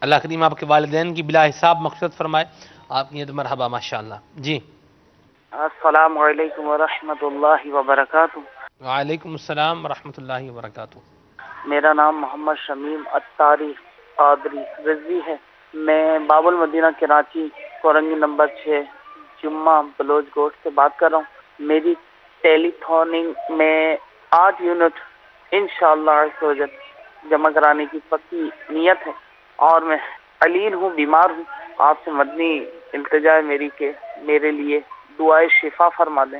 اللہ کریم آپ کے والدین کی بلا حساب مغفرت فرمائے. آپ کی تو مرحبا ماشاءاللہ. جی السلام علیکم ورحمۃ اللہ وبرکاتہ. وعلیکم السلام ورحمۃ اللہ وبرکاتہ. میرا نام محمد شمیم اتاری قادری رضوی ہے. میں باب المدینہ کراچی کورنگی نمبر 6 جمعہ بلوچ گوٹ سے بات کر رہا ہوں. میری ٹیلی تھوننگ میں 8 یونٹ انشاءاللہ عز و جل جمع کرانے کی پکی نیت ہے اور میں علیل ہوں، بیمار ہوں. آپ سے مدنی التجا ہے میری کہ میرے لیے دعائے شفا فرما دیں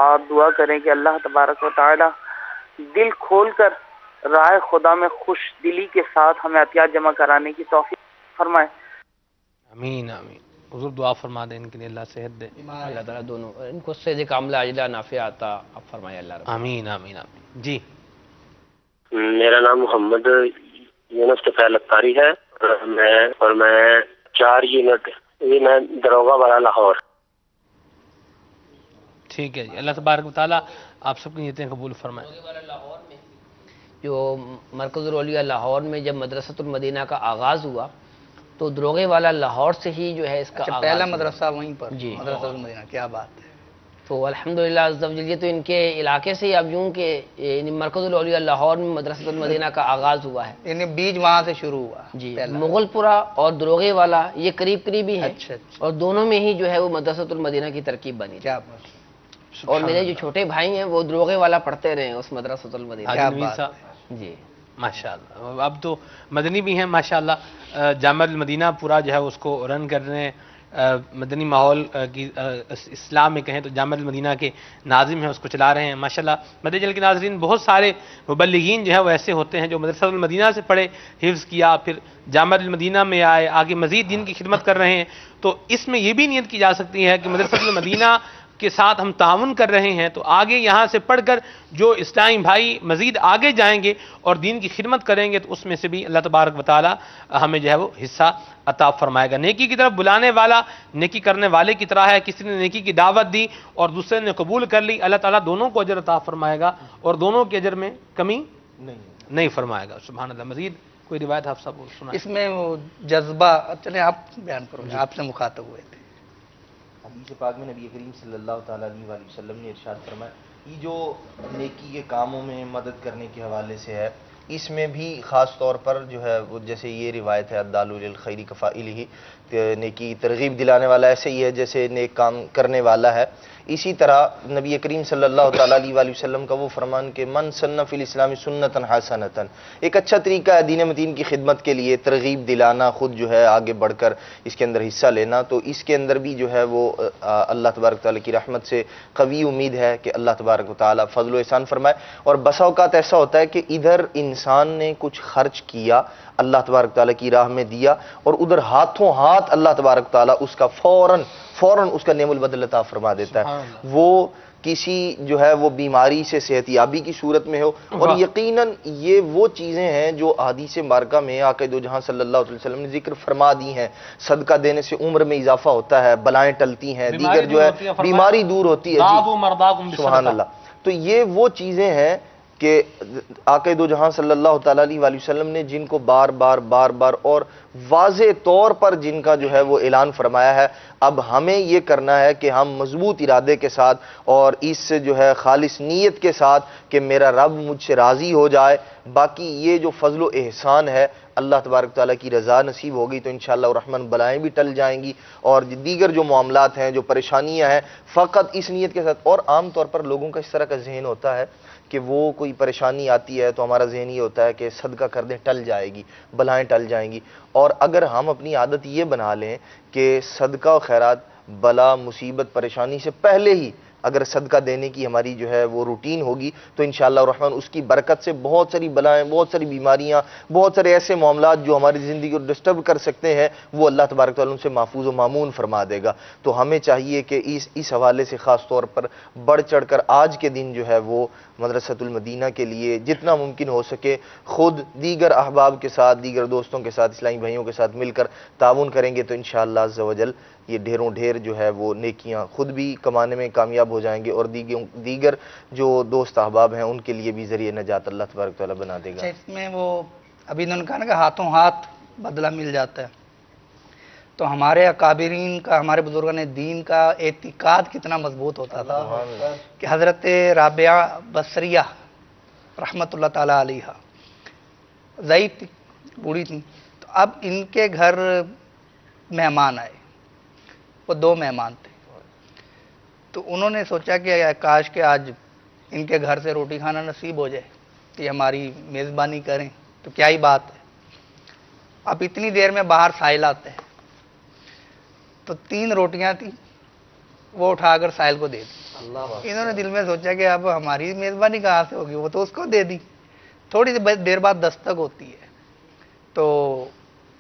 اور دعا کریں کہ اللہ تبارک و تعالی دل کھول کر راہ خدا میں خوش دلی کے ساتھ ہمیں عطیات جمع کرانے کی توفیق فرمائے. امین آمین. حضور دعا فرما دیں ان کے لیے، اللہ صحت دے. اللہ تعالیٰ دونوں ان کو صحت کاملہ عاجلہ نافع عطا اب فرمائے اللہ رب. آمین آمین آمین. جی میرا نام محمد یونس طفیل اتاری ہے. میں 4 یونٹ یہ میں دروگہ والا لاہور. ٹھیک ہے جی. اللہ تبارک و تعالیٰ آپ سب کی نیتیں قبول فرمائے. جو مرکز الاولیاء لاہور میں جب مدرسۃ المدینہ کا آغاز ہوا تو دروغے والا لاہور سے ہی جو ہے اس کا آغاز پہلا ہوا. مدرسہ وہیں پر جی مدرسہ المدینہ. کیا بات ہے. تو الحمدللہ عز و جل یہ تو ان کے علاقے سے ہی اب یوں کہ مرکز الاولیاء لاہور میں مدرسۃ المدینہ کا آغاز ہوا ہے. یعنی بیج وہاں سے شروع ہوا. جی پہلا. مغل پورہ اور دروغے والا یہ قریب قریب ہی ہے. اچھا اچھا. اور دونوں میں ہی جو ہے وہ مدرسۃ المدینہ کی ترکیب بنی. کیا بات. اور میرے جو چھوٹے بھائی ہیں وہ دروغے والا پڑھتے رہے اس مدرسۃ المدینہ. کیا نوید بات صاحب جی ماشاءاللہ. اب تو مدنی بھی ہیں ماشاءاللہ. جامع المدینہ پورا جو ہے اس کو رن کر رہے ہیں. مدنی ماحول کی اسلام میں کہیں تو جامع المدینہ کے ناظم ہیں، اس کو چلا رہے ہیں ماشاءاللہ. مدنی چینل کے ناظرین بہت سارے مبلغین جو ہے وہ ایسے ہوتے ہیں جو مدرسۃ المدینہ سے پڑھے، حفظ کیا، پھر جامع المدینہ میں آئے، آگے مزید دین کی خدمت کر رہے ہیں. تو اس میں یہ بھی نیت کی جا سکتی ہے کہ مدرسۃ المدینہ کے ساتھ ہم تعاون کر رہے ہیں تو آگے یہاں سے پڑھ کر جو اسلامی بھائی مزید آگے جائیں گے اور دین کی خدمت کریں گے تو اس میں سے بھی اللہ تبارک و تعالی ہمیں جو ہے وہ حصہ عطا فرمائے گا. نیکی کی طرف بلانے والا نیکی کرنے والے کی طرح ہے. کسی نے نیکی کی دعوت دی اور دوسرے نے قبول کر لی، اللہ تعالیٰ دونوں کو اجر عطا فرمائے گا اور دونوں کے اجر میں کمی نہیں فرمائے گا. سبحان اللہ. مزید کوئی روایت آپ سب سنائیں. اس میں وہ جذبہ چلیں آپ بیان کرو. آپ سے مخاطب ہوئے تھے. حدیث پاک میں نبی کریم صلی اللہ تعالیٰ علیہ وآلہ وسلم نے ارشاد فرمایا یہ جو نیکی کے کاموں میں مدد کرنے کے حوالے سے ہے، اس میں بھی خاص طور پر جو ہے وہ جیسے یہ روایت ہے الدال للخیر کفاعلہ، نیکی ترغیب دلانے والا ایسے ہی ہے جیسے نیک کام کرنے والا ہے. اسی طرح نبی کریم صلی اللہ تعالیٰ علیہ وآلہ وسلم کا وہ فرمان کہ من سن فی الاسلام سنتا حسنتا، ایک اچھا طریقہ ہے دین متین کی خدمت کے لیے ترغیب دلانا، خود جو ہے آگے بڑھ کر اس کے اندر حصہ لینا. تو اس کے اندر بھی جو ہے وہ اللہ تبارک تعالیٰ کی رحمت سے قوی امید ہے کہ اللہ تبارک و تعالیٰ فضل و احسان فرمائے. اور بسا اوقات ایسا ہوتا ہے کہ ادھر انسان نے کچھ خرچ کیا، اللہ تبارک تعالیٰ کی راہ میں دیا، اور ادھر ہاتھوں ہاتھ اللہ تبارک تعالیٰ اس کا فوراً اس کا نعم البدل عطا فرما دیتا ہے. وہ کسی جو ہے وہ بیماری سے صحت یابی کی صورت میں ہو، اور یقیناً یہ وہ چیزیں ہیں جو احادیث مبارکہ میں آقا دو جہاں صلی اللہ علیہ وسلم نے ذکر فرما دی ہیں. صدقہ دینے سے عمر میں اضافہ ہوتا ہے، بلائیں ٹلتی ہیں، دیگر جو ہے بیماری دور ہوتی ہے. سبحان اللہ. تو یہ وہ چیزیں ہیں کہ آقا دو جہاں صلی اللہ تعالیٰ علیہ وآلہ وسلم نے جن کو بار بار اور واضح طور پر جن کا جو ہے وہ اعلان فرمایا ہے. اب ہمیں یہ کرنا ہے کہ ہم مضبوط ارادے کے ساتھ اور اس جو ہے خالص نیت کے ساتھ کہ میرا رب مجھ سے راضی ہو جائے. باقی یہ جو فضل و احسان ہے اللہ تبارک تعالیٰ کی رضا نصیب ہوگی تو انشاءاللہ الرحمن بلائیں بھی ٹل جائیں گی، اور دیگر جو معاملات ہیں جو پریشانیاں ہیں فقط اس نیت کے ساتھ. اور عام طور پر لوگوں کا اس طرح کا ذہن ہوتا ہے کہ وہ کوئی پریشانی آتی ہے تو ہمارا ذہن یہ ہوتا ہے کہ صدقہ کر دیں ٹل جائے گی، بلائیں ٹل جائیں گی. اور اگر ہم اپنی عادت یہ بنا لیں کہ صدقہ و خیرات بلا مصیبت پریشانی سے پہلے ہی اگر صدقہ دینے کی ہماری جو ہے وہ روٹین ہوگی تو انشاءاللہ الرحمن اس کی برکت سے بہت ساری بلائیں، بہت ساری بیماریاں، بہت سارے ایسے معاملات جو ہماری زندگی کو ڈسٹرب کر سکتے ہیں وہ اللہ تبارک تعالیٰ ان سے محفوظ و مامون فرما دے گا. تو ہمیں چاہیے کہ اس حوالے سے خاص طور پر بڑھ چڑھ کر آج کے دن جو ہے وہ مدرسۃ المدینہ کے لیے جتنا ممکن ہو سکے خود دیگر احباب کے ساتھ، دیگر دوستوں کے ساتھ، اسلامی بھائیوں کے ساتھ مل کر تعاون کریں گے تو انشاءاللہ عز و جل یہ ڈھیروں ڈھیر جو ہے وہ نیکیاں خود بھی کمانے میں کامیاب ہو جائیں گے اور دیگر جو دوست احباب ہیں ان کے لیے بھی ذریعہ نجات اللہ تبارک تعالیٰ بنا دے گا. اس میں وہ ابھی انہوں نے کہا نا کہ ہاتھوں ہاتھ بدلہ مل جاتا ہے. تو ہمارے اکابرین کا، ہمارے بزرگان دین کا اعتقاد کتنا مضبوط ہوتا تھا کہ حضرت رابعہ بصریہ رحمۃ اللہ تعالی علیہ ضعیف تھی، بوڑھی تھی. تو اب ان کے گھر مہمان آئے، وہ 2 مہمان تھے. تو انہوں نے سوچا کہ کاش کہ آج ان کے گھر سے روٹی کھانا نصیب ہو جائے کہ یہ ہماری میزبانی کریں. تو کیا ہی بات ہے. اب اتنی دیر میں باہر ساحل آتے ہیں، تو 3 روٹیاں تھیں، وہ اٹھا کر ساحل کو دے دی. انہوں نے دل میں سوچا کہ اب ہماری میزبانی کہاں سے ہوگی، وہ تو اس کو دے دی. تھوڑی دیر بعد دستک ہوتی ہے، تو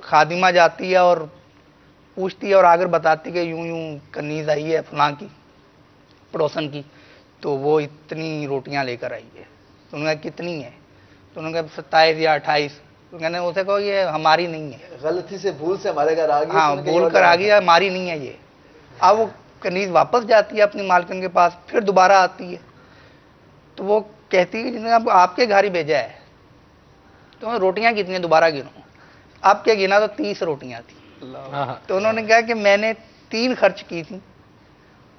خادمہ جاتی ہے اور پوچھتی ہے اور آگر بتاتی کہ یوں یوں کنیز آئی ہے فلاں کی، پڑوسن کی. تو وہ اتنی روٹیاں لے کر آئی ہے. تو انہوں نے کہا کتنی ہے؟ تو انہوں نے کہا 27 یا 28. تو میں نے اسے کہا یہ ہماری نہیں ہے، غلطی سے بھول سے ہمارے گھر آ گئی. ہاں بھول کر آ گیا، ہماری نہیں ہے یہ. اب وہ کنیز واپس جاتی ہے اپنی مالکن کے پاس، پھر دوبارہ آتی ہے. تو وہ کہتی ہے جنہیں اب آپ کے گھر ہی بھیجا ہے. تو روٹیاں کتنی ہیں دوبارہ گنو. آپ کے گنا تو 30 روٹیاں تھیں. تو انہوں نے کہا کہ میں نے 3 خرچ کی تھی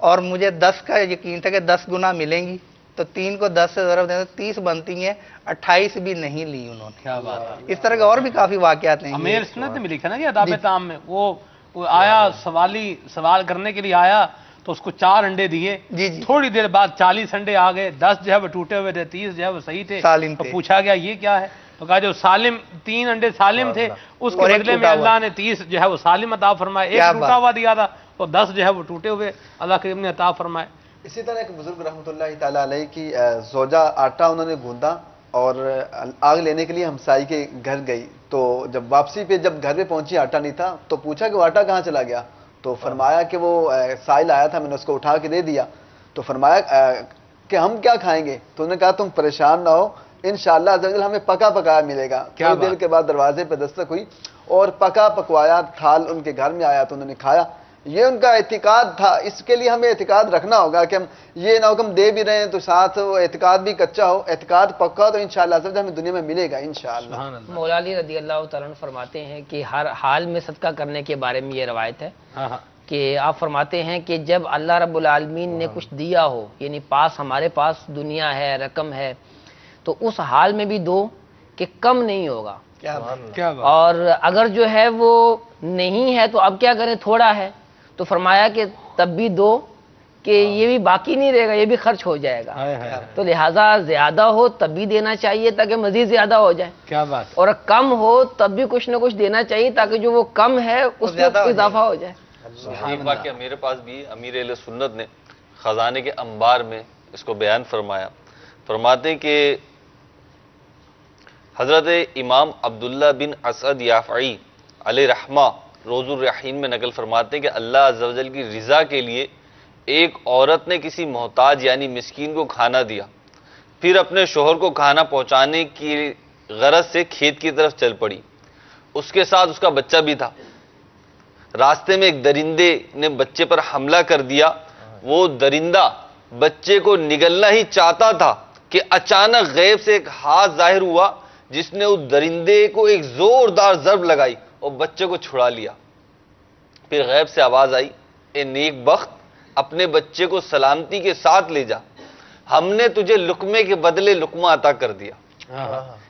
اور مجھے 10 کا یقین تھا کہ 10 گنا ملیں گی. تو 3 کو 10 سے ضرب دیں تو 30 بنتی ہیں، 28 بھی نہیں لی انہوں نے. کیا بات ہے. اس طرح کے اور بھی کافی واقعات ہیں. امیر سنت میں لکھا نا کہ اداب تام میں وہ آیا سوال کرنے کے لیے آیا تو اس کو 4 انڈے دیے. جی جی. تھوڑی دیر بعد 40 انڈے آ گئے، 10 جو ہے وہ ٹوٹے ہوئے تھے، 30 جو ہے وہ صحیح تھے. سالم تو تھے. پوچھا گیا یہ کیا ہے؟ تو کہا جو سالم 3 انڈے سالم تھے، اس کے اور ایک بدلے میں ٹوٹا ہوا. اللہ نے 30 جو ہے وہ سالم عطا فرمائے. ایک ٹوٹا ہوا دیا تھا اور 10 جو ہے وہ ٹوٹے ہوئے اللہ کریم نے عطا فرمائے. اسی طرح ایک بزرگ رحمۃ اللہ تعالیٰ علیہ کی زوجہ آٹا انہوں نے گوندا اور آگ لینے کے لیے ہمسائی کے گھر گئی. تو جب واپسی پہ جب گھر پہ پہنچی آٹا نہیں تھا تو پوچھا کہ وہ آٹا کہاں چلا گیا. تو فرمایا کہ وہ سائل آیا تھا، میں نے اس کو اٹھا کے دے دیا. تو فرمایا کہ ہم کیا کھائیں گے؟ تو انہوں نے کہا تم پریشان نہ ہو، انشاءاللہ عز و جل ہمیں پکا پکایا ملے گا. تھوڑی دیر کے بعد دروازے پہ دستک ہوئی اور پکا پکوایا تھال ان کے گھر میں آیا تو انہوں نے کھایا. یہ ان کا اعتقاد تھا. اس کے لیے ہمیں اعتقاد رکھنا ہوگا کہ ہم یہ نہ ہو کہ ہم دے بھی رہے ہیں تو ساتھ وہ اعتقاد بھی کچا ہو. اعتقاد پکا ہو تو انشاءاللہ عز و جل ہمیں دنیا میں ملے گا انشاءاللہ. مولا علی رضی اللہ تعالیٰ عنہ فرماتے ہیں کہ ہر حال میں صدقہ کرنے کے بارے میں یہ روایت ہے کہ آپ فرماتے ہیں کہ جب اللہ رب العالمین نے کچھ دیا ہو، یعنی ہمارے پاس دنیا ہے، رقم ہے، تو اس حال میں بھی دو کہ کم نہیں ہوگا. اور اگر جو ہے وہ نہیں ہے تو اب کیا کریں، تھوڑا ہے تو فرمایا کہ تب بھی دو کہ یہ بھی باقی نہیں رہے گا، یہ بھی خرچ ہو جائے گا. تو لہٰذا زیادہ ہو تب بھی دینا چاہیے تاکہ مزید زیادہ ہو جائے. کیا بات. اور کم ہو تب بھی کچھ نہ کچھ دینا چاہیے تاکہ جو وہ کم ہے اس میں اضافہ ہو جائے. ایک واقعہ میرے پاس بھی امیر اہل سنت نے خزانے کے انبار میں اس کو بیان فرمایا. فرماتے کہ حضرت امام عبداللہ بن اسعد یافعی علیہ رحمہ روز الرحیم میں نقل فرماتے ہیں کہ اللہ عز و جل کی رضا کے لیے ایک عورت نے کسی محتاج یعنی مسکین کو کھانا دیا، پھر اپنے شوہر کو کھانا پہنچانے کی غرض سے کھیت کی طرف چل پڑی. اس کے ساتھ اس کا بچہ بھی تھا. راستے میں ایک درندے نے بچے پر حملہ کر دیا. وہ درندہ بچے کو نگلنا ہی چاہتا تھا کہ اچانک غیب سے ایک ہاتھ ظاہر ہوا جس نے اس درندے کو ایک زوردار ضرب لگائی اور بچے کو چھڑا لیا. پھر غیب سے آواز آئی، اے نیک بخت، اپنے بچے کو سلامتی کے ساتھ لے جا، ہم نے تجھے لقمے کے بدلے لقمہ عطا کر دیا.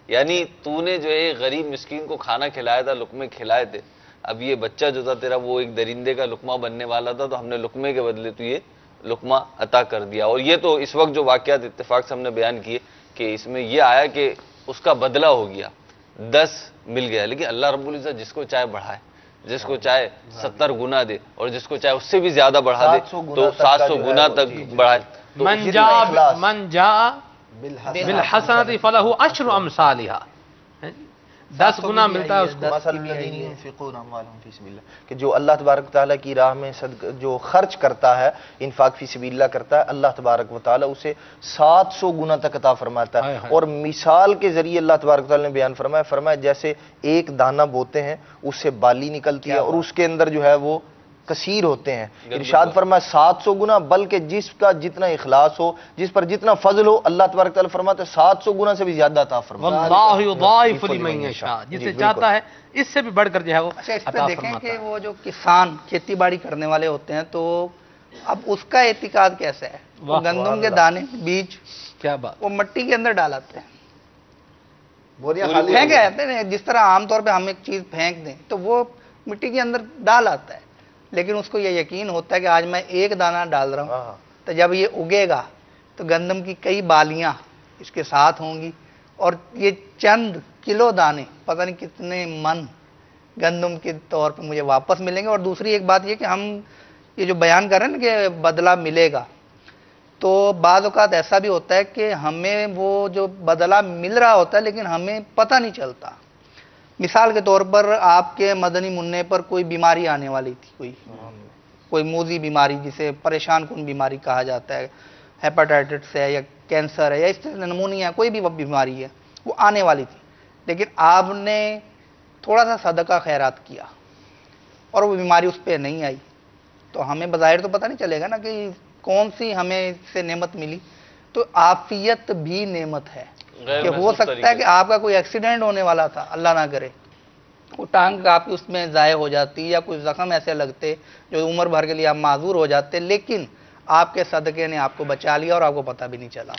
یعنی تو نے جو ہے غریب مسکین کو کھانا کھلایا تھا، لقمے کھلائے تھے، اب یہ بچہ جو تھا تیرا وہ ایک درندے کا لقمہ بننے والا تھا تو ہم نے لقمے کے بدلے تو یہ لقمہ عطا کر دیا. اور یہ تو اس وقت جو واقعات اتفاق سے ہم نے بیان کیے کہ اس میں یہ آیا کہ اس کا بدلہ ہو گیا، 10 مل گیا. لیکن اللہ رب العزت جس کو چاہے بڑھائے، جس کو چاہے 70 گنا دے اور جس کو چاہے اس سے بھی زیادہ بڑھا دے تو 700 گنا تک بڑھائے. من جاء بالحسنۃ فلہ عشر امثالها، 10 گنا ملتا ہے اس کو. کہ جو اللہ تبارک و تعالیٰ کی راہ میں جو خرچ کرتا ہے، انفاق فی سبیل اللہ کرتا ہے، اللہ تبارک و تعالیٰ اسے 700 گنا تک عطا فرماتا ہے. اور مثال کے ذریعے اللہ تبارک و تعالیٰ نے بیان فرمایا جیسے ایک دانہ بوتے ہیں اس سے بالی نکلتی ہے اور اس کے اندر جو ہے وہ کثیر ہوتے ہیں. ارشاد فرمایا 700 گنا، بلکہ جس کا جتنا اخلاص ہو، جس پر جتنا فضل ہو، اللہ تبارک تعالیٰ فرماتے ہیں 700 گنا سے بھی زیادہ عطا فرماتا ہے. واللہ یضاعف لمن یشاء، جسے چاہتا ہے اس سے بھی بڑھ کر جو ہے وہ اچھا اس پہ عطا دیکھیں فرماتا کہ ہے. وہ جو کسان کھیتی باڑی کرنے والے ہوتے ہیں تو اب اس کا اعتقاد کیسا ہے؟ وہ واہ، گندم کے دانے بیج کیا بات. وہ مٹی کے اندر ڈالاتے ہیں، بوریاں خالی پھینک آتے ہیں. جس طرح عام طور پہ ہم ایک چیز پھینک دیں تو وہ مٹی کے اندر ڈال آتا ہے، لیکن اس کو یہ یقین ہوتا ہے کہ آج میں ایک دانہ ڈال رہا ہوں تو جب یہ اگے گا تو گندم کی کئی بالیاں اس کے ساتھ ہوں گی، اور یہ چند کلو دانے پتہ نہیں کتنے من گندم کے طور پہ مجھے واپس ملیں گے. اور دوسری ایک بات یہ کہ ہم یہ جو بیان کر رہے ہیں نا کہ بدلہ ملے گا، تو بعض اوقات ایسا بھی ہوتا ہے کہ ہمیں وہ جو بدلہ مل رہا ہوتا ہے لیکن ہمیں پتہ نہیں چلتا. مثال کے طور پر آپ کے مدنی منع پر کوئی بیماری آنے والی تھی، کوئی موذی بیماری جسے پریشان کن بیماری کہا جاتا ہے، ہیپاٹائٹس ہے یا کینسر ہے یا اس طرح نمونیا، کوئی بھی بیماری ہے وہ آنے والی تھی، لیکن آپ نے تھوڑا سا صدقہ خیرات کیا اور وہ بیماری اس پہ نہیں آئی، تو ہمیں بظاہر تو پتہ نہیں چلے گا نا کہ کون سی ہمیں اس سے نعمت ملی. تو عافیت بھی نعمت ہے کہ ہو سکتا ہے کہ آپ کا کوئی ایکسیڈنٹ ہونے والا تھا، اللہ نہ کرے، وہ ٹانگ آپ کی اس میں ضائع ہو جاتی یا کوئی زخم ایسے لگتے جو عمر بھر کے لیے آپ معذور ہو جاتے، لیکن آپ کے صدقے نے آپ کو بچا لیا اور آپ کو پتہ بھی نہیں چلا.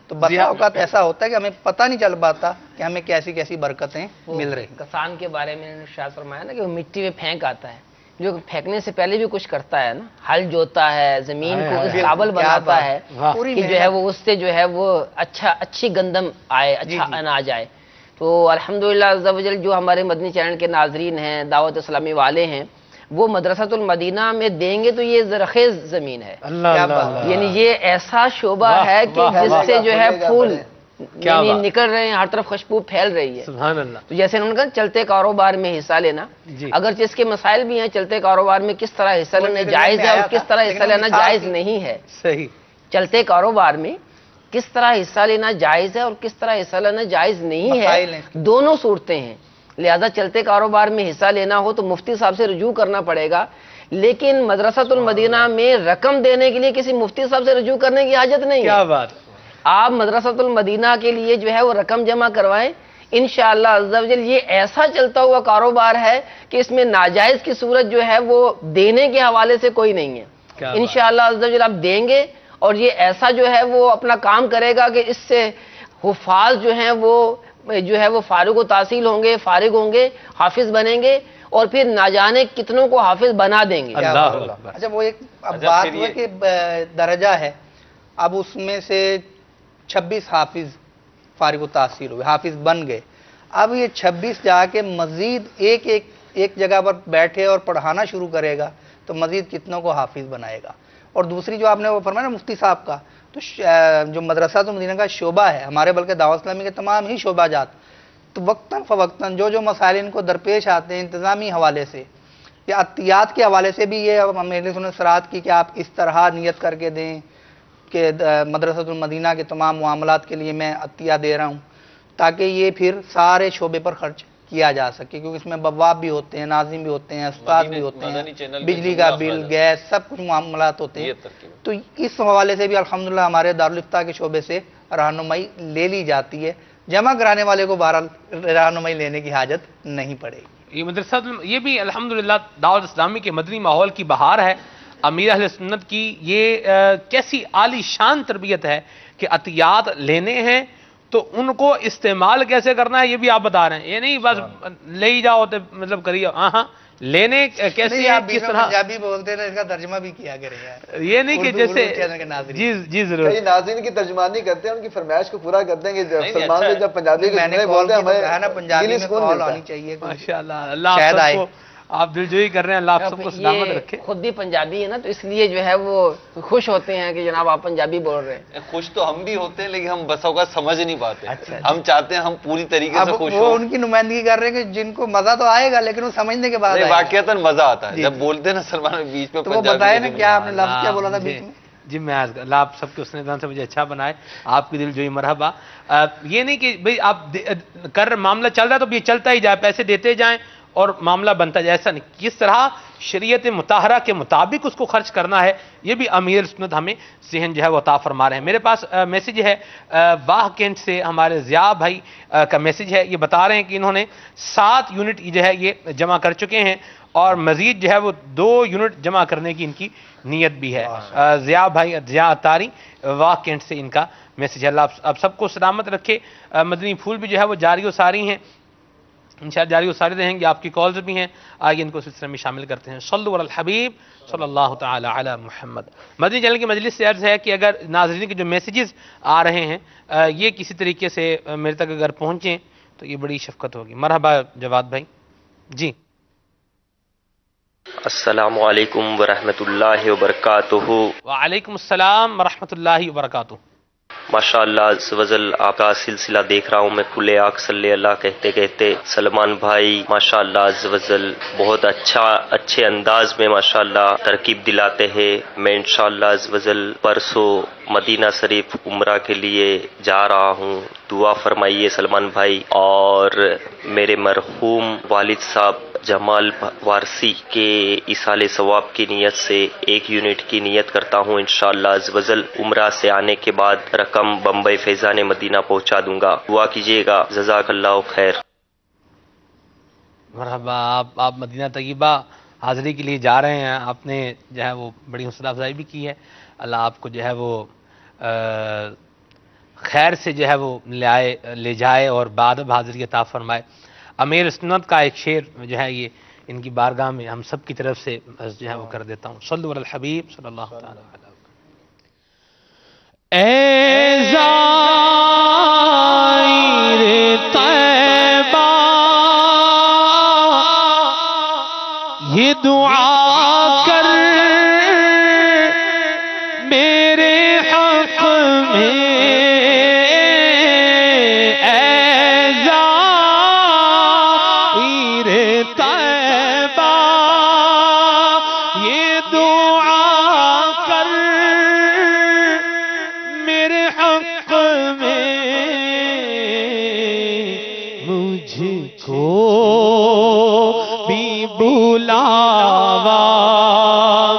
تو بسا اوقات ایسا ہوتا ہے کہ ہمیں پتہ نہیں چل پاتا کہ ہمیں کیسی کیسی برکتیں مل رہی. کسان کے بارے میں ارشاد فرمایا نا کہ وہ مٹی میں پھینک آتا ہے، جو پھینکنے سے پہلے بھی کچھ کرتا ہے نا، ہل جوتا ہے، زمین کو اس قابل بناتا ہے کہ جو ہے وہ اس سے جو ہے وہ اچھی گندم آئے، اچھا اناج آئے. تو الحمدللہ عز و جل جو ہمارے مدنی چینل کے ناظرین ہیں، دعوت اسلامی والے ہیں، وہ مدرسۃ المدینہ میں دیں گے تو یہ زرخیز زمین ہے. یعنی یہ ایسا شعبہ ہے کہ جس سے جو ہے پھول یعنی نکل رہے ہیں، ہر طرف خوشبو پھیل رہی ہے. سبحان اللہ. تو جیسے انہوں نے کہا چلتے کاروبار میں حصہ لینا، اگرچہ اس کے مسائل بھی ہیں، چلتے کاروبار میں کس طرح حصہ لینا جائز ہے اور کس طرح حصہ لینا جائز نہیں ہے. صحیح. چلتے کاروبار میں کس طرح حصہ لینا جائز ہے اور کس طرح حصہ لینا جائز نہیں ہے، دونوں صورتیں ہیں. لہذا چلتے کاروبار میں حصہ لینا ہو تو مفتی صاحب سے رجوع کرنا پڑے گا، لیکن مدرسۃ المدینہ میں رقم دینے کے لیے کسی مفتی صاحب سے رجوع کرنے کی حاجت نہیں ہے. کیا بات. آپ مدرسۃ المدینہ کے لیے جو ہے وہ رقم جمع کروائیں، انشاءاللہ عز و جل یہ ایسا چلتا ہوا کاروبار ہے کہ اس میں ناجائز کی صورت جو ہے وہ دینے کے حوالے سے کوئی نہیں ہے. انشاءاللہ عز و جل آپ دیں گے اور یہ ایسا جو ہے وہ اپنا کام کرے گا کہ اس سے حفاظ جو ہیں وہ فارغ و تحصیل ہوں گے، فارغ ہوں گے، حافظ بنیں گے اور پھر نہ جانے کتنوں کو حافظ بنا دیں گے. اچھا وہ ایک اب بات ہوا کہ درجہ ہے، اب اس میں سے 26 حافظ فارغ و تحصیل ہوئے، حافظ بن گئے. اب یہ 26 جا کے مزید ایک جگہ پر بیٹھے اور پڑھانا شروع کرے گا تو مزید کتنوں کو حافظ بنائے گا. اور دوسری جو آپ نے وہ فرمایا نا مفتی صاحب کا، تو جو مدرسہ المدینہ کا شعبہ ہے ہمارے، بلکہ دعوت اسلامی کے تمام ہی شعبہ جات، تو وقتاً فوقتاً جو مسائل ان کو درپیش آتے ہیں انتظامی حوالے سے یا عطیات کے حوالے سے بھی، یہ میں نے سنا سرات کی کہ آپ اس طرح نیت کر کے دیں کہ مدرسۃ المدینہ کے تمام معاملات کے لیے میں عطیہ دے رہا ہوں، تاکہ یہ پھر سارے شعبے پر خرچ کیا جا سکے، کیونکہ اس میں بواب بھی ہوتے ہیں، ناظم بھی ہوتے ہیں، استاد بھی ہوتے ہیں، بجلی کا بل، گیس، سب کچھ معاملات ہوتے ہیں. تو اس حوالے سے بھی الحمدللہ ہمارے دارالفتاء کے شعبے سے رہنمائی لے لی جاتی ہے. جمع کرانے والے کو بہرحال رہنمائی لینے کی حاجت نہیں پڑے گی. یہ مدرسہ یہ بھی الحمدللہ دعوت اسلامی کے مدنی ماحول کی بہار ہے. امیر اہل سنت کی یہ کیسی عالی شان تربیت ہے کہ عطیات لینے ہیں تو ان کو استعمال کیسے کرنا ہے یہ بھی آپ بتا رہے ہیں. یہ نہیں بس لے ہی جاؤ تو مطلب کریے، ہاں لینے کیسے ہیں، کس طرح. پنجابی بولتے ہیں، اس کا ترجمہ بھی کیا کرے یار. یہ نہیں کہ جیسے جی ضرور کئی ناظرین کی ترجمانی کرتے ہیں، ان کی فرمائش کو پورا کرتے ہیں کہ سلمان بھائی جب پنجابی میں نے بولتے ہیں ہمیں پنجابی میں کال آنی چاہیے. ماشاءاللہ، اللہ آپ سب کو آپ دلجوئی کر رہے ہیں، اللہ آپ سب کو سلامت رکھے. خود بھی پنجابی ہے نا، تو اس لیے جو ہے وہ خوش ہوتے ہیں کہ جناب آپ پنجابی بول رہے ہیں. خوش تو ہم بھی ہوتے ہیں لیکن ہم بس اوقات سمجھ نہیں پاتے. ہم چاہتے ہیں ہم پوری طریقے سے خوش ہوں. وہ ان کی نمائندگی کر رہے ہیں کہ جن کو مزہ تو آئے گا لیکن وہ سمجھنے کے بعد واقعتاً مزہ آتا ہے جب بولتے ہیں نا سلمان بیچ میں. تو وہ بتائے نا کیا آپ نے لفظ کیا بولا تھا بیچ میں. جی میں اللہ آپ سب کے حسن اذان سے مجھے اچھا بنائے، آپ کی دل جوئی مرحبا. یہ نہیں کہ بھئی آپ معاملہ چل رہا ہے تو یہ چلتا ہی جائے، پیسے دیتے جائیں اور معاملہ بنتا جائے، ایسا نہیں. کس طرح شریعت مطہرہ کے مطابق اس کو خرچ کرنا ہے یہ بھی امیر سنت ہمیں ذہن جو ہے وہ عطا فرما رہے ہیں. میرے پاس میسج ہے واہ کینٹ سے ہمارے ضیاء بھائی کا میسج ہے. یہ بتا رہے ہیں کہ انہوں نے 7 یونٹ جو ہے یہ جمع کر چکے ہیں اور مزید جو ہے وہ 2 یونٹ جمع کرنے کی ان کی نیت بھی ہے. ضیاء بھائی، ضیاء اتاری واہ کینٹ سے ان کا میسج ہے. اللہ آپ سب کو سلامت رکھے. مدنی پھول بھی جو ہے وہ جاری و ساری ہیں، انشاءاللہ جاری و ساری رہیں گے. آپ کی کالز بھی ہیں، آئیے ان کو سلسلے میں شامل کرتے ہیں. صلو علی الحبیب صلی اللہ تعالی علی محمد. مدنی چینل کی مجلس سے عرض ہے کہ اگر ناظرین کے جو میسیجز آ رہے ہیں یہ کسی طریقے سے میرے تک اگر پہنچیں تو یہ بڑی شفقت ہوگی. مرحبا جواد بھائی. جی السلام علیکم ورحمۃ اللہ وبرکاتہ. وعلیکم السلام ورحمۃ اللہ وبرکاتہ. ماشاء اللہ عز و جل آپ کا سلسلہ دیکھ رہا ہوں میں کھلے آنکھ صلی اللہ کہتے کہتے. سلمان بھائی ماشاء اللہ عز و جل بہت اچھے انداز میں ماشاء اللہ ترکیب دلاتے ہیں. میں انشاءاللہ عز و جل پرسوں مدینہ شریف عمرہ کے لیے جا رہا ہوں. دعا فرمائیے سلمان بھائی. اور میرے مرحوم والد صاحب جمال وارسی کے ایصال ثواب کی نیت سے 1 یونٹ کی نیت کرتا ہوں انشاءاللہ عز و جل. عمرہ سے آنے کے بعد رقم بمبئی فیضان مدینہ پہنچا دوں گا. دعا کیجیے گا. جزاک اللہ خیر. مرحبا. آپ مدینہ طیبہ حاضری کے لیے جا رہے ہیں. آپ نے جو ہے وہ بڑی حوصلہ افزائی بھی کی ہے. اللہ آپ کو جو ہے وہ خیر سے جو ہے وہ لے جائے اور بعد حاضری عطا فرمائے. امیر سنت کا ایک شعر جو ہے یہ ان کی بارگاہ میں ہم سب کی طرف سے جو ہے وہ کر دیتا ہوں. صلو علی الحبیب صلی اللہ تعالی علیہ. اے زائر طیبہ یہ دعا کر میرے حق میں. اے زائر طیبہ یہ دعا کر میرے حق میں. مجھ کو بھی بلاوا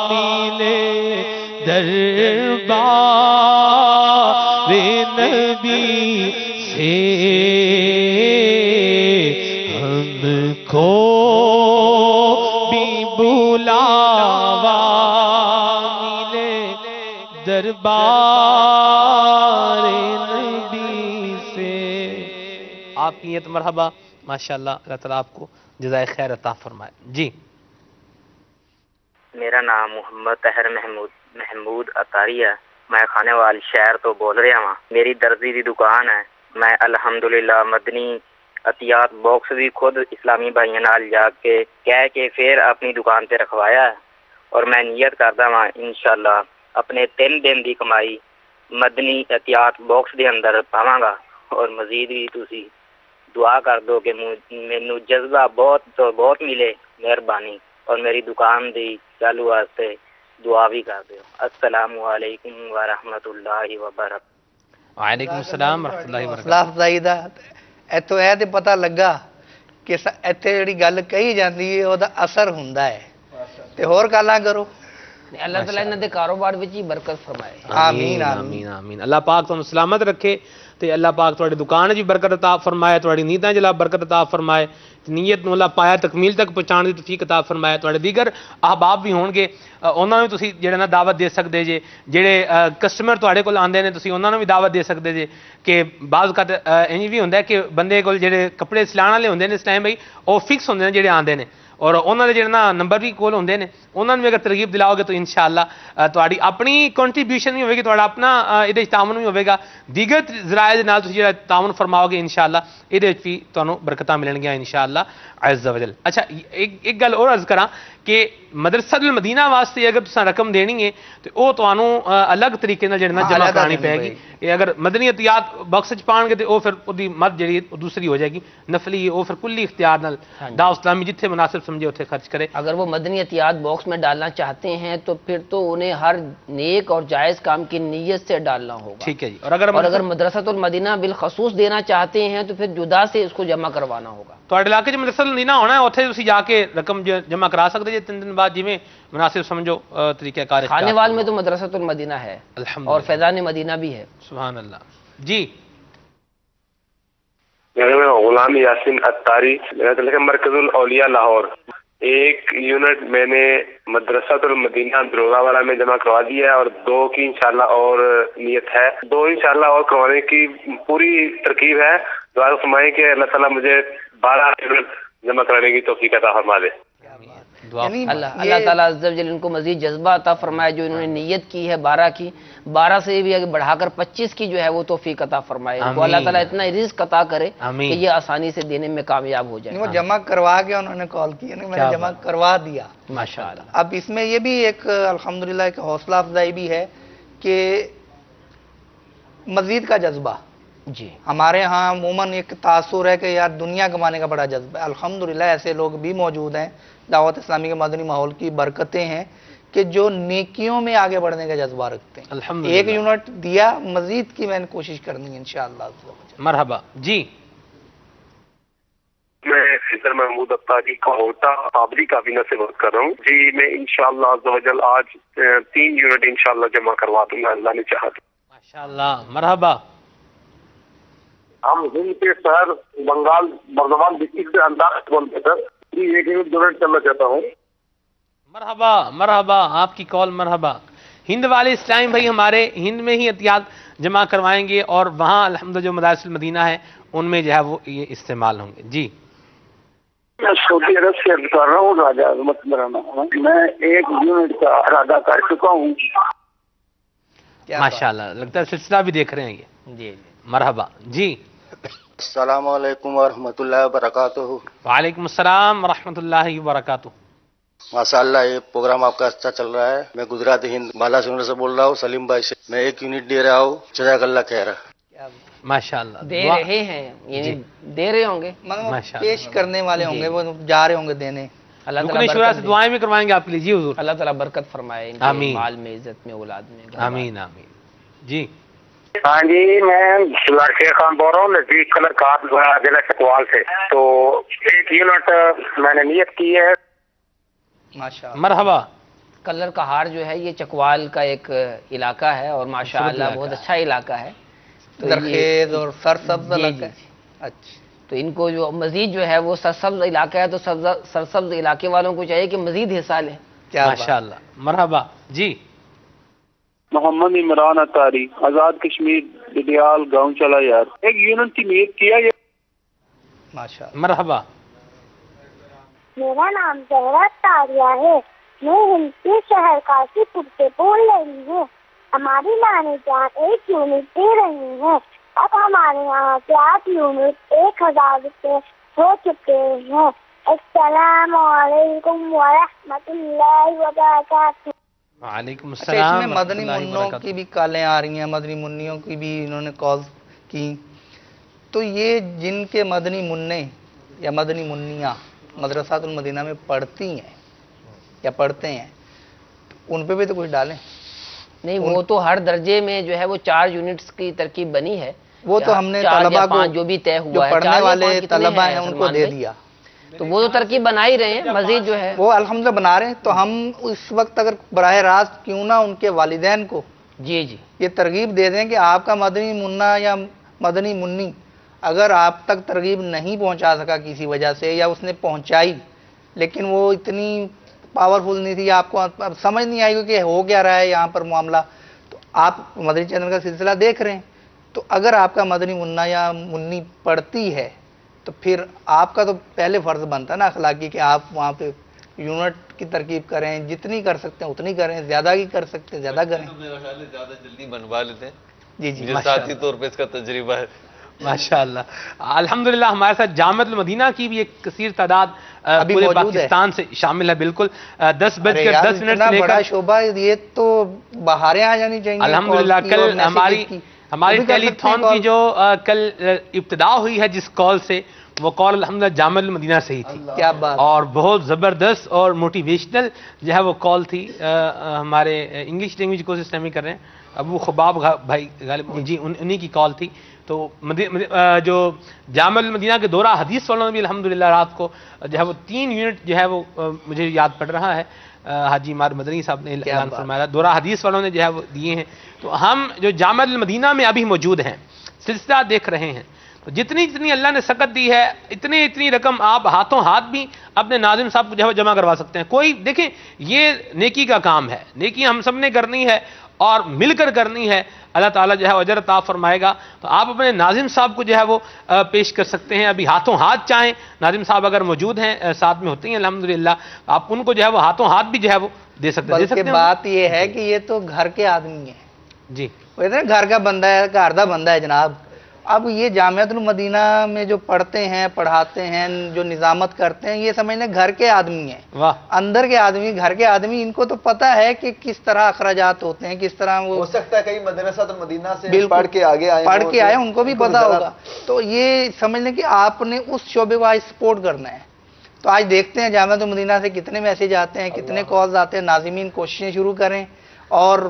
ملے دربار نبی سے. ہم کو بھی بلاوا ملے دربار نبی سے. آپ کی نیت مرحبا. ماشاءاللہ اللہ تعالیٰ آپ کو جزائے خیر عطا فرمائے. جی میرا نام محمد طاہر محمود اتاری ہے. میں کھانے والی شہر تو بول رہا ہوں. میری درزی دی دکان ہے. میں الحمدللہ مدنی عطیات باکس بھی خود اسلامی بھائیوں نال جا کے کہہ کے پھر اپنی دکان تے رکھوایا ہے. اور میں نیت کردا ہاں انشاءاللہ اپنے 3 دن دی کمائی مدنی عطیات باکس دے اندر پاواں گا. اور مزید بھی تسی دعا کر دو کہ مینوں جذبہ بہت ملے. مہربانی. اور میری دکان دی چالو واسطے دعا بھی کر دیو. السلام علیکم ورحمۃ اللہ وبرکاتہ. وعلیکم السلام ورحمۃ اللہ وبرکاتہ. حوصلہ افزائی دا ਇੱਥੋਂ ਇਹ ਤੇ ਪਤਾ ਲੱਗਾ ਕਿ ਇੱਥੇ ਜਿਹੜੀ ਗੱਲ ਕਹੀ ਜਾਂਦੀ ਹੈ ਉਹਦਾ ਅਸਰ ਹੁੰਦਾ ਹੈ ਤੇ ਹੋਰ ਗੱਲਾਂ ਕਰੋ. اللہ تعالیٰ انہوں نے کاروبار وچ ہی برکت فرمائے. آمین آمین آمین. اللہ پاک تمہیں سلامت رکھے تے اللہ پاک تھوڑی دکان جی برکت عطا فرمائے. تھوڑی نیتاں جلا برکت عطا فرمائے. نیت نو اللہ پایا تکمیل تک پہنچان دی توفیق عطا فرمائے. تھوڑے دیگر احباب بھی ہون گے انہاں نوں تسی جڑے نا دعوت دے سکدے جے. جڑے کسٹمر تواڈے کول آندے نے تسی انہاں نوں بھی دعوت دے سکدے جے کہ بعض اوقات انج بھی ہوندا ہے کہ بندے کول جڑے کپڑے سلانے والے ہوندے نے اس ٹائم بھائی او فکس ہوندے نے جڑے آندے نے اور انہوں نے جڑے نا نمبر بھی کول ہوندے نے انہوں نے بھی اگر ترغیب دلاؤ گے تو انشاءاللہ تواڈی اپنی کنٹریبیوشن بھی ہوے گی. تواڈا اپنا ادے تعاون بھی ہوے گا. دیگر ذرائع دے نال تسی جڑا تعاون فرماؤ گے انشاءاللہ ادے وچ بھی تانوں برکتاں ملن گیاں انشاءاللہ عز و جل. اچھا ایک گل اور عرض کراں کہ مدرسہ المدینہ واسطے اگر تساں رقم دینی ہے تو وہ تانوں الگ طریقے نال جڑا نا جمع کرانی پے گی. یہ اگر مدنی عطیات باکس وچ پان گے تو وہ پھر اودی مد جڑی دوسری ہو جائے گی نفلی. وہ پھر کلی اختیار نال دعوت اسلامی جتھے مناسب سمجھے اتنے خرچ کرے. اگر وہ مدنی عطیات باکس میں ڈالنا چاہتے ہیں تو پھر تو انہیں ہر نیک اور جائز کام کی نیت سے ڈالنا ہوگا. ٹھیک ہے جی. اور اگر مدرسۃ المدینہ بالخصوص دینا چاہتے ہیں تو پھر جدا سے اس کو جمع کروانا ہوگا. ਤੁਹਾਡੇ ਇਲਾਕੇ 'ਚ ਮਦਰਸਾ ਮਦੀਨਾ ਹੋਣਾ ਹੈ, ਉੱਥੇ ਤੁਸੀਂ ਜਾ ਕੇ رقم جمع کرا سکتے جی 3 دن بعد ਜਿਵੇਂ مناسب سمجھو طریقہ کار. کھانے وال میں تو مدرسۃ المدینہ ہے اور فیضان مدینہ بھی ہے. سبحان اللہ. جی میرا نام غلام یاسین اتاری, میرا تعلق ہے مرکز الاولیاء لاہور. 1 یونٹ میں نے مدرسۃ المدینہ دروگا والا میں جمع کروا دیا ہے اور 2 کی انشاءاللہ اور نیت ہے. 2 انشاءاللہ اور کروانے کی پوری ترکیب ہے. دعا فرمائیں کہ اللہ تعالیٰ مجھے 12 یونٹ جمع کرانے کی توفیق عطا فرما دے. اللہ تعالیٰ عز و جل ان کو مزید جذبہ عطا فرمائے. جو انہوں نے نیت کی ہے 12 کی, 12 سے بھی آگے بڑھا کر 25 کی جو ہے وہ توفیق عطا فرمائے. ان کو اللہ تعالیٰ اتنا رزق عطا کرے کہ یہ آسانی سے دینے میں کامیاب ہو جائے. وہ جمع کروا کے انہوں نے کال کی, میں نے جمع کروا دیا ماشاءاللہ. اب اس میں یہ بھی ایک الحمدللہ ایک حوصلہ افزائی بھی ہے کہ مزید کا جذبہ جی ہمارے ہاں عموماً ایک تاثر ہے کہ یار دنیا کمانے کا بڑا جذبہ ہے. الحمدللہ ایسے لوگ بھی موجود ہیں, دعوت اسلامی کے مدنی ماحول کی برکتیں ہیں کہ جو نیکیوں میں آگے بڑھنے کا جذبہ رکھتے ہیں. 1 یونٹ دیا, مزید کی میں نے کوشش کرنی ہے انشاءاللہ. مرحبا. جی میں فضل محمود اتاری کا ہوتا قابلی کابینہ سے بات کر رہا ہوں جی. میں انشاءاللہ عز و جل آج 3 یونٹ انشاءاللہ جمع کروا دوں گا اللہ نے چاہا تو. ماشاءاللہ. مرحبا. ہم ہند کے شہر بنگال بردوان ڈسٹرکٹ سے انداز بولتے تھے جی. 1 یونٹ ڈونیٹ کرنا چاہتا ہوں. مرحبا مرحبا, آپ کی کال مرحبا. ہند والے اسلام بھائی ہمارے ہند میں ہی عطیات جمع کروائیں گے اور وہاں الحمدللہ جو مدارس المدینہ ہے ان میں جو ہے وہ یہ استعمال ہوں گے. جی میں سعودی عرب سے عرض کر رہا ہوں, راجہ عظمت میرا نام ہے. میں 1 یونٹ کا ارادہ کر چکا ہوں. ماشاءاللہ, لگتا ہے سلسلہ بھی دیکھ رہے ہیں یہ. جی مرحبا. جی السلام علیکم ورحمۃ اللہ وبرکاتہ. وعلیکم السلام ورحمۃ اللہ وبرکاتہ. ماشاءاللہ یہ پروگرام آپ کا اچھا چل رہا ہے. میں گجرات ہند بالا سنگر سے بول رہا ہوں, سلیم بھائی سے. میں 1 یونٹ دے رہا ہوں, جزاک اللہ خیر. ماشاءاللہ دے رہے ہیں, یعنی دے رہے ہوں گے, پیش کرنے والے ہوں گے, وہ جا رہے ہوں گے دینے. اللہ رکن شورا سے دعائیں بھی کروائیں گے آپ کے لیے. جی حضور, اللہ تعالیٰ برکت فرمائے ان کے مال میں, عزت میں, اولاد میں. آمین آمین. جی ہاں جی, میں شیخ خان بول رہا ہوں نزدیک کلر کار ضلع چکوال سے. تو 1 یونٹ میں نے نیت کی ہے. ماشاءاللہ. مرحبا. کلر کہار جو ہے یہ چکوال کا ایک علاقہ ہے اور ماشاءاللہ بہت اچھا علاقہ ہے. درخیز اور سرسبز علاقہ ہے. اچھا, تو ان کو جو مزید جو ہے وہ سرسبز علاقہ ہے تو سرسبز علاقے والوں کو چاہیے کہ مزید حصہ لیں. ماشاءاللہ. مرحبا. جی محمد عمران اتاری, آزاد کشمیر, ڈڈیال گاؤں چلا یار. 1 یونٹ کی نیت کیا. ماشاءاللہ. مرحبا. میرا نام زہرا تاریہ ہے. میں ہند کے شہر کاشی پور سے بول رہی ہوں. ہماری نانی جان 1 یونٹ دے رہی ہیں. اب ہمارے یہاں سے 8 یونٹ 1000 روپے ہو چکے ہیں. السلام علیکم ورحمۃ اللہ وبرکاتہ. وعلیکم اس السلام. میں مدنی منوں کی بھی کالیں آ رہی ہیں, مدنی منیوں کی بھی انہوں نے کال کی. تو یہ جن کے مدنی منع یا مدنی منیاں مدرسۃ المدینہ میں پڑھتی ہیں یا پڑھتے ہیں, ان پہ بھی تو کچھ ڈالیں. نہیں, وہ تو ہر درجے میں جو ہے وہ 4 یونٹس کی ترکیب بنی ہے. وہ تو ہم نے طلبہ کو جو بھی طے ہوا جو ہے, پڑھنے والے طلبہ ہیں ان کو دے دیا. تو وہ تو ترکیب بنا ہی رہے ہیں, مزید جو ہے وہ الحمدللہ بنا رہے ہیں. تو ہم اس وقت اگر براہ راست کیوں نہ ان کے والدین کو جی یہ ترغیب دے دیں کہ آپ کا مدنی منا یا مدنی منی اگر آپ تک ترغیب نہیں پہنچا سکا کسی وجہ سے, یا اس نے پہنچائی لیکن وہ اتنی پاورفل نہیں تھی, آپ کو اب سمجھ نہیں آئی کہ ہو کیا رہا ہے یہاں پر معاملہ, تو آپ مدنی چینل کا سلسلہ دیکھ رہے ہیں. تو اگر آپ کا مدنی منا یا منی پڑھتی ہے تو پھر آپ کا تو پہلے فرض بنتا ہے نا اخلاقی کہ آپ وہاں پہ یونٹ کی ترکیب کریں, جتنی کر سکتے ہیں اتنی کریں, زیادہ کی کر سکتے ہیں زیادہ کریں. زیادہ جلدی بنوا لیتے ہیں. جی جی, ذاتی طور پہ اس کا تجربہ ہے. ماشاءاللہ. الحمدللہ ہمارے ساتھ جامعۃ المدینہ کی بھی ایک کثیر تعداد پورے پاکستان سے شامل ہے. بالکل 10 بج کر 10 منٹ سے لے کر شعبہ, یہ تو بہاریں آ جانی چاہیے. الحمدللہ کل ہماری ٹیلی تھون کی جو کل ابتدا ہوئی ہے جس کال سے, وہ کال الحمدللہ جامع المدینہ سے ہی تھی. کیا بات. اور بہت زبردست اور موٹیویشنل جو ہے وہ کال تھی. ہمارے انگلش لینگویج کو اسلامی کر رہے ہیں ابو خباب بھائی غالب جی، انہی کی کال تھی. تو جو جامع المدینہ کے دورہ حدیث والوں نے بھی الحمدللہ رات کو جو ہے وہ 3 یونٹ جو ہے وہ مجھے یاد پڑ رہا ہے حاجی مار مدنی صاحب نے اعلان فرمایا، دورہ حدیث والوں نے جو ہے وہ دیے ہیں. تو ہم جو جامع المدینہ میں ابھی موجود ہیں، سلسلہ دیکھ رہے ہیں، تو جتنی اللہ نے سکت دی ہے اتنی رقم آپ ہاتھوں ہاتھ بھی اپنے ناظم صاحب کو جو ہے جمع کروا سکتے ہیں. کوئی دیکھیں یہ نیکی کا کام ہے، نیکی ہم سب نے کرنی ہے اور مل کر کرنی ہے. اللہ تعالیٰ جو ہے اجر عطا فرمائے گا. تو آپ اپنے ناظم صاحب کو جو ہے وہ پیش کر سکتے ہیں. ابھی ہاتھوں ہاتھ چاہیں ناظم صاحب اگر موجود ہیں ساتھ میں ہوتے ہیں الحمدللہ، آپ ان کو جو ہے وہ ہاتھوں ہاتھ بھی جو ہے وہ دے سکتے ہیں. بلکہ بات یہ ہے کہ یہ تو گھر کے آدمی ہیں جی، وہ اتنے گھر کا بندہ ہے، گھر کا بندہ ہے جناب. اب یہ جامعۃ المدینہ میں جو پڑھتے ہیں پڑھاتے ہیں جو نظامت کرتے ہیں یہ سمجھنے گھر کے آدمی ہیں. واہ، اندر کے آدمی گھر کے آدمی ان کو تو پتہ ہے کہ کس طرح اخراجات ہوتے ہیں، کس طرح وہ ہو سکتا ہے کئی مدرسہ المدینہ سے پڑھ کے آگے آئے ان کو بھی پتہ ہوگا. تو یہ سمجھ لیں کہ آپ نے اس شعبے کو آج سپورٹ کرنا ہے. تو آج دیکھتے ہیں جامعۃ المدینہ سے کتنے میسیج آتے ہیں، کتنے کالز آتے ہیں. ناظمین کوششیں شروع کریں اور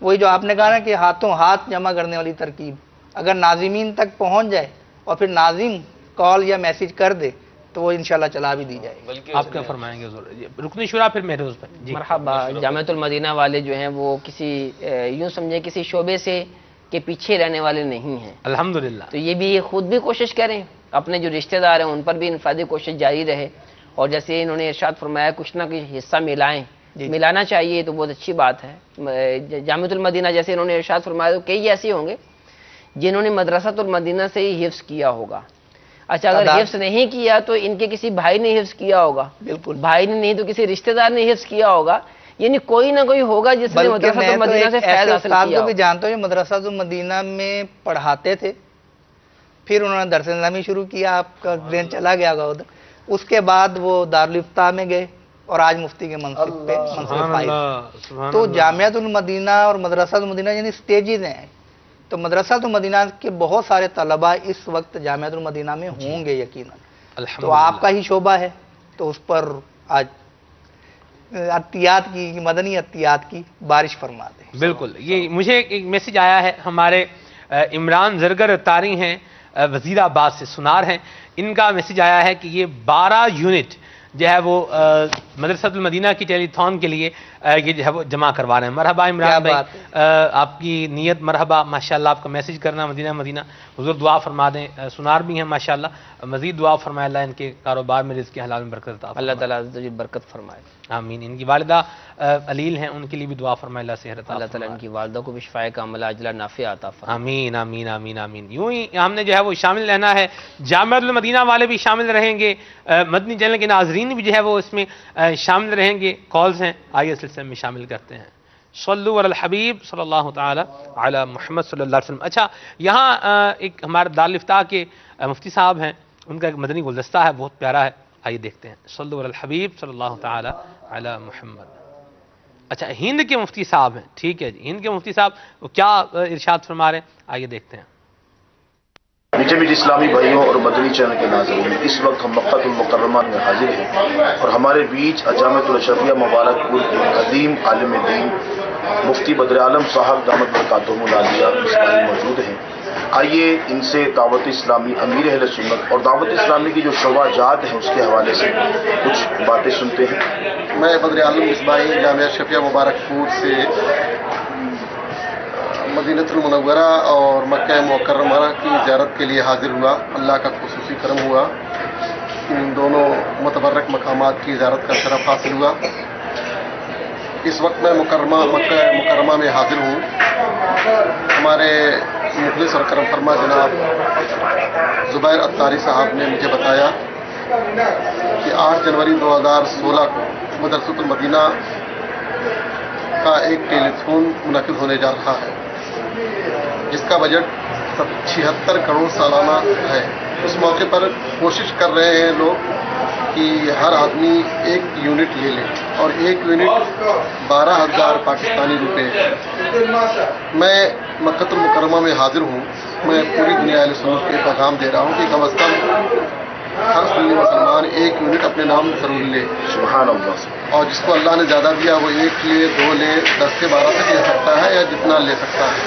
وہی جو آپ نے کہا نا کہ ہاتھوں ہاتھ جمع کرنے والی ترکیب اگر ناظمین تک پہنچ جائے اور پھر ناظم کال یا میسیج کر دے تو وہ انشاءاللہ چلا بھی دی جائے. آپ کیا فرمائیں گے حضور؟ رکن شورا پھر مہروز پر. جی مرحبا. جامعۃ المدینہ والے جو ہیں وہ کسی یوں سمجھے کسی شعبے سے کے پیچھے رہنے والے نہیں ہیں الحمدللہ. تو یہ بھی خود بھی کوشش کریں، اپنے جو رشتہ دار ہیں ان پر بھی انفرادی کوشش جاری رہے. اور جیسے انہوں نے ارشاد فرمایا کچھ نہ کچھ حصہ ملائیں، ملانا چاہیے تو بہت اچھی بات ہے. جامعۃ المدینہ جیسے انہوں نے ارشاد فرمایا تو کئی ایسے ہوں گے جنہوں نے مدرسۃ المدینہ سے ہی حفظ کیا ہوگا. اچھا اگر حفظ نہیں کیا تو ان کے کسی بھائی نے حفظ کیا ہوگا، بالکل بھائی نے نہیں تو کسی رشتہ دار نے حفظ کیا ہوگا. یعنی کوئی نہ کوئی ہوگا جس نے مدرسۃ المدینہ سے فیض حاصل کیا. کو بھی جانتا ہوں مدرسۃ المدینہ میں پڑھاتے تھے، پھر انہوں نے درس نظامی شروع کیا، آپ کا ذہن چلا گیا ہوگا ادھر. اس کے بعد وہ دارالفتاح میں گئے اور آج مفتی کے منصب پہ فائز. تو جامعۃ المدینہ اور مدرسۃ المدینہ یعنی سٹیجز ہیں. تو مدرسۃ المدینہ کے بہت سارے طلباء اس وقت جامعۃ المدینہ میں ہوں گے یقیناً. تو آپ کا ہی شعبہ ہے تو اس پر آج عطیات کی مدنی عطیات کی بارش فرما دیں. بالکل. یہ مجھے ایک میسج آیا ہے ہمارے عمران زرگر طاری ہیں وزیر آباد سے، سنار ہیں. ان کا میسج آیا ہے کہ یہ 12 یونٹ جو ہے وہ مدرسۃ المدینہ کی ٹیلی تھون کے لیے یہ جو ہے وہ جمع کروا رہے ہیں. مرحبا عمران بھائی، آپ کی نیت مرحبا، ماشاءاللہ. آپ کا میسج کرنا مدینہ حضور دعا فرما دیں. سنار بھی ہیں ماشاءاللہ، مزید دعا فرمائے اللہ ان کے کاروبار میں رزق حلال میں برکت عطا، اللہ تعالیٰ برکت فرمائے. آمین. ان کی والدہ علیل ہیں، ان کے لیے بھی دعا فرمائے اللہ صحت عطا، اللہ تعالیٰ ان کی والدہ کو بھی شفائے کاملہ عاجلہ نافعہ عطا فرمائے. آمین آمین آمین آمین. یوں ہی ہم نے جو ہے وہ شامل رہنا ہے. جامعۃ المدینہ والے بھی شامل رہیں گے، مدنی چینل کے ناظرین بھی جو ہے وہ اس میں شامل رہیں گے. کالز ہیں، آئیے سلسلے میں شامل کرتے ہیں. صلو علی الحبیب صلی اللہ تعالی علی محمد صلی اللہ علیہ وسلم. اچھا، یہاں ایک ہمارے دارالفتاح کے مفتی صاحب ہیں، ان کا ایک مدنی گلدستہ ہے بہت پیارا ہے، آئیے دیکھتے ہیں. صلو علی الحبیب صلی اللہ تعالی علی محمد. اچھا، ہند کے مفتی صاحب ہیں، ٹھیک ہے جی. ہند کے مفتی صاحب وہ کیا ارشاد فرما رہے ہیں، آئیے دیکھتے ہیں. میٹھے میٹھے اسلامی بھائیوں اور مدنی چینل کے ناظرین، اس وقت ہم مکہ المکرمہ میں حاضر ہیں اور ہمارے بیچ جامعۃ الاشرفیہ مبارک پور کے قدیم عالم دین مفتی بدر عالم صاحب دامت برکاتہم العالیہ اسلامی موجود ہیں. آئیے ان سے دعوت اسلامی، امیر اہل سنت اور دعوت اسلامی کی جو شعبہ جات ہیں اس کے حوالے سے کچھ باتیں سنتے ہیں. میں بدر عالم مصباحی جامعہ اشرفیہ مبارک پور سے مدینہ المنورہ اور مکہ مکرمہ کی زیارت کے لیے حاضر ہوا. اللہ کا خصوصی کرم ہوا، ان دونوں متبرک مقامات کی زیارت کا شرف حاصل ہوا. اس وقت میں مکہ مکرمہ میں حاضر ہوں. ہمارے مخلص اور کرم فرما جناب زبیر اتاری صاحب نے مجھے بتایا کہ 8 جنوری 2016 کو مدرسۃ المدینہ کا ایک ٹیلی تھون منعقد ہونے جا رہا ہے جس کا بجٹ 76 کروڑ سالانہ ہے. اس موقع پر کوشش کر رہے ہیں لوگ کہ ہر آدمی 1 یونٹ لے لے اور 1 یونٹ 12,000 پاکستانی روپے. میں مکہ المکرمہ میں حاضر ہوں. میں پوری دنیا اہل سنت کو پیغام دے رہا ہوں کہ کم از کم ہر سنی مسلمان 1 یونٹ اپنے نام ضرور لے. سبحان اللہ. اور جس کو اللہ نے زیادہ دیا وہ 1 لے، 2 لے، 10 سے 12 تک لے سکتا ہے یا جتنا لے سکتا ہے.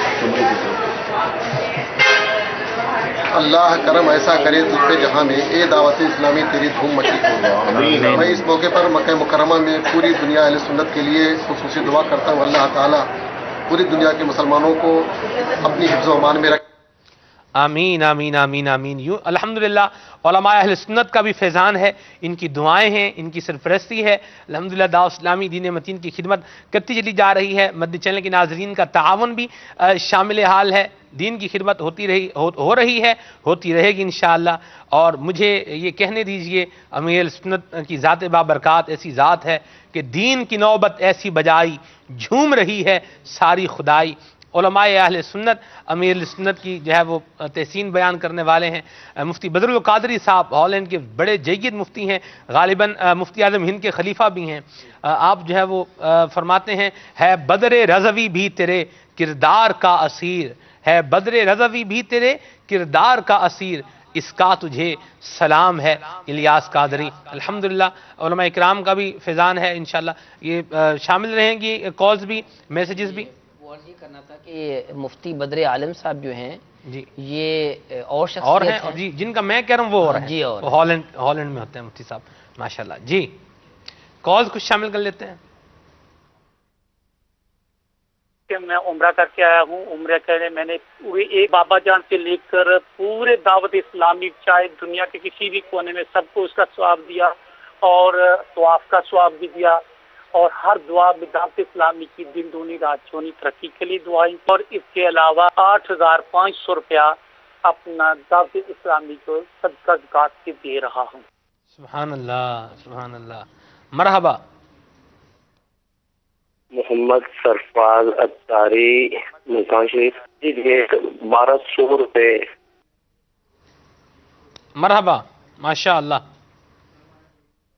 اللہ کرم ایسا کرے تجھ پہ جہاں میں، اے دعوت اسلامی تیری دھوم مچی ہو. میں اس موقع پر مکہ مکرمہ میں پوری دنیا اہل سنت کے لیے خصوصی دعا کرتا ہوں اللہ تعالیٰ پوری دنیا کے مسلمانوں کو اپنی حفظ و امان میں رکھے. آمین آمین آمین آمین. یوں الحمدللہ علماء اہل سنت کا بھی فیضان ہے، ان کی دعائیں ہیں، ان کی سرپرستی ہے. الحمدللہ دعوت اسلامی دین متین کی خدمت کرتی چلی جا رہی ہے. مدنی چینل کے ناظرین کا تعاون بھی شامل حال ہے. دین کی خدمت ہو رہی ہے، ہوتی رہے گی انشاءاللہ. اور مجھے یہ کہنے دیجئے امیر سنت کی ذات بابرکات ایسی ذات ہے کہ دین کی نوبت ایسی بجائی جھوم رہی ہے ساری خدائی. علماء اہل سنت امیر سنت کی جو ہے وہ تحسین بیان کرنے والے ہیں. مفتی بدر القادری صاحب ہالینڈ کے بڑے جید مفتی ہیں، غالباً مفتی اعظم ہند کے خلیفہ بھی ہیں. آپ جو ہے وہ فرماتے ہیں ہے بدر رضوی بھی تیرے کردار کا اسیر، ہے بدر رضوی بھی تیرے کردار کا اسیر، اس کا تجھے سلام ہے الیاس قادری. الحمدللہ علماء اکرام کا بھی فیضان ہے انشاءاللہ. یہ شامل رہیں گی کالز بھی، میسیجز بھی. یہ کرنا تھا کہ مفتی بدر عالم صاحب جو ہیں جی یہ اور شخصیت اور ہیں جی، جن کا میں کہہ رہا ہوں وہ اور ہیں. جی اور ہالینڈ میں ہوتے ہیں مفتی صاحب ماشاءاللہ. جی کالز کچھ شامل کر لیتے ہیں. کہ میں عمرہ کر کے آیا ہوں. عمرہ کرنے میں نے پورے ایک بابا جان سے لے کر پورے دعوت اسلامی چاہے دنیا کے کسی بھی کونے میں سب کو اس کا ثواب دیا اور طواف کا ثواب بھی دیا. اور ہر دعا میں دعوت اسلامی کی دن دونی رات چونی ترقی کے لیے دعائیں. اور اس کے علاوہ 8,500 روپیہ اپنا دعوت اسلامی کو صدقہ زکات کے دے رہا ہوں. سبحان اللہ سبحان اللہ. مرحبا. محمد سرفراز اتاری ملتان شریف. جی 1200 روپے. مرحبا ماشاء اللہ.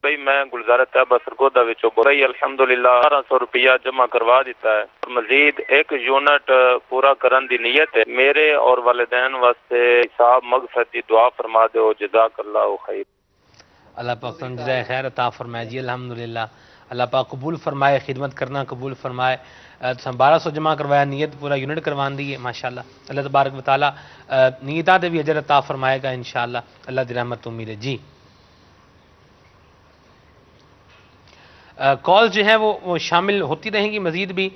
بھائی میں گلزار طیبہ سرگودا وچوں بھائی الحمدللہ 1200 روپیہ جمع کروا دیتا ہے اور مزید 1 یونٹ پورا کرن دی نیت ہے. میرے اور والدین واسطے حساب مغفرت دی دعا فرما دو. جزاک اللہ خیر. اللہ پاک تم جزائے خیر عطا فرمائے. جی الحمدللہ اللہ پاک قبول فرمائے، خدمت کرنا قبول فرمائے. 1200 جمع کروایا، نیت پورا یونٹ کروان دی ہے ماشاءاللہ. اللہ تبارک و تعالی نیتاں تے بھی اجر عطا فرمائے گا انشاءاللہ. اللہ دی رحمت امید ہے. جی کال جو ہیں وہ شامل ہوتی رہیں گی مزید بھی.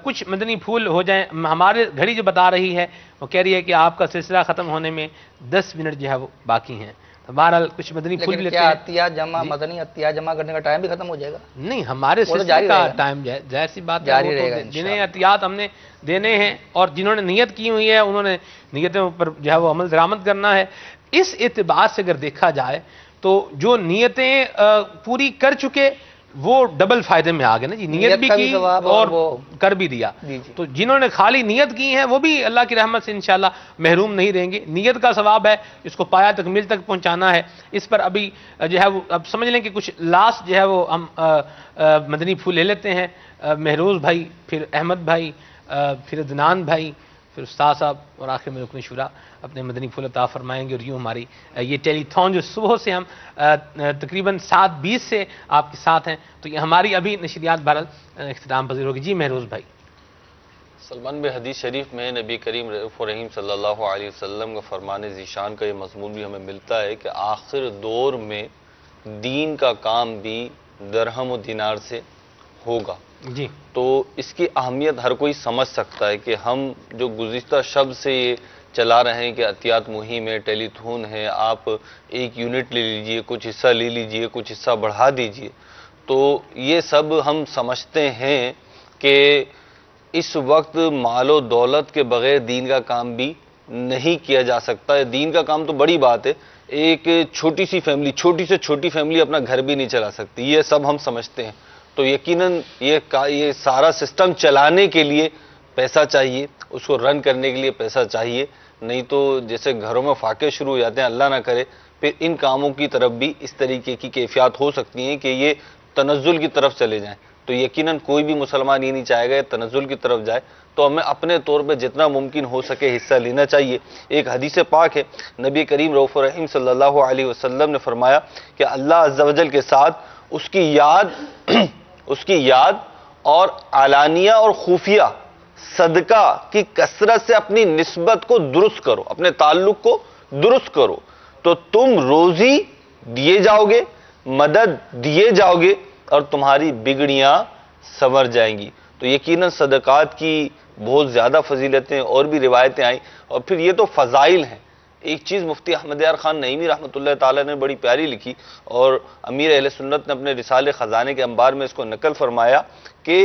کچھ مدنی پھول ہو جائیں. ہمارے گھڑی جو بتا رہی ہے وہ کہہ رہی ہے کہ آپ کا سلسلہ ختم ہونے میں 10 منٹ جو ہے وہ باقی ہیں. بہرحال کچھ مدنی پھول بھی لیتے ہیں. عطیات جمع مدنی عطیات جمع کرنے کا ٹائم بھی ختم ہو جائے گا؟ نہیں ہمارے سلسلے کا ٹائم ظاہر سی بات ہے جنہیں عطیات ہم نے دینے ہیں اور جنہوں نے نیت کی ہوئی ہے انہوں نے نیتوں پر جو ہے وہ عمل درآمد کرنا ہے. اس اعتبار سے اگر دیکھا جائے تو جو نیتیں پوری کر چکے وہ ڈبل فائدے میں آ گئے نا جی. نیت بھی کی اور کر بھی دیا. تو جنہوں نے خالی نیت کی ہیں وہ بھی اللہ کی رحمت سے انشاءاللہ محروم نہیں رہیں گے. نیت کا ثواب ہے، اس کو پایا تکمیل تک پہنچانا ہے. اس پر ابھی جو ہے وہ اب سمجھ لیں کہ کچھ لاسٹ جو ہے وہ ہم مدنی پھول لے لیتے ہیں. مہروز بھائی، پھر احمد بھائی، پھر عدنان بھائی، پھر استاد صاحب اور آخر میں رکن شورا اپنے مدنی پھول عطا فرمائیں گے. اور یوں ہماری یہ ٹیلی تھون جو صبح سے ہم تقریباً 7:20 سے آپ کے ساتھ ہیں تو یہ ہماری ابھی نشریات بہرحال اختتام پذیر ہوگی. جی مہروز بھائی. سلمان میں حدیث شریف میں نبی کریم رؤوف رحیم صلی اللہ علیہ وسلم کا فرمان ذیشان کا یہ مضمون بھی ہمیں ملتا ہے کہ آخر دور میں دین کا کام بھی درہم و دینار سے ہوگا. جی تو اس کی اہمیت ہر کوئی سمجھ سکتا ہے کہ ہم جو گزشتہ شب سے یہ چلا رہے ہیں کہ عطیات مہم ہے، ٹیلی تھون ہے، آپ 1 یونٹ لے لیجئے، کچھ حصہ لے لیجئے، کچھ حصہ بڑھا دیجئے. تو یہ سب ہم سمجھتے ہیں کہ اس وقت مال و دولت کے بغیر دین کا کام بھی نہیں کیا جا سکتا ہے. دین کا کام تو بڑی بات ہے، ایک چھوٹی سی فیملی، چھوٹی سے چھوٹی فیملی اپنا گھر بھی نہیں چلا سکتی. یہ سب ہم سمجھتے ہیں. تو یقیناً یہ سارا سسٹم چلانے کے لیے پیسہ چاہیے، اس کو رن کرنے کے لیے پیسہ چاہیے. نہیں تو جیسے گھروں میں فاقے شروع ہو جاتے ہیں، اللہ نہ کرے پھر ان کاموں کی طرف بھی اس طریقے کی کیفیات ہو سکتی ہیں کہ یہ تنزل کی طرف چلے جائیں. تو یقیناً کوئی بھی مسلمان یہ نہیں چاہے گا یہ تنزل کی طرف جائے، تو ہمیں اپنے طور پہ جتنا ممکن ہو سکے حصہ لینا چاہیے۔ ایک حدیث پاک ہے، نبی کریم رؤوف الرحیم صلی اللہ علیہ وسلم نے فرمایا کہ اللہ عز و جل کے ساتھ اس کی یاد اور علانیہ اور خفیہ صدقہ کی کثرت سے اپنی نسبت کو درست کرو، اپنے تعلق کو درست کرو، تو تم روزی دیے جاؤ گے، مدد دیے جاؤ گے، اور تمہاری بگڑیاں سنور جائیں گی۔ تو یقیناً صدقات کی بہت زیادہ فضیلتیں اور بھی روایتیں آئیں، اور پھر یہ تو فضائل ہیں۔ ایک چیز مفتی احمد یار خان نعیمی رحمۃ اللہ تعالیٰ نے بڑی پیاری لکھی، اور امیر اہل سنت نے اپنے رسالے خزانے کے انبار میں اس کو نقل فرمایا کہ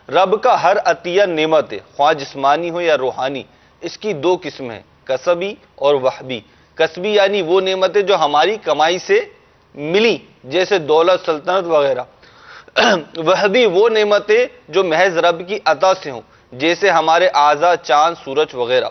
رب کا ہر عطیہ نعمت ہے، خواہ جسمانی ہو یا روحانی، اس کی دو قسمیں ہیں، کسبی اور وہبی۔ کسبی یعنی وہ نعمتیں جو ہماری کمائی سے ملی، جیسے دولت، سلطنت وغیرہ۔ وہبی وہ نعمتیں جو محض رب کی عطا سے ہوں، جیسے ہمارے اعضاء، چاند، سورج وغیرہ۔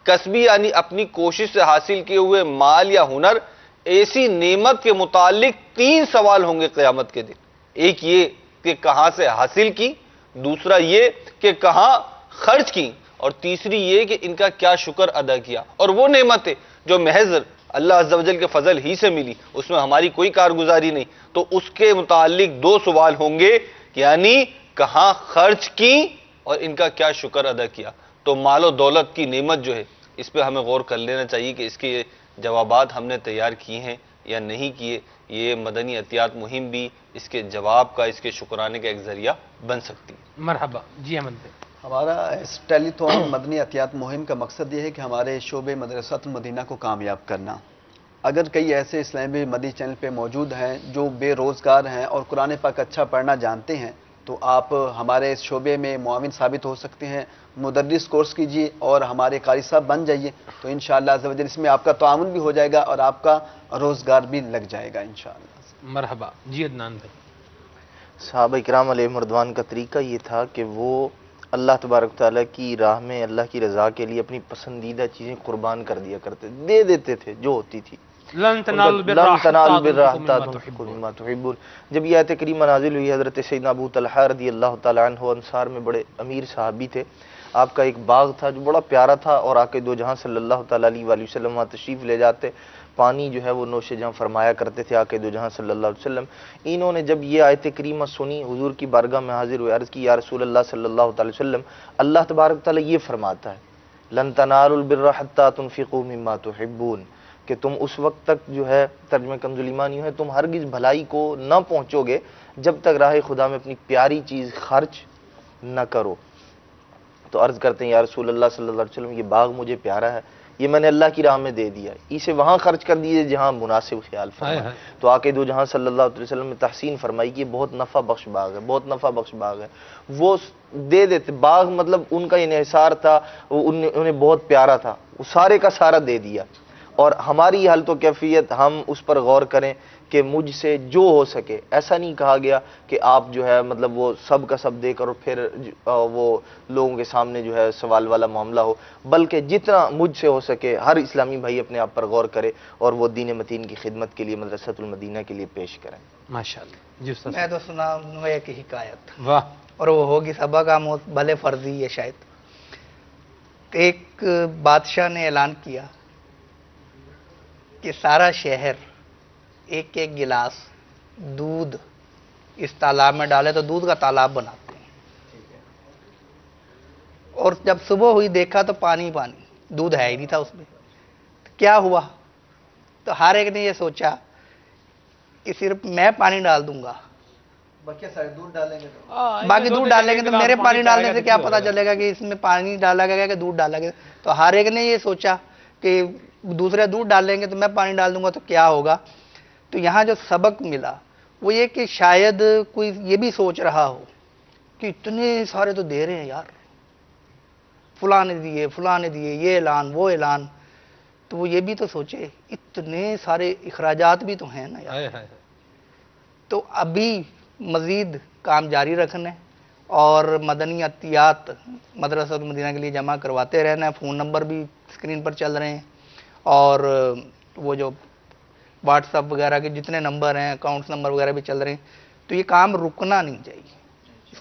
کسبی یعنی اپنی کوشش سے حاصل کیے ہوئے مال یا ہنر۔ ایسی نعمت کے متعلق 3 سوال ہوں گے قیامت کے دن۔ ایک یہ کہ کہاں سے حاصل کی، دوسرا یہ کہ کہاں خرچ کی، اور تیسری یہ کہ ان کا کیا شکر ادا کیا۔ اور وہ نعمتیں جو محض اللہ عز و جل کے فضل ہی سے ملی، اس میں ہماری کوئی کارگزاری نہیں، تو اس کے متعلق 2 سوال ہوں گے، یعنی کہاں خرچ کی اور ان کا کیا شکر ادا کیا۔ تو مال و دولت کی نعمت جو ہے، اس پہ ہمیں غور کر لینا چاہیے کہ اس کے جوابات ہم نے تیار کیے ہیں یا نہیں کیے۔ یہ مدنی عطیات مہم بھی اس کے جواب کا، اس کے شکرانے کا ایک ذریعہ بن سکتی ہے۔ مرحبا جی احمد بھائی۔ ہمارا اس ٹیلی تھون مدنی عطیات مہم کا مقصد یہ ہے کہ ہمارے شعبے مدرسۃ المدینہ کو کامیاب کرنا۔ اگر کئی ایسے اسلامی مدنی چینل پہ موجود ہیں جو بے روزگار ہیں اور قرآن پاک اچھا پڑھنا جانتے ہیں، تو آپ ہمارے اس شعبے میں معاون ثابت ہو سکتے ہیں، مدرس کورس کیجیے اور ہمارے قاری صاحب بن جائیے، تو انشاءاللہ عز و جل اس میں آپ کا تعاون بھی ہو جائے گا اور آپ کا روزگار بھی لگ جائے گا انشاءاللہ۔ مرحبا جی عدنان بھائی۔ صحابہ کرام علیہ مردوان کا طریقہ یہ تھا کہ وہ اللہ تبارک تعالیٰ کی راہ میں اللہ کی رضا کے لیے اپنی پسندیدہ چیزیں قربان کر دیا کرتے، دے دیتے تھے جو ہوتی تھی۔ لن تنالوا البر حتى تنفقوا مما تحبون۔ جب یہ آیت کریمہ نازل ہوئی، حضرت سیدنا ابو طلحہ رضی اللہ تعالیٰ عنہ انصار میں بڑے امیر صحابی تھے، آپ کا ایک باغ تھا جو بڑا پیارا تھا، اور آقا دو جہاں صلی اللہ تعالیٰ علیہ وآلہ وسلم وہاں تشریف لے جاتے، پانی جو ہے وہ نوش جہاں فرمایا کرتے تھے آقا دو جہاں صلی اللہ علیہ وسلم۔ انہوں نے جب یہ آیت کریمہ سنی، حضور کی بارگاہ میں حاضر ہوئے، عرض کی یا رسول اللہ صلی اللہ تعالیٰ علیہ وسلم، اللہ تبارک تعالیٰ یہ فرماتا ہے لن تنالوا البر حتى تنفقوا مما تحبون، کہ تم اس وقت تک جو ہے، ترجمہ کنز ایمان یوں ہے، تم ہرگز بھلائی کو نہ پہنچو گے جب تک راہ خدا میں اپنی پیاری چیز خرچ نہ کرو۔ تو عرض کرتے ہیں یا رسول اللہ صلی اللہ علیہ وسلم، یہ باغ مجھے پیارا ہے، یہ میں نے اللہ کی راہ میں دے دیا، اسے وہاں خرچ کر دیجیے جہاں مناسب خیال فرمائے۔ تو آقا دو جہاں صلی اللہ علیہ وسلم نے تحسین فرمائی کہ یہ بہت نفع بخش باغ ہے، بہت نفع بخش باغ ہے۔ وہ دے دیتے، باغ مطلب ان کا انحصار تھا، انہیں بہت پیارا تھا، وہ سارے کا سارا دے دیا۔ اور ہماری حالت و کیفیت، ہم اس پر غور کریں کہ مجھ سے جو ہو سکے، ایسا نہیں کہا گیا کہ آپ جو ہے مطلب وہ سب کا سب دے کر اور پھر وہ لوگوں کے سامنے جو ہے سوال والا معاملہ ہو، بلکہ جتنا مجھ سے ہو سکے ہر اسلامی بھائی اپنے آپ پر غور کرے اور وہ دین متین کی خدمت کے لیے مدرسۃ المدینہ کے لیے پیش کریں۔ ماشاءاللہ جی استاد۔ میں تو سنا ایک حکایت، واہ، اور وہ ہوگی صبا کا بھلے فرضی ہے شاید۔ ایک بادشاہ نے اعلان کیا کہ سارا شہر ایک ایک گلاس دودھ اس تالاب میں ڈالے، تو دودھ کا تالاب بناتے ہیں، اور جب صبح ہوئی دیکھا تو پانی پانی، دودھ ہے ہی نہیں تھا اس میں۔ کیا ہوا؟ تو ہر ایک نے یہ سوچا کہ صرف میں پانی ڈال دوں گا، باقی دودھ ڈالیں گے تو میرے پانی ڈالنے سے کیا پتا چلے گا کہ اس میں پانی ڈالا گیا کہ دودھ ڈالا گیا۔ تو ہر ایک نے یہ سوچا کہ دوسرے دودھ ڈالیں گے تو میں پانی ڈال دوں گا تو کیا ہوگا۔ تو یہاں جو سبق ملا وہ یہ کہ شاید کوئی یہ بھی سوچ رہا ہو کہ اتنے سارے تو دے رہے ہیں یار، فلاں نے دیے، فلاں نے دیے، یہ اعلان وہ اعلان، تو وہ یہ بھی تو سوچے اتنے سارے اخراجات بھی تو ہیں نا یار۔ تو ابھی مزید کام جاری رکھنا ہے اور مدنی عطیات مدرسۃ المدینہ کے لیے جمع کرواتے رہنا ہے۔ فون نمبر بھی اسکرین پر چل رہے ہیں، اور وہ جو واٹس ایپ وغیرہ کے جتنے نمبر ہیں، اکاؤنٹس نمبر وغیرہ بھی چل رہے ہیں۔ تو یہ کام رکنا نہیں چاہیے،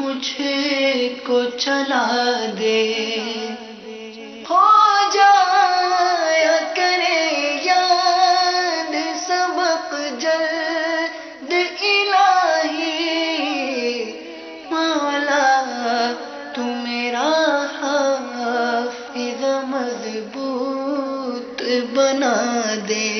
مجھے کو چلا دے ہو جایا کرے یاد سبق جلد الہی مولا تو میرا حافظ مضبوط بنا دے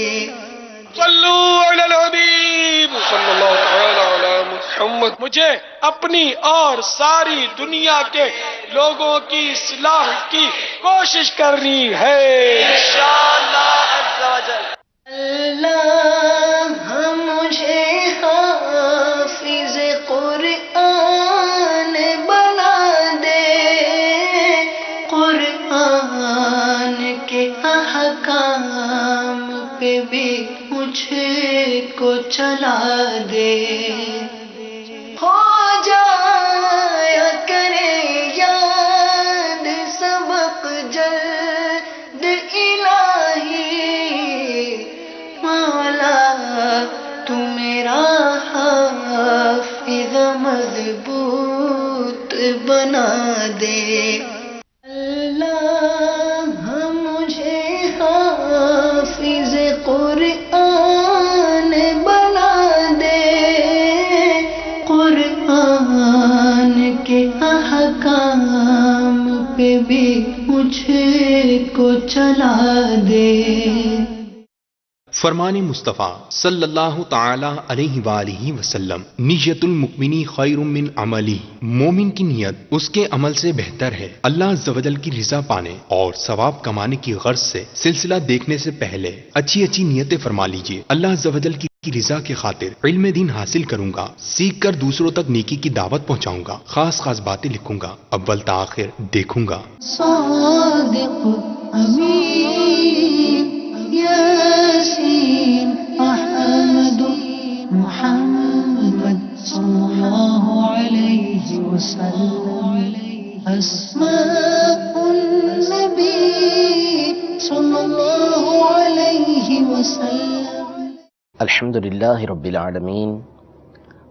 صلو علی الحبیب صلی اللہ تعالی علی محمد. مجھے اپنی اور ساری دنیا کے لوگوں کی اصلاح کی کوشش کرنی ہے انشاءاللہ عز و جل. اللہ مجھے حافظ قرآن بنا دے قرآن کے احکام پہ بھی مجھے کو چلا دے ہو جایا کرے یاد سبق جلد الہی مولا تو میرا حافظ مضبوط بنا دے. اللہ مجھے حافظ قرآن بنا دے قرآن کے احکام پہ بھی مجھے کو چلا دے. فرمان مصطفیٰ صلی اللہ تعالی علیہ وآلہ وسلم نیت المؤمنی خیر من عملی. مومن کی نیت اس کے عمل سے بہتر ہے. اللہ عز و جل کی رضا پانے اور ثواب کمانے کی غرض سے سلسلہ دیکھنے سے پہلے اچھی اچھی نیتیں فرما لیجئے. اللہ عز و جل کی رضا کے خاطر علم دین حاصل کروں گا, سیکھ کر دوسروں تک نیکی کی دعوت پہنچاؤں گا, خاص خاص باتیں لکھوں گا, اول تا آخر دیکھوں گا. صادق امین یاسین احمد محمد صلی اللہ علیہ وسلم اسماء النبی صلی اللہ علیہ وسلم. الحمد للہ رب العالمین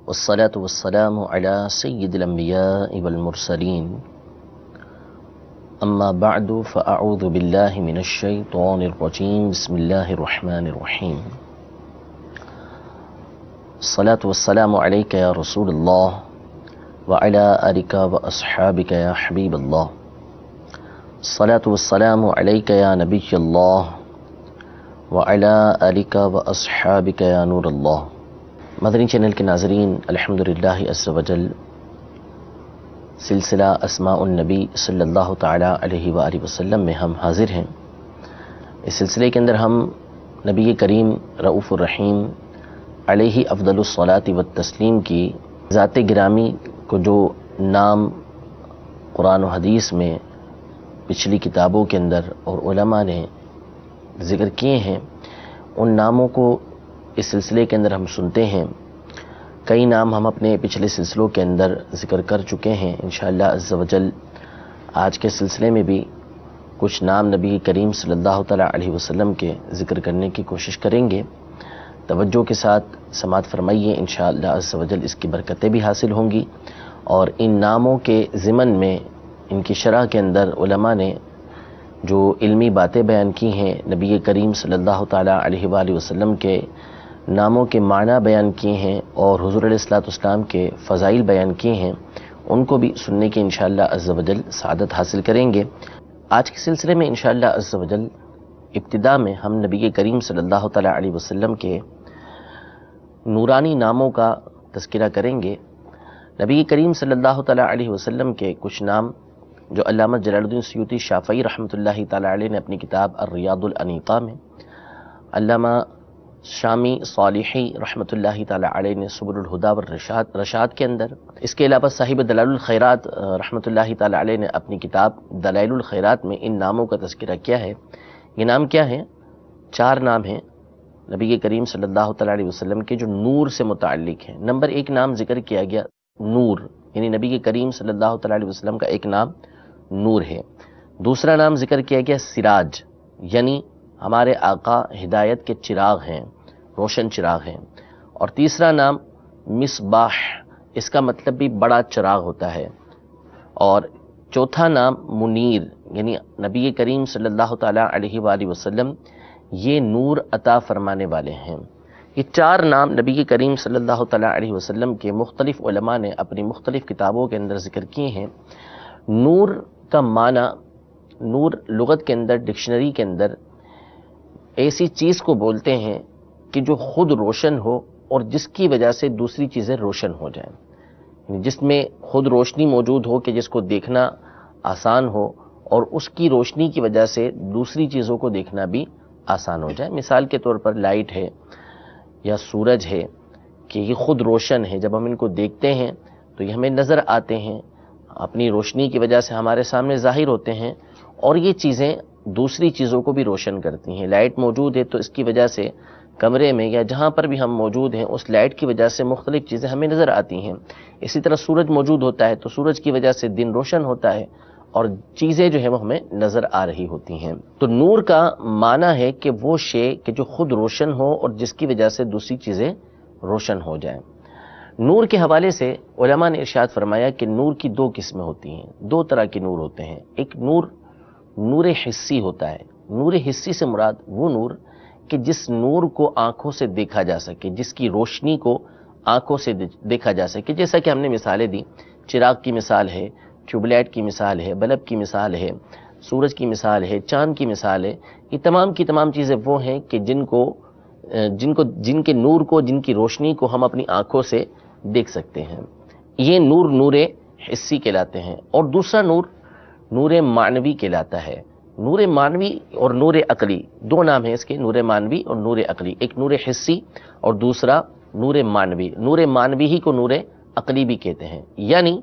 والصلاة والسلام علی سید الانبیاء والمرسلین. اما بعد فاعوذ باللہ من الشیطان الرجیم. بسم اللہ الرحمن الرحیم. الصلاة والسلام علیک یا رسول اللہ وعلی آلک واصحابک یا حبیب اللہ. الصلاة والسلام علیک یا نبی اللہ وعلی آلک واصحابک یا نور اللہ. مدنی چینل کے ناظرین، الحمدللہ عز و جل سلسلہ اسماء النبی صلی اللہ تعالی علیہ وآلہ وسلم میں ہم حاضر ہیں. اس سلسلے کے اندر ہم نبی کریم رؤوف الرحیم علیہ افضل الصلاۃ والتسلیم کی ذات گرامی کو جو نام قرآن و حدیث میں پچھلی کتابوں کے اندر اور علماء نے ذکر کیے ہیں، ان ناموں کو اس سلسلے کے اندر ہم سنتے ہیں. کئی نام ہم اپنے پچھلے سلسلوں کے اندر ذکر کر چکے ہیں. انشاءاللہ عز و جل آج کے سلسلے میں بھی کچھ نام نبی کریم صلی اللہ تعالیٰ علیہ وسلم کے ذکر کرنے کی کوشش کریں گے. توجہ کے ساتھ سماعت فرمائیے، انشاءاللہ عز و جل اس کی برکتیں بھی حاصل ہوں گی. اور ان ناموں کے ضمن میں ان کی شرح کے اندر علماء نے جو علمی باتیں بیان کی ہیں، نبی کریم صلی اللہ تعالیٰ علیہ وآلہ وسلم کے ناموں کے معنی بیان کیے ہیں اور حضور علیہ الصلوۃ والسلام کے فضائل بیان کیے ہیں، ان کو بھی سننے کی انشاءاللہ عز و جل سعادت حاصل کریں گے. آج کے سلسلے میں انشاءاللہ عز و جل ابتدا میں ہم نبی کریم صلی اللہ تعالیٰ علیہ وسلم کے نورانی ناموں کا تذکرہ کریں گے. نبی کریم صلی اللہ تعالیٰ علیہ وسلم کے کچھ نام جو علامہ جلال الدین سیوطی شافعی رحمۃ اللہ تعالیٰ علیہ نے اپنی کتاب الریاض الانیقہ میں، علامہ شامی صالحی رحمۃ اللہ تعالیٰ علیہ نے سبل الہدیٰ والرشاد کے اندر، اس کے علاوہ صاحب دلائل الخیرات رحمۃ اللہ تعالیٰ علیہ نے اپنی کتاب دلائل الخیرات میں ان ناموں کا تذکرہ کیا ہے. یہ نام کیا ہیں؟ 4 نام ہیں نبی کریم صلی اللہ تعالیٰ علیہ وسلم کے جو نور سے متعلق ہیں. نمبر 1 نام ذکر کیا گیا نور، یعنی نبی کریم صلی اللہ تعالیٰ علیہ وسلم کا ایک نام نور ہے. دوسرا نام ذکر کیا گیا سراج، یعنی ہمارے آقا ہدایت کے چراغ ہیں، روشن چراغ ہیں. اور تیسرا نام مصباح، اس کا مطلب بھی بڑا چراغ ہوتا ہے. اور چوتھا نام منیر یعنی نبی کریم صلی اللہ تعالیٰ علیہ وآلہ وسلم یہ نور عطا فرمانے والے ہیں. یہ 4 نام نبی کریم صلی اللہ تعالیٰ علیہ وسلم کے مختلف علماء نے اپنی مختلف کتابوں کے اندر ذکر کیے ہیں. نور کا معنی، نور لغت کے اندر، ڈکشنری کے اندر ایسی چیز کو بولتے ہیں کہ جو خود روشن ہو اور جس کی وجہ سے دوسری چیزیں روشن ہو جائیں، جس میں خود روشنی موجود ہو کہ جس کو دیکھنا آسان ہو اور اس کی روشنی کی وجہ سے دوسری چیزوں کو دیکھنا بھی آسان ہو جائے. مثال کے طور پر لائٹ ہے یا سورج ہے کہ یہ خود روشن ہے، جب ہم ان کو دیکھتے ہیں تو یہ ہمیں نظر آتے ہیں، اپنی روشنی کی وجہ سے ہمارے سامنے ظاہر ہوتے ہیں اور یہ چیزیں دوسری چیزوں کو بھی روشن کرتی ہیں. لائٹ موجود ہے تو اس کی وجہ سے کمرے میں یا جہاں پر بھی ہم موجود ہیں اس لائٹ کی وجہ سے مختلف چیزیں ہمیں نظر آتی ہیں. اسی طرح سورج موجود ہوتا ہے تو سورج کی وجہ سے دن روشن ہوتا ہے اور چیزیں جو ہیں وہ ہمیں نظر آ رہی ہوتی ہیں. تو نور کا معنی ہے کہ وہ شے کہ جو خود روشن ہو اور جس کی وجہ سے دوسری چیزیں روشن ہو جائیں. نور کے حوالے سے علماء نے ارشاد فرمایا کہ نور کی 2 قسمیں ہوتی ہیں، 2 طرح کے نور ہوتے ہیں. ایک نور حسی ہوتا ہے. نور حسی سے مراد وہ نور کہ جس نور کو آنکھوں سے دیکھا جا سکے، جس کی روشنی کو آنکھوں سے دیکھا جا سکے. جیسا کہ ہم نے مثالیں دی، چراغ کی مثال ہے، ٹیوب لائٹ کی مثال ہے، بلب کی مثال ہے، سورج کی مثال ہے، چاند کی مثال ہے. یہ تمام کی تمام چیزیں وہ ہیں کہ جن کے نور کو، جن کی روشنی کو ہم اپنی آنکھوں سے دیکھ سکتے ہیں. یہ نور حسی کہلاتے ہیں. اور دوسرا نور معنوی کہلاتا ہے. نور معنوی اور نور عقلی 2 نام ہیں اس کے، نور معنوی اور نور عقلی. ایک نور حسی اور دوسرا نور معنوی. نور معنوی ہی کو نور عقلی بھی کہتے ہیں. یعنی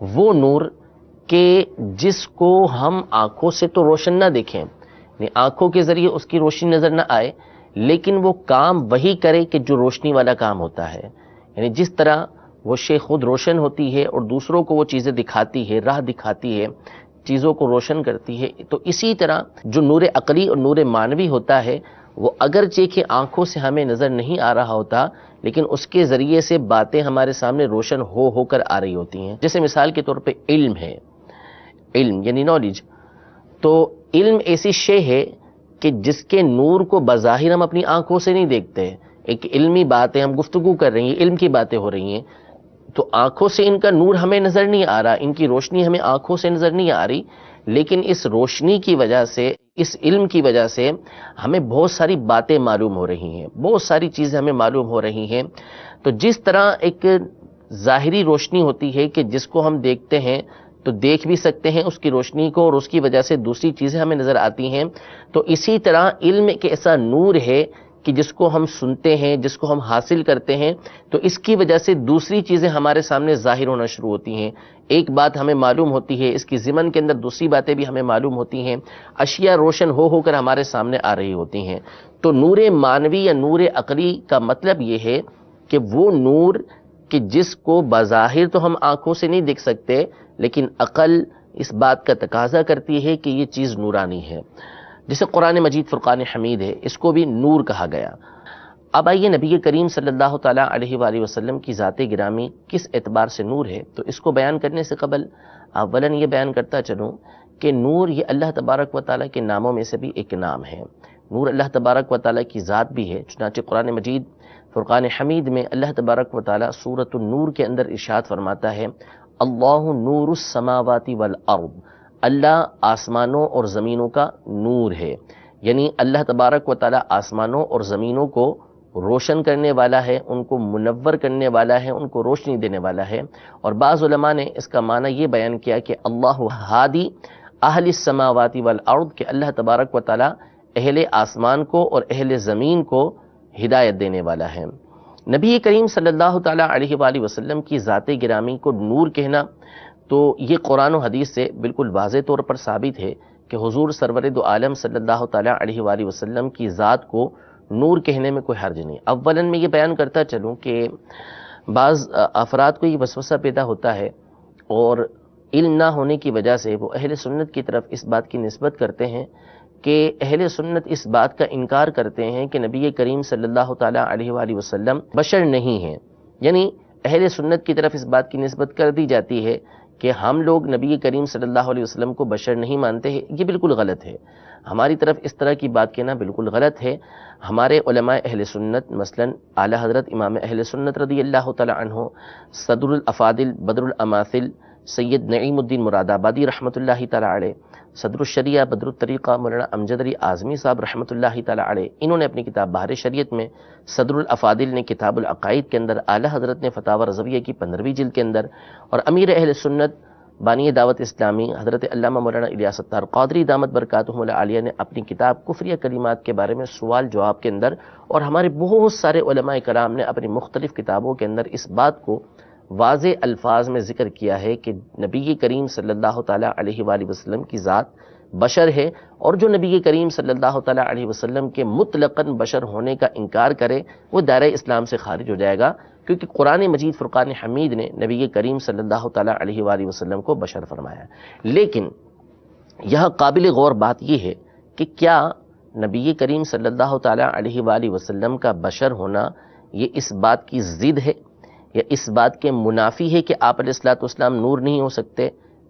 وہ نور کہ جس کو ہم آنکھوں سے تو روشن نہ دیکھیں، یعنی آنکھوں کے ذریعے اس کی روشنی نظر نہ آئے، لیکن وہ کام وہی کرے کہ جو روشنی والا کام ہوتا ہے. یعنی جس طرح وہ شے خود روشن ہوتی ہے اور دوسروں کو وہ چیزیں دکھاتی ہے، راہ دکھاتی ہے، چیزوں کو روشن کرتی ہے، تو اسی طرح جو نور عقلی اور نور معنوی ہوتا ہے وہ اگرچہ کہ آنکھوں سے ہمیں نظر نہیں آ رہا ہوتا، لیکن اس کے ذریعے سے باتیں ہمارے سامنے روشن ہو کر آ رہی ہوتی ہیں. جیسے مثال کے طور پہ علم ہے، علم یعنی نالج. تو علم ایسی شے ہے کہ جس کے نور کو بظاہر ہم اپنی آنکھوں سے نہیں دیکھتے. ایک علمی بات ہے، ہم گفتگو کر رہے ہیں، علم کی باتیں ہو رہی ہیں، تو آنکھوں سے ان کا نور ہمیں نظر نہیں آ رہا، ان کی روشنی ہمیں آنکھوں سے نظر نہیں آ رہی، لیکن اس روشنی کی وجہ سے، اس علم کی وجہ سے ہمیں بہت ساری باتیں معلوم ہو رہی ہیں، بہت ساری چیزیں ہمیں معلوم ہو رہی ہیں. تو جس طرح ایک ظاہری روشنی ہوتی ہے کہ جس کو ہم دیکھتے ہیں تو دیکھ بھی سکتے ہیں اس کی روشنی کو اور اس کی وجہ سے دوسری چیزیں ہمیں نظر آتی ہیں، تو اسی طرح علم ایک ایسا نور ہے کہ جس کو ہم سنتے ہیں، جس کو ہم حاصل کرتے ہیں، تو اس کی وجہ سے دوسری چیزیں ہمارے سامنے ظاہر ہونا شروع ہوتی ہیں. ایک بات ہمیں معلوم ہوتی ہے، اس کی ضمن کے اندر دوسری باتیں بھی ہمیں معلوم ہوتی ہیں، اشیاء روشن ہو کر ہمارے سامنے آ رہی ہوتی ہیں. تو نور معنوی یا نور عقلی کا مطلب یہ ہے کہ وہ نور کہ جس کو بظاہر تو ہم آنکھوں سے نہیں دیکھ سکتے، لیکن عقل اس بات کا تقاضا کرتی ہے کہ یہ چیز نورانی ہے. جسے قرآن مجید فرقان حمید ہے، اس کو بھی نور کہا گیا. اب آئیے نبی کریم صلی اللہ تعالیٰ علیہ وآلہ وسلم کی ذات گرامی کس اعتبار سے نور ہے، تو اس کو بیان کرنے سے قبل اولاً یہ بیان کرتا چلوں کہ نور یہ اللہ تبارک و تعالیٰ کے ناموں میں سے بھی ایک نام ہے. نور اللہ تبارک و تعالیٰ کی ذات بھی ہے. چنانچہ قرآن مجید فرقان حمید میں اللہ تبارک و تعالیٰ سورۃ النور کے اندر ارشاد فرماتا ہے، اللہ نور السماوات والارض، اللہ آسمانوں اور زمینوں کا نور ہے. یعنی اللہ تبارک و تعالیٰ آسمانوں اور زمینوں کو روشن کرنے والا ہے، ان کو منور کرنے والا ہے، ان کو روشنی دینے والا ہے. اور بعض علماء نے اس کا معنی یہ بیان کیا کہ اللہ ہادی اہل السماوات والارض، کہ اللہ تبارک و تعالیٰ اہل آسمان کو اور اہل زمین کو ہدایت دینے والا ہے. نبی کریم صلی اللہ تعالیٰ علیہ وآلہ وسلم کی ذات گرامی کو نور کہنا تو یہ قرآن و حدیث سے بالکل واضح طور پر ثابت ہے کہ حضور سرور دو عالم صلی اللہ تعالیٰ علیہ وآلہ وسلم کی ذات کو نور کہنے میں کوئی حرج نہیں. اولاً میں یہ بیان کرتا چلوں کہ بعض افراد کو یہ وسوسہ پیدا ہوتا ہے اور علم نہ ہونے کی وجہ سے وہ اہل سنت کی طرف اس بات کی نسبت کرتے ہیں کہ اہل سنت اس بات کا انکار کرتے ہیں کہ نبی کریم صلی اللہ تعالیٰ علیہ وآلہ وسلم بشر نہیں ہیں. یعنی اہل سنت کی طرف اس بات کی نسبت کر دی جاتی ہے کہ ہم لوگ نبی کریم صلی اللہ علیہ وسلم کو بشر نہیں مانتے ہیں، یہ بالکل غلط ہے۔ ہماری طرف اس طرح کی بات کہنا بالکل غلط ہے۔ ہمارے علماء اہل سنت مثلا اعلی حضرت امام اہل سنت رضی اللہ تعالی عنہ، صدر الافاضل بدر الاماثل سید نعیم الدین مراد آبادی رحمۃ اللہ تعالی علیہ، صدر الشریعہ بدر الطریقہ مولانا امجد علی اعظمی صاحب رحمۃ اللہ تعالی علیہ، انہوں نے اپنی کتاب بہار شریعت میں، صدر الافاضل نے کتاب العقائد کے اندر، اعلی حضرت نے فتاوی رضویہ کی 15ویں جلد کے اندر، اور امیر اہل سنت بانی دعوت اسلامی حضرت علامہ مولانا الیاس ستار قادری دامت برکاتہم العالیہ نے اپنی کتاب کفریہ کلمات کے بارے میں سوال جواب کے اندر، اور ہمارے بہت سارے علماء کرام نے اپنی مختلف کتابوں کے اندر اس بات کو واضح الفاظ میں ذکر کیا ہے کہ نبی کریم صلی اللہ تعالیٰ علیہ وآلہ وسلم کی ذات بشر ہے، اور جو نبی کریم صلی اللہ تعالیٰ علیہ وسلم کے مطلقاً بشر ہونے کا انکار کرے وہ دائرہ اسلام سے خارج ہو جائے گا، کیونکہ قرآن مجید فرقان حمید نے نبی کریم صلی اللہ تعالیٰ علیہ وآلہ وسلم کو بشر فرمایا۔ لیکن یہاں قابل غور بات یہ ہے کہ کیا نبی کریم صلی اللہ تعالیٰ علیہ وآلہ وسلم کا بشر ہونا یہ اس بات کی ضد ہے یا اس بات کے منافی ہے کہ آپ علیہ الصلوۃ والسلام نور نہیں ہو سکتے؟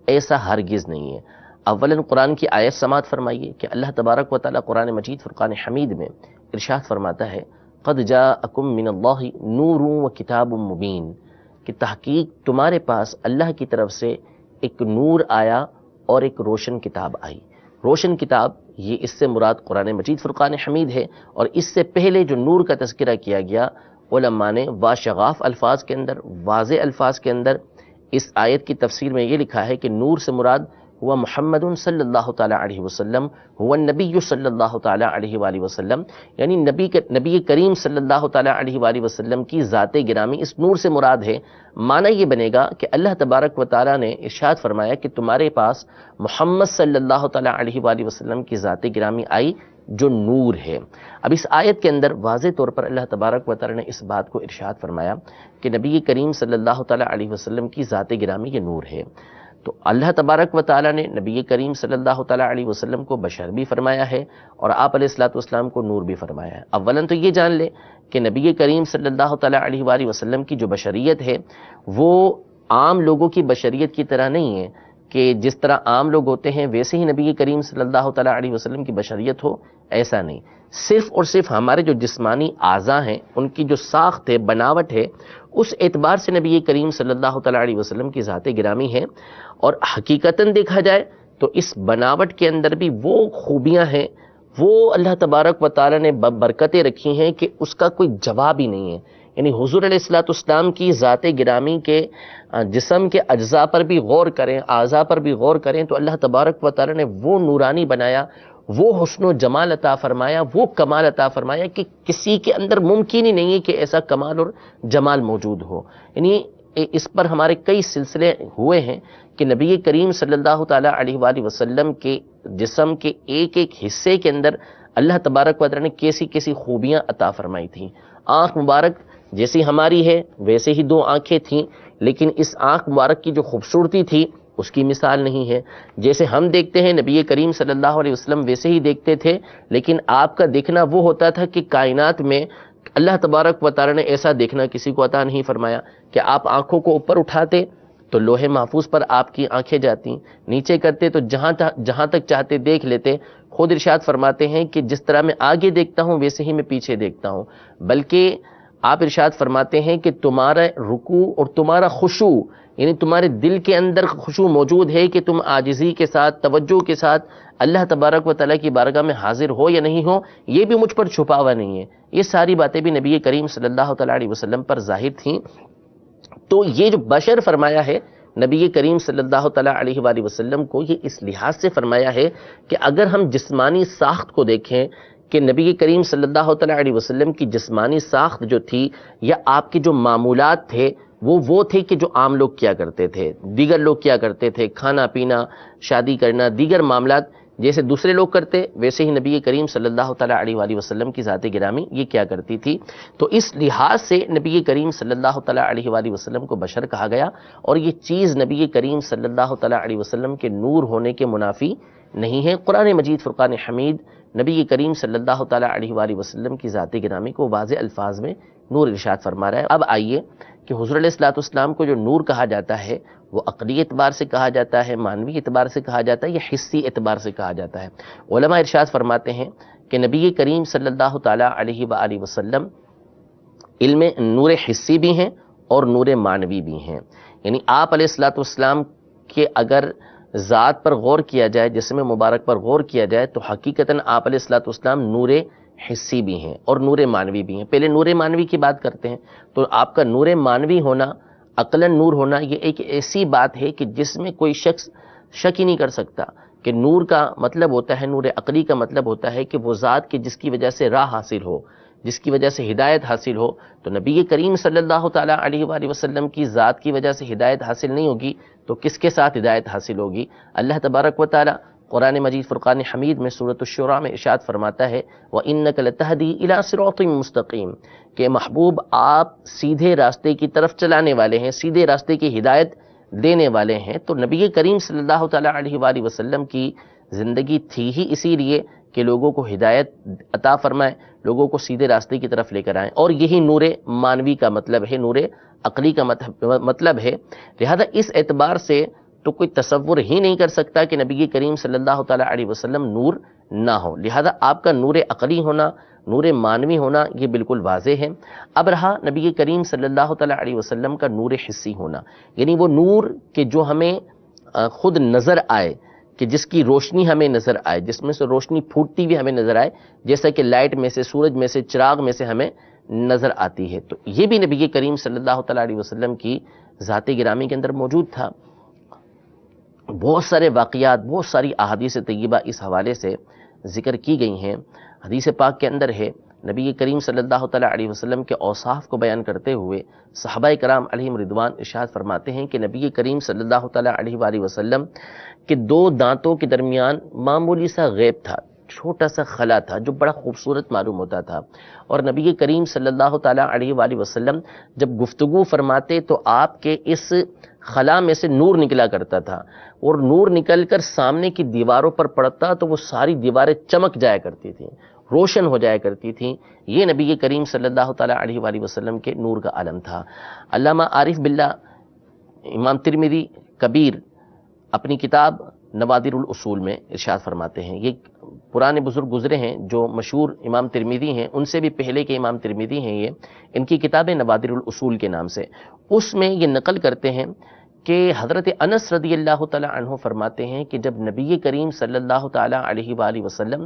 ایسا ہرگز نہیں ہے۔ اولاً قرآن کی آیت سماعت فرمائیے کہ اللہ تبارک و تعالیٰ قرآن مجید فرقان حمید میں ارشاد فرماتا ہے قد جاءکم من اللہ نور و کتاب مبین، کہ تحقیق تمہارے پاس اللہ کی طرف سے ایک نور آیا اور ایک روشن کتاب آئی۔ روشن کتاب یہ اس سے مراد قرآن مجید فرقان حمید ہے، اور اس سے پہلے جو نور کا تذکرہ کیا گیا علماء نے واشغاف الفاظ کے اندر، واضح الفاظ کے اندر اس آیت کی تفسیر میں یہ لکھا ہے کہ نور سے مراد ہوا محمد صلی اللہ تعالیٰ علیہ وسلم، ہوا النبی صلی اللہ تعالیٰ علیہ وآلہ وسلم، یعنی نبی کریم صلی اللہ تعالیٰ علیہ وآلہ وسلم کی ذات گرامی اس نور سے مراد ہے۔ معنی یہ بنے گا کہ اللہ تبارک و تعالیٰ نے ارشاد فرمایا کہ تمہارے پاس محمد صلی اللہ تعالیٰ علیہ وآلہ وسلم کی ذات گرامی آئی جو نور ہے۔ اب اس آیت کے اندر واضح طور پر اللہ تبارک و تعالیٰ نے اس بات کو ارشاد فرمایا کہ نبی کریم صلی اللہ تعالیٰ علیہ وسلم کی ذات گرامی یہ نور ہے، تو اللہ تبارک و تعالیٰ نے نبی کریم صلی اللہ تعالیٰ علیہ وسلم کو بشر بھی فرمایا ہے اور آپ علیہ الصلوۃ والسلام کو نور بھی فرمایا ہے۔ اولاً تو یہ جان لے کہ نبی کریم صلی اللہ تعالیٰ علیہ وآلہ وسلم کی جو بشریت ہے وہ عام لوگوں کی بشریت کی طرح نہیں ہے کہ جس طرح عام لوگ ہوتے ہیں ویسے ہی نبی کریم صلی اللہ تعالیٰ علیہ وسلم کی بشریت ہو، ایسا نہیں۔ صرف اور صرف ہمارے جو جسمانی اعضاء ہیں ان کی جو ساخت ہے، بناوٹ ہے، اس اعتبار سے نبی کریم صلی اللہ تعالیٰ علیہ وسلم کی ذات گرامی ہے، اور حقیقتاً دیکھا جائے تو اس بناوٹ کے اندر بھی وہ خوبیاں ہیں، وہ اللہ تبارک و تعالیٰ نے برکتیں رکھی ہیں کہ اس کا کوئی جواب ہی نہیں ہے۔ یعنی حضور علیہ الصلوۃ والسلام کی ذات گرامی کے جسم کے اجزاء پر بھی غور کریں، اعضاء پر بھی غور کریں تو اللہ تبارک و تعالیٰ نے وہ نورانی بنایا، وہ حسن و جمال عطا فرمایا، وہ کمال عطا فرمایا کہ کسی کے اندر ممکن ہی نہیں ہے کہ ایسا کمال اور جمال موجود ہو۔ یعنی اس پر ہمارے کئی سلسلے ہوئے ہیں کہ نبی کریم صلی اللہ تعالیٰ علیہ وآلہ وسلم کے جسم کے ایک ایک حصے کے اندر اللہ تبارک و تعالیٰ نے کیسی کیسی خوبیاں عطا فرمائی تھیں۔ آنکھ مبارک جیسی ہماری ہے ویسے ہی دو آنکھیں تھیں، لیکن اس آنکھ مبارک کی جو خوبصورتی تھی اس کی مثال نہیں ہے۔ جیسے ہم دیکھتے ہیں نبی کریم صلی اللہ علیہ وسلم ویسے ہی دیکھتے تھے، لیکن آپ کا دیکھنا وہ ہوتا تھا کہ کائنات میں اللہ تبارک و تعالیٰ نے ایسا دیکھنا کسی کو عطا نہیں فرمایا کہ آپ آنکھوں کو اوپر اٹھاتے تو لوہے محفوظ پر آپ کی آنکھیں جاتی، نیچے کرتے تو جہاں تک چاہتے دیکھ لیتے۔ خود ارشاد فرماتے ہیں کہ جس طرح میں آگے دیکھتا ہوں ویسے ہی میں پیچھے دیکھتا ہوں، بلکہ آپ ارشاد فرماتے ہیں کہ تمہارا رکوع اور تمہارا خشوع، یعنی تمہارے دل کے اندر خشوع موجود ہے کہ تم عاجزی کے ساتھ، توجہ کے ساتھ اللہ تبارک و تعالیٰ کی بارگاہ میں حاضر ہو یا نہیں ہو، یہ بھی مجھ پر چھپا ہوا نہیں ہے۔ یہ ساری باتیں بھی نبی کریم صلی اللہ تعالیٰ علیہ وسلم پر ظاہر تھیں۔ تو یہ جو بشر فرمایا ہے نبی کریم صلی اللہ تعالیٰ علیہ وآلہ وسلم کو، یہ اس لحاظ سے فرمایا ہے کہ اگر ہم جسمانی ساخت کو دیکھیں کہ نبی کریم صلی اللہ تعالیٰ علیہ وسلم کی جسمانی ساخت جو تھی یا آپ کے جو معمولات تھے وہ تھے کہ جو عام لوگ کیا کرتے تھے، دیگر لوگ کیا کرتے تھے، کھانا پینا، شادی کرنا، دیگر معاملات جیسے دوسرے لوگ کرتے ویسے ہی نبی کریم صلی اللہ تعالیٰ علیہ وآلہ وسلم کی ذات گرامی یہ کیا کرتی تھی۔ تو اس لحاظ سے نبی کریم صلی اللہ تعالیٰ علیہ وآلہ وسلم کو بشر کہا گیا، اور یہ چیز نبی کریم صلی اللہ تعالیٰ علیہ وسلم کے نور ہونے کے منافی نہیں ہے۔ قرآن مجید فرقان حمید نبی کریم صلی اللہ تعالیٰ علیہ وآلہ وسلم کی ذات گرامی کو واضح الفاظ میں نور ارشاد فرما رہا ہے۔ اب آئیے کہ حضور علیہ الصلوۃ والسلام کو جو نور کہا جاتا ہے وہ عقلی اعتبار سے کہا جاتا ہے، معنوی اعتبار سے کہا جاتا ہے، یا حسی اعتبار سے کہا جاتا ہے؟ علماء ارشاد فرماتے ہیں کہ نبی کریم صلی اللہ تعالی علیہ وآلہ وسلم علم نور حسی بھی ہیں اور نور معنوی بھی ہیں۔ یعنی آپ علیہ الصلوۃ والسلام کے اگر ذات پر غور کیا جائے، جسم مبارک پر غور کیا جائے، تو حقیقتاً آپ علیہ الصلوۃ والسلام نور حسی بھی ہیں اور نور معنوی بھی ہیں۔ پہلے نور معنوی کی بات کرتے ہیں، تو آپ کا نور معنوی ہونا، عقلاً نور ہونا، یہ ایک ایسی بات ہے کہ جس میں کوئی شخص شک ہی نہیں کر سکتا کہ نور کا مطلب ہوتا ہے، نور عقلی کا مطلب ہوتا ہے کہ وہ ذات کی جس کی وجہ سے راہ حاصل ہو، جس کی وجہ سے ہدایت حاصل ہو۔ تو نبی کریم صلی اللہ تعالیٰ علیہ وآلہ وسلم کی ذات کی وجہ سے ہدایت حاصل نہیں ہوگی تو کس کے ساتھ ہدایت حاصل ہوگی؟ اللہ تبارک و تعالیٰ قرآن مجید فرقان حمید میں سورۃ الشورى میں ارشاد فرماتا ہے وَإِنَّكَ لَتَهْدِي إِلَىٰ صِرَاطٍ مُسْتَقِيمٍ، کہ محبوب آپ سیدھے راستے کی طرف چلانے والے ہیں، سیدھے راستے کی ہدایت دینے والے ہیں۔ تو نبی کریم صلی اللہ تعالیٰ علیہ وآلہ وسلم کی زندگی تھی ہی اسی لیے کہ لوگوں کو ہدایت عطا فرمائے، لوگوں کو سیدھے راستے کی طرف لے کر آئیں، اور یہی نور معنوی کا مطلب ہے، نور عقلی کا مطلب ہے۔ لہذا اس اعتبار سے تو کوئی تصور ہی نہیں کر سکتا کہ نبی کریم صلی اللہ تعالیٰ علیہ وسلم نور نہ ہو۔ لہذا آپ کا نور عقلی ہونا، نور معنوی ہونا یہ بالکل واضح ہے۔ اب رہا نبی کریم صلی اللہ تعالیٰ علیہ وسلم کا نور حسی ہونا، یعنی وہ نور کہ جو ہمیں خود نظر آئے، کہ جس کی روشنی ہمیں نظر آئے، جس میں سے روشنی پھوٹتی ہوئی ہمیں نظر آئے، جیسا کہ لائٹ میں سے، سورج میں سے، چراغ میں سے ہمیں نظر آتی ہے۔ تو یہ بھی نبی کریم صلی اللہ تعالیٰ علیہ وسلم کی ذات گرامی کے اندر موجود تھا۔ بہت سارے واقعات، بہت ساری احادیث طیبہ اس حوالے سے ذکر کی گئی ہیں۔ حدیث پاک کے اندر ہے، نبی کریم صلی اللہ تعالیٰ علیہ وسلم کے اوصاف کو بیان کرتے ہوئے صحابہ کرام علیہم رضوان ارشاد فرماتے ہیں کہ نبی کریم صلی اللہ تعالیٰ علیہ وآلہ وسلم کے دو دانتوں کے درمیان معمولی سا غیب تھا، چھوٹا سا خلا تھا جو بڑا خوبصورت معلوم ہوتا تھا، اور نبی کریم صلی اللہ تعالیٰ علیہ وآلہ وسلم جب گفتگو فرماتے تو آپ کے اس خلا میں سے نور نکلا کرتا تھا، اور نور نکل کر سامنے کی دیواروں پر پڑتا تو وہ ساری دیواریں چمک جایا کرتی تھیں، روشن ہو جایا کرتی تھیں۔ یہ نبی کریم صلی اللہ تعالیٰ علیہ وآلہ وسلم کے نور کا عالم تھا۔ علامہ عارف باللہ امام ترمذی کبیر اپنی کتاب نوادر الاصول میں ارشاد فرماتے ہیں، یہ پرانے بزرگ گزرے ہیں جو مشہور امام ترمذی ہیں، ان سے بھی پہلے کے امام ترمذی ہیں، یہ ان کی کتاب نوادر الاصول کے نام سے، اس میں یہ نقل کرتے ہیں کہ حضرت انس رضی اللہ تعالی عنہ فرماتے ہیں کہ جب نبی کریم صلی اللہ تعالی علیہ وآلہ وسلم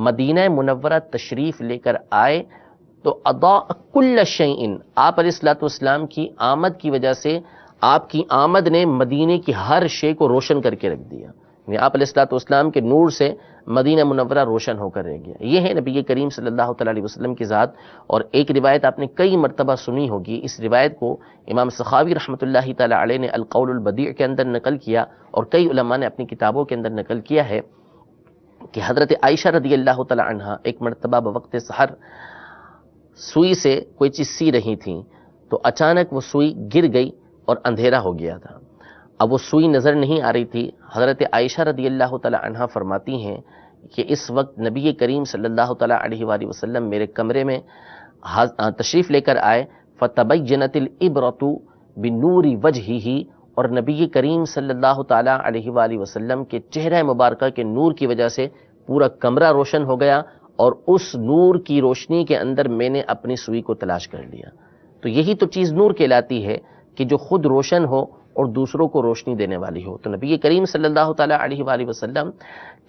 مدینہ منورہ تشریف لے کر آئے تو اضاء کل شیء، آپ علیہ الصلوۃ والسلام کی آمد کی وجہ سے آپ کی آمد نے مدینے کی ہر شے کو روشن کر کے رکھ دیا، یعنی آپ علیہ الصلوۃ والسلام کے نور سے مدینہ منورہ روشن ہو کر رہ گیا۔ یہ ہے نبی کریم صلی اللہ تعالی علیہ وسلم کی ذات۔ اور ایک روایت آپ نے کئی مرتبہ سنی ہوگی، اس روایت کو امام سخاوی رحمۃ اللہ تعالی علیہ نے القول البدیع کے اندر نقل کیا، اور کئی علماء نے اپنی کتابوں کے اندر نقل کیا ہے کہ حضرت عائشہ رضی اللہ تعالی عنہا ایک مرتبہ بوقت سحر سوئی سے کوئی چیز سی رہی تھیں، تو اچانک وہ سوئی گر گئی اور اندھیرا ہو گیا تھا۔ اب وہ سوئی نظر نہیں آ رہی تھی۔ حضرت عائشہ رضی اللہ تعالی عنہا فرماتی ہیں کہ اس وقت نبی کریم صلی اللہ تعالی علیہ وآلہ وسلم میرے کمرے میں تشریف لے کر آئے، فتبینت العبرۃ بنور وجہہ، اور نبی کریم صلی اللہ تعالی علیہ وآلہ وسلم کے چہرہ مبارکہ کے نور کی وجہ سے پورا کمرہ روشن ہو گیا، اور اس نور کی روشنی کے اندر میں نے اپنی سوئی کو تلاش کر لیا۔ تو یہی تو چیز نور کہلاتی ہے کہ جو خود روشن ہو اور دوسروں کو روشنی دینے والی ہو۔ تو نبی کریم صلی اللہ تعالی علیہ وآلہ وسلم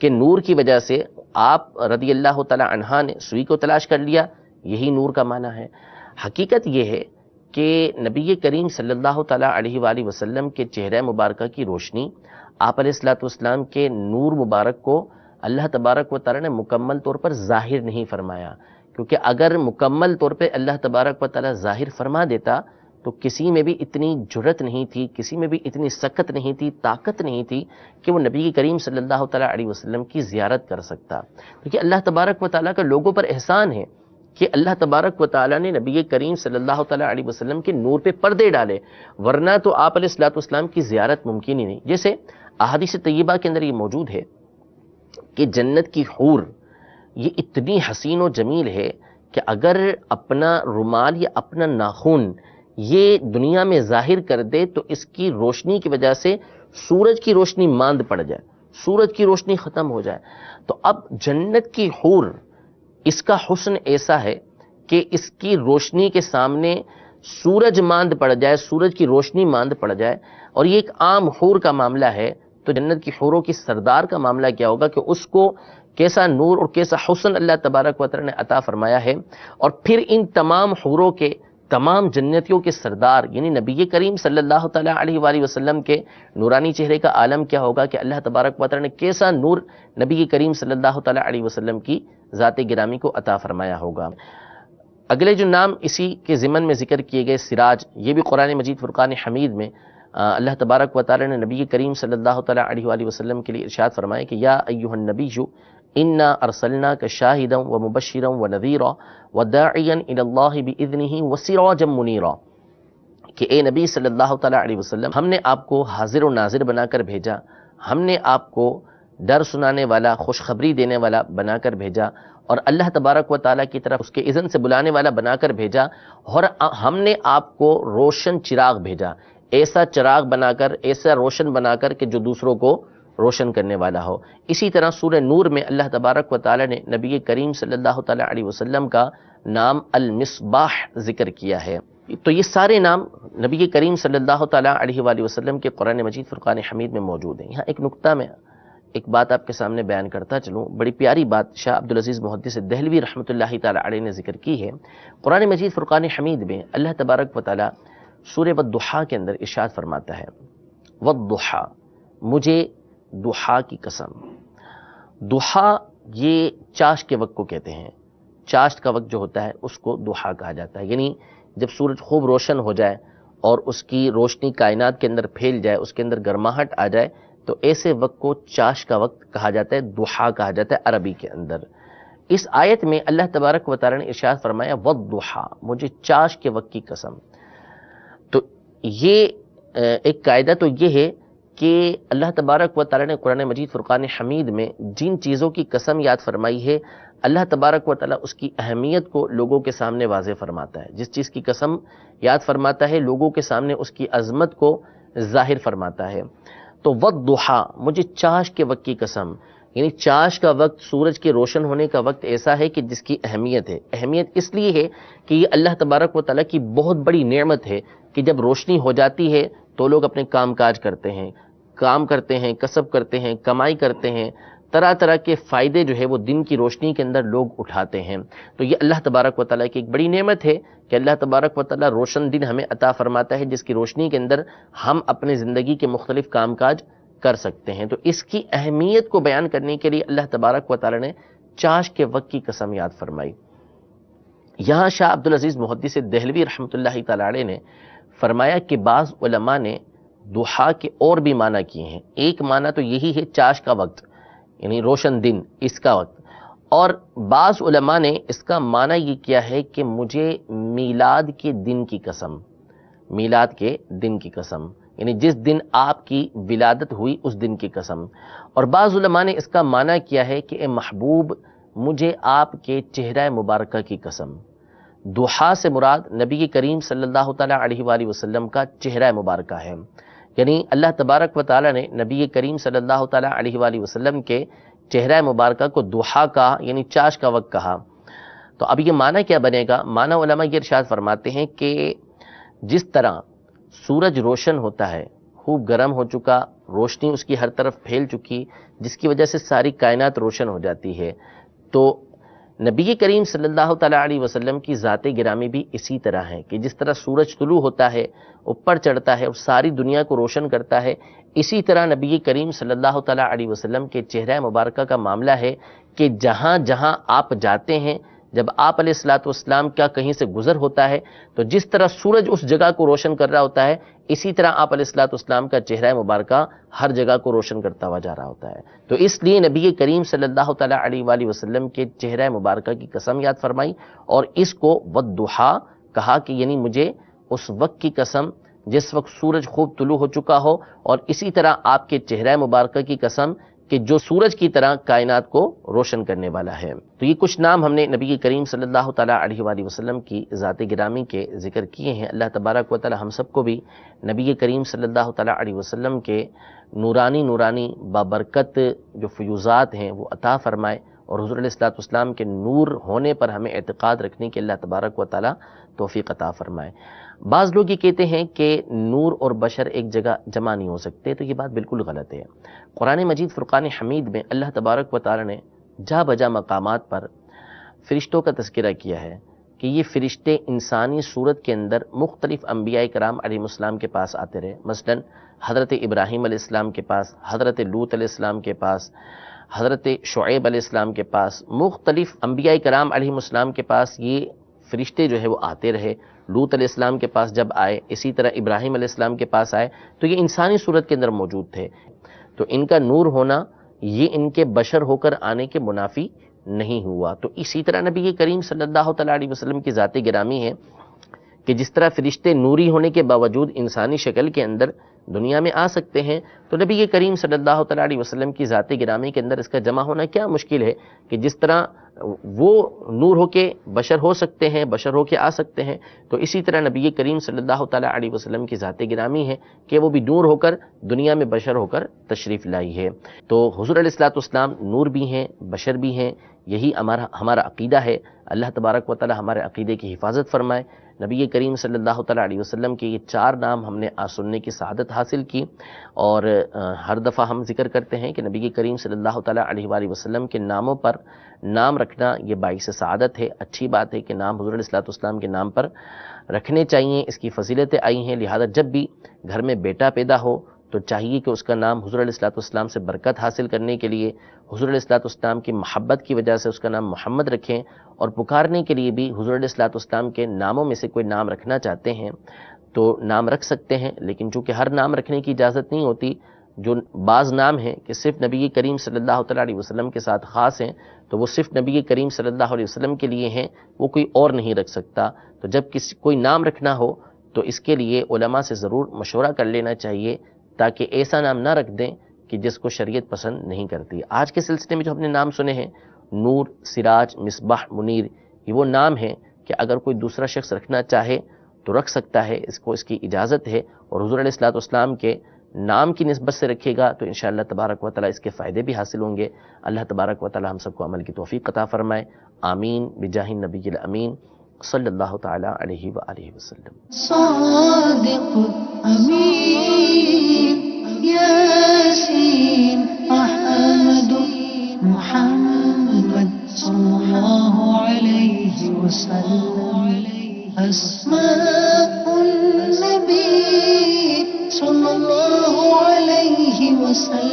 کے نور کی وجہ سے آپ رضی اللہ تعالی عنہا نے سوئی کو تلاش کر لیا، یہی نور کا معنی ہے۔ حقیقت یہ ہے کہ نبی کریم صلی اللہ تعالی علیہ وآلہ وسلم کے چہرہ مبارکہ کی روشنی، آپ علیہ الصلوۃ والسلام کے نور مبارک کو اللہ تبارک و تعالی نے مکمل طور پر ظاہر نہیں فرمایا، کیونکہ اگر مکمل طور پہ اللہ تبارک و تعالی ظاہر فرما دیتا تو کسی میں بھی اتنی جرت نہیں تھی، کسی میں بھی اتنی سکت نہیں تھی، طاقت نہیں تھی کہ وہ نبی کریم صلی اللہ تعالی علیہ وسلم کی زیارت کر سکتا، کیونکہ اللہ تبارک و تعالیٰ کا لوگوں پر احسان ہے کہ اللہ تبارک و تعالیٰ نے نبی کریم صلی اللہ تعالی علیہ وسلم کے نور پہ پردے ڈالے، ورنہ تو آپ علیہ الصلوۃ والسلام کی زیارت ممکن ہی نہیں۔ جیسے احادیث طیبہ کے اندر یہ موجود ہے کہ جنت کی حور یہ اتنی حسین و جمیل ہے کہ اگر اپنا رومال یا اپنا ناخن یہ دنیا میں ظاہر کر دے تو اس کی روشنی کی وجہ سے سورج کی روشنی ماند پڑ جائے، سورج کی روشنی ختم ہو جائے. تو اب جنت کی حور، اس کا حسن ایسا ہے کہ اس کی روشنی کے سامنے سورج ماند پڑ جائے، سورج کی روشنی ماند پڑ جائے، اور یہ ایک عام حور کا معاملہ ہے. تو جنت کی حوروں کی سردار کا معاملہ کیا ہوگا کہ اس کو کیسا نور اور کیسا حسن اللہ تبارک و تعالی نے عطا فرمایا ہے. اور پھر ان تمام حوروں کے، تمام جنتیوں کے سردار یعنی نبی کریم صلی اللہ تعالی علیہ وآلہ وسلم کے نورانی چہرے کا عالم کیا ہوگا کہ اللہ تبارک و تعالی نے کیسا نور نبی کریم صلی اللہ تعالی علیہ وسلم کی ذات گرامی کو عطا فرمایا ہوگا. اگلے جو نام اسی کے ضمن میں ذکر کیے گئے سراج، یہ بھی قرآن مجید فرقان حمید میں اللہ تبارک و تعالی نے نبی کریم صلی اللہ تعالی علیہ وآلہ وسلم کے لیے ارشاد فرمایا کہ یا ایھا النبی انا ارسلناک شاہدا ومبشرا ونذیرا وداعیا الی اللہ باذنہ وسراجا منیرا، کہ اے نبی صلی اللہ تعالی علیہ وسلم، ہم نے آپ کو حاضر و ناظر بنا کر بھیجا، ہم نے آپ کو ڈر سنانے والا، خوشخبری دینے والا بنا کر بھیجا، اور اللہ تبارک و تعالیٰ کی طرف اس کے اذن سے بلانے والا بنا کر بھیجا، اور ہم نے آپ کو روشن چراغ بھیجا، ایسا چراغ بنا کر، ایسا روشن بنا کر کہ جو دوسروں کو روشن کرنے والا ہو. اسی طرح سورہ نور میں اللہ تبارک و تعالیٰ نے نبی کریم صلی اللہ تعالیٰ علیہ وسلم کا نام المصباح ذکر کیا ہے. تو یہ سارے نام نبی کریم صلی اللہ تعالیٰ علیہ وآلہ وسلم کے قرآن مجید فرقان حمید میں موجود ہیں. یہاں ایک نقطہ میں ایک بات آپ کے سامنے بیان کرتا چلوں، بڑی پیاری بات شاہ عبدالعزیز محدث دہلوی رحمۃ اللہ تعالی علیہ نے ذکر کی ہے. قرآن مجید فرقان حمید میں اللہ تبارک و تعالی سورہ والضحیٰ کے اندر ارشاد فرماتا ہے والضحیٰ، مجھے ضحیٰ کی قسم. ضحیٰ یہ چاشت کے وقت کو کہتے ہیں، چاشت کا وقت جو ہوتا ہے اس کو ضحیٰ کہا جاتا ہے، یعنی جب سورج خوب روشن ہو جائے اور اس کی روشنی کائنات کے اندر پھیل جائے، اس کے اندر گرماہٹ آ جائے، تو ایسے وقت کو چاشت کا وقت کہا جاتا ہے، ضحیٰ کہا جاتا ہے عربی کے اندر. اس آیت میں اللہ تبارک و تعالی نے ارشاد فرمایا والضحیٰ، مجھے چاشت کے وقت کی قسم. تو یہ ایک قاعدہ تو یہ ہے کہ اللہ تبارک و تعالی نے قرآن مجید فرقان حمید میں جن چیزوں کی قسم یاد فرمائی ہے، اللہ تبارک و تعالی اس کی اہمیت کو لوگوں کے سامنے واضح فرماتا ہے. جس چیز کی قسم یاد فرماتا ہے لوگوں کے سامنے اس کی عظمت کو ظاہر فرماتا ہے. تو والضحیٰ، مجھے چاشت کے وقت کی قسم، یعنی چاشت کا وقت، سورج کے روشن ہونے کا وقت ایسا ہے کہ جس کی اہمیت ہے. اہمیت اس لیے ہے کہ یہ اللہ تبارک و تعالیٰ کی بہت بڑی نعمت ہے کہ جب روشنی ہو جاتی ہے تو لوگ اپنے کام کاج کرتے ہیں، کام کرتے ہیں، کسب کرتے ہیں، کمائی کرتے ہیں، طرح طرح کے فائدے جو ہے وہ دن کی روشنی کے اندر لوگ اٹھاتے ہیں. تو یہ اللہ تبارک و تعالیٰ کی ایک بڑی نعمت ہے کہ اللہ تبارک و تعالیٰ روشن دن ہمیں عطا فرماتا ہے جس کی روشنی کے اندر ہم اپنے زندگی کے مختلف کام کاج کر سکتے ہیں. تو اس کی اہمیت کو بیان کرنے کے لیے اللہ تبارک و تعالیٰ نے چاشت کے وقت کی قسم یاد فرمائی. یہاں شاہ عبدالعزیز محدث دہلوی رحمۃ اللہ تعالی علیہ نے فرمایا کہ بعض علماء نے ضحیٰ کے اور بھی معنی کیے ہیں. ایک معنی تو یہی ہے چاشت کا وقت، یعنی روشن دن، اس کا وقت. اور بعض علماء نے اس کا معنی یہ کیا ہے کہ مجھے میلاد کے دن کی قسم، میلاد کے دن کی قسم، یعنی جس دن آپ کی ولادت ہوئی اس دن کی قسم. اور بعض علماء نے اس کا معنی کیا ہے کہ اے محبوب، مجھے آپ کے چہرہ مبارکہ کی قسم. ضحیٰ سے مراد نبی کریم صلی اللہ تعالیٰ علیہ وآلہ وسلم کا چہرہ مبارکہ ہے. یعنی اللہ تبارک و تعالیٰ نے نبی کریم صلی اللہ تعالیٰ علیہ وآلہ وسلم کے چہرہ مبارکہ کو ضحیٰ کہا، یعنی چاشت کا وقت کہا. تو اب یہ معنی کیا بنے گا؟ معنی علماء یہ ارشاد فرماتے ہیں کہ جس طرح سورج روشن ہوتا ہے، خوب گرم ہو چکا، روشنی اس کی ہر طرف پھیل چکی، جس کی وجہ سے ساری کائنات روشن ہو جاتی ہے، تو نبی کریم صلی اللہ تعالیٰ علیہ وسلم کی ذات گرامی بھی اسی طرح ہے کہ جس طرح سورج طلوع ہوتا ہے، اوپر چڑھتا ہے اور ساری دنیا کو روشن کرتا ہے، اسی طرح نبی کریم صلی اللہ تعالیٰ علیہ وسلم کے چہرہ مبارکہ کا معاملہ ہے کہ جہاں جہاں آپ جاتے ہیں، جب آپ علیہ الصلوۃ والسلام کا کہیں سے گزر ہوتا ہے تو جس طرح سورج اس جگہ کو روشن کر رہا ہوتا ہے، اسی طرح آپ علیہ الصلوۃ والسلام کا چہرہ مبارکہ ہر جگہ کو روشن کرتا ہوا جا رہا ہوتا ہے. تو اس لیے نبی کریم صلی اللہ تعالیٰ علیہ وآلہ وسلم کے چہرہ مبارکہ کی قسم یاد فرمائی اور اس کو والضحیٰ کہا کہ یعنی مجھے اس وقت کی قسم جس وقت سورج خوب طلوع ہو چکا ہو، اور اسی طرح آپ کے چہرہ مبارکہ کی قسم کہ جو سورج کی طرح کائنات کو روشن کرنے والا ہے۔ تو یہ کچھ نام ہم نے نبی کریم صلی اللہ تعالیٰ علیہ وآلہ وسلم کی ذات گرامی کے ذکر کیے ہیں۔ اللہ تبارک و تعالی ہم سب کو بھی نبی کریم صلی اللہ تعالیٰ علیہ وسلم کے نورانی بابرکت جو فیوزات ہیں وہ عطا فرمائے، اور حضور علیہ الصلوۃ والسلام کے نور ہونے پر ہمیں اعتقاد رکھنے کی اللہ تبارک و تعالی توفیق عطا فرمائے۔ بعض لوگ یہ کہتے ہیں کہ نور اور بشر ایک جگہ جمع نہیں ہو سکتے، تو یہ بات بالکل غلط ہے۔ قرآن مجید فرقان حمید میں اللہ تبارک و تعالی نے جا بجا مقامات پر فرشتوں کا تذکرہ کیا ہے کہ یہ فرشتے انسانی صورت کے اندر مختلف انبیاء کرام علیہ السلام کے پاس آتے رہے۔ مثلا حضرت ابراہیم علیہ السلام کے پاس، حضرت لوط علیہ السلام کے پاس، حضرت شعیب علیہ السلام کے پاس، مختلف انبیاء کرام علیہ السلام کے پاس یہ فرشتے جو ہے وہ آتے رہے۔ لوط علیہ السلام کے پاس جب آئے، اسی طرح ابراہیم علیہ السلام کے پاس آئے، تو یہ انسانی صورت کے اندر موجود تھے۔ تو ان کا نور ہونا یہ ان کے بشر ہو کر آنے کے منافی نہیں ہوا۔ تو اسی طرح نبی کریم صلی اللہ تعالیٰ علیہ وسلم کی ذات گرامی ہے کہ جس طرح فرشتے نوری ہونے کے باوجود انسانی شکل کے اندر دنیا میں آ سکتے ہیں، تو نبی کریم صلی اللہ تعالیٰ علیہ وسلم کی ذات گرامی کے اندر اس کا جمع ہونا کیا مشکل ہے کہ جس طرح وہ نور ہو کے بشر ہو سکتے ہیں، بشر ہو کے آ سکتے ہیں، تو اسی طرح نبی کریم صلی اللہ تعالیٰ علیہ وسلم کی ذات گرامی ہے کہ وہ بھی نور ہو کر دنیا میں بشر ہو کر تشریف لائی ہے۔ تو حضور علیہ الصلوۃ والسلام نور بھی ہیں، بشر بھی ہیں، یہی ہمارا عقیدہ ہے۔ اللہ تبارک و تعالی ہمارے عقیدے کی حفاظت فرمائے۔ نبی کریم صلی اللہ تعالیٰ علیہ وسلم کے یہ 4 نام ہم نے آج سننے کی سعادت حاصل کی، اور ہر دفعہ ہم ذکر کرتے ہیں کہ نبی کریم صلی اللہ تعالیٰ علیہ وآلہ وسلم کے ناموں پر نام رکھنا یہ باعث سعادت ہے، اچھی بات ہے کہ نام حضور علیہ الصلوۃ والسلام کے نام پر رکھنے چاہیے، اس کی فضیلتیں آئی ہیں۔ لہذا جب بھی گھر میں بیٹا پیدا ہو تو چاہیے کہ اس کا نام حضور علیہ الصلوۃ والسلام سے برکت حاصل کرنے کے لیے، حضور علیہ الصلوۃ والسلام کی محبت کی وجہ سے اس کا نام محمد رکھیں، اور پکارنے کے لیے بھی حضور علیہ الصلوۃ والسلام کے ناموں میں سے کوئی نام رکھنا چاہتے ہیں تو نام رکھ سکتے ہیں، لیکن چونکہ ہر نام رکھنے کی اجازت نہیں ہوتی، جو بعض نام ہیں کہ صرف نبی کریم صلی اللہ تعالیٰ علیہ وسلم کے ساتھ خاص ہیں، تو وہ صرف نبی کریم صلی اللہ علیہ وسلم کے لیے ہیں، وہ کوئی اور نہیں رکھ سکتا۔ تو جب کوئی نام رکھنا ہو تو اس کے لیے علماء سے ضرور مشورہ کر لینا چاہیے، تاکہ ایسا نام نہ رکھ دیں کہ جس کو شریعت پسند نہیں کرتی۔ آج کے سلسلے میں جو ہم نے نام سنے ہیں، نور، سراج، مصباح، منیر، یہ وہ نام ہیں کہ اگر کوئی دوسرا شخص رکھنا چاہے تو رکھ سکتا ہے، اس کی اجازت ہے، اور حضور علیہ الصلوۃ والسلام کے نام کی نسبت سے رکھے گا تو انشاءاللہ تبارک و تعالی اس کے فائدے بھی حاصل ہوں گے۔ اللہ تبارک و تعالی ہم سب کو عمل کی توفیق عطا فرمائے، آمین بجاہ النبی الامین صلی اللہ تعالی علیہ وآلہ وسلم۔ صادق امین یاسین احمد محمد صلی اللہ علیہ وسلم، اسماء النبی صلی اللہ علیہ وسلم۔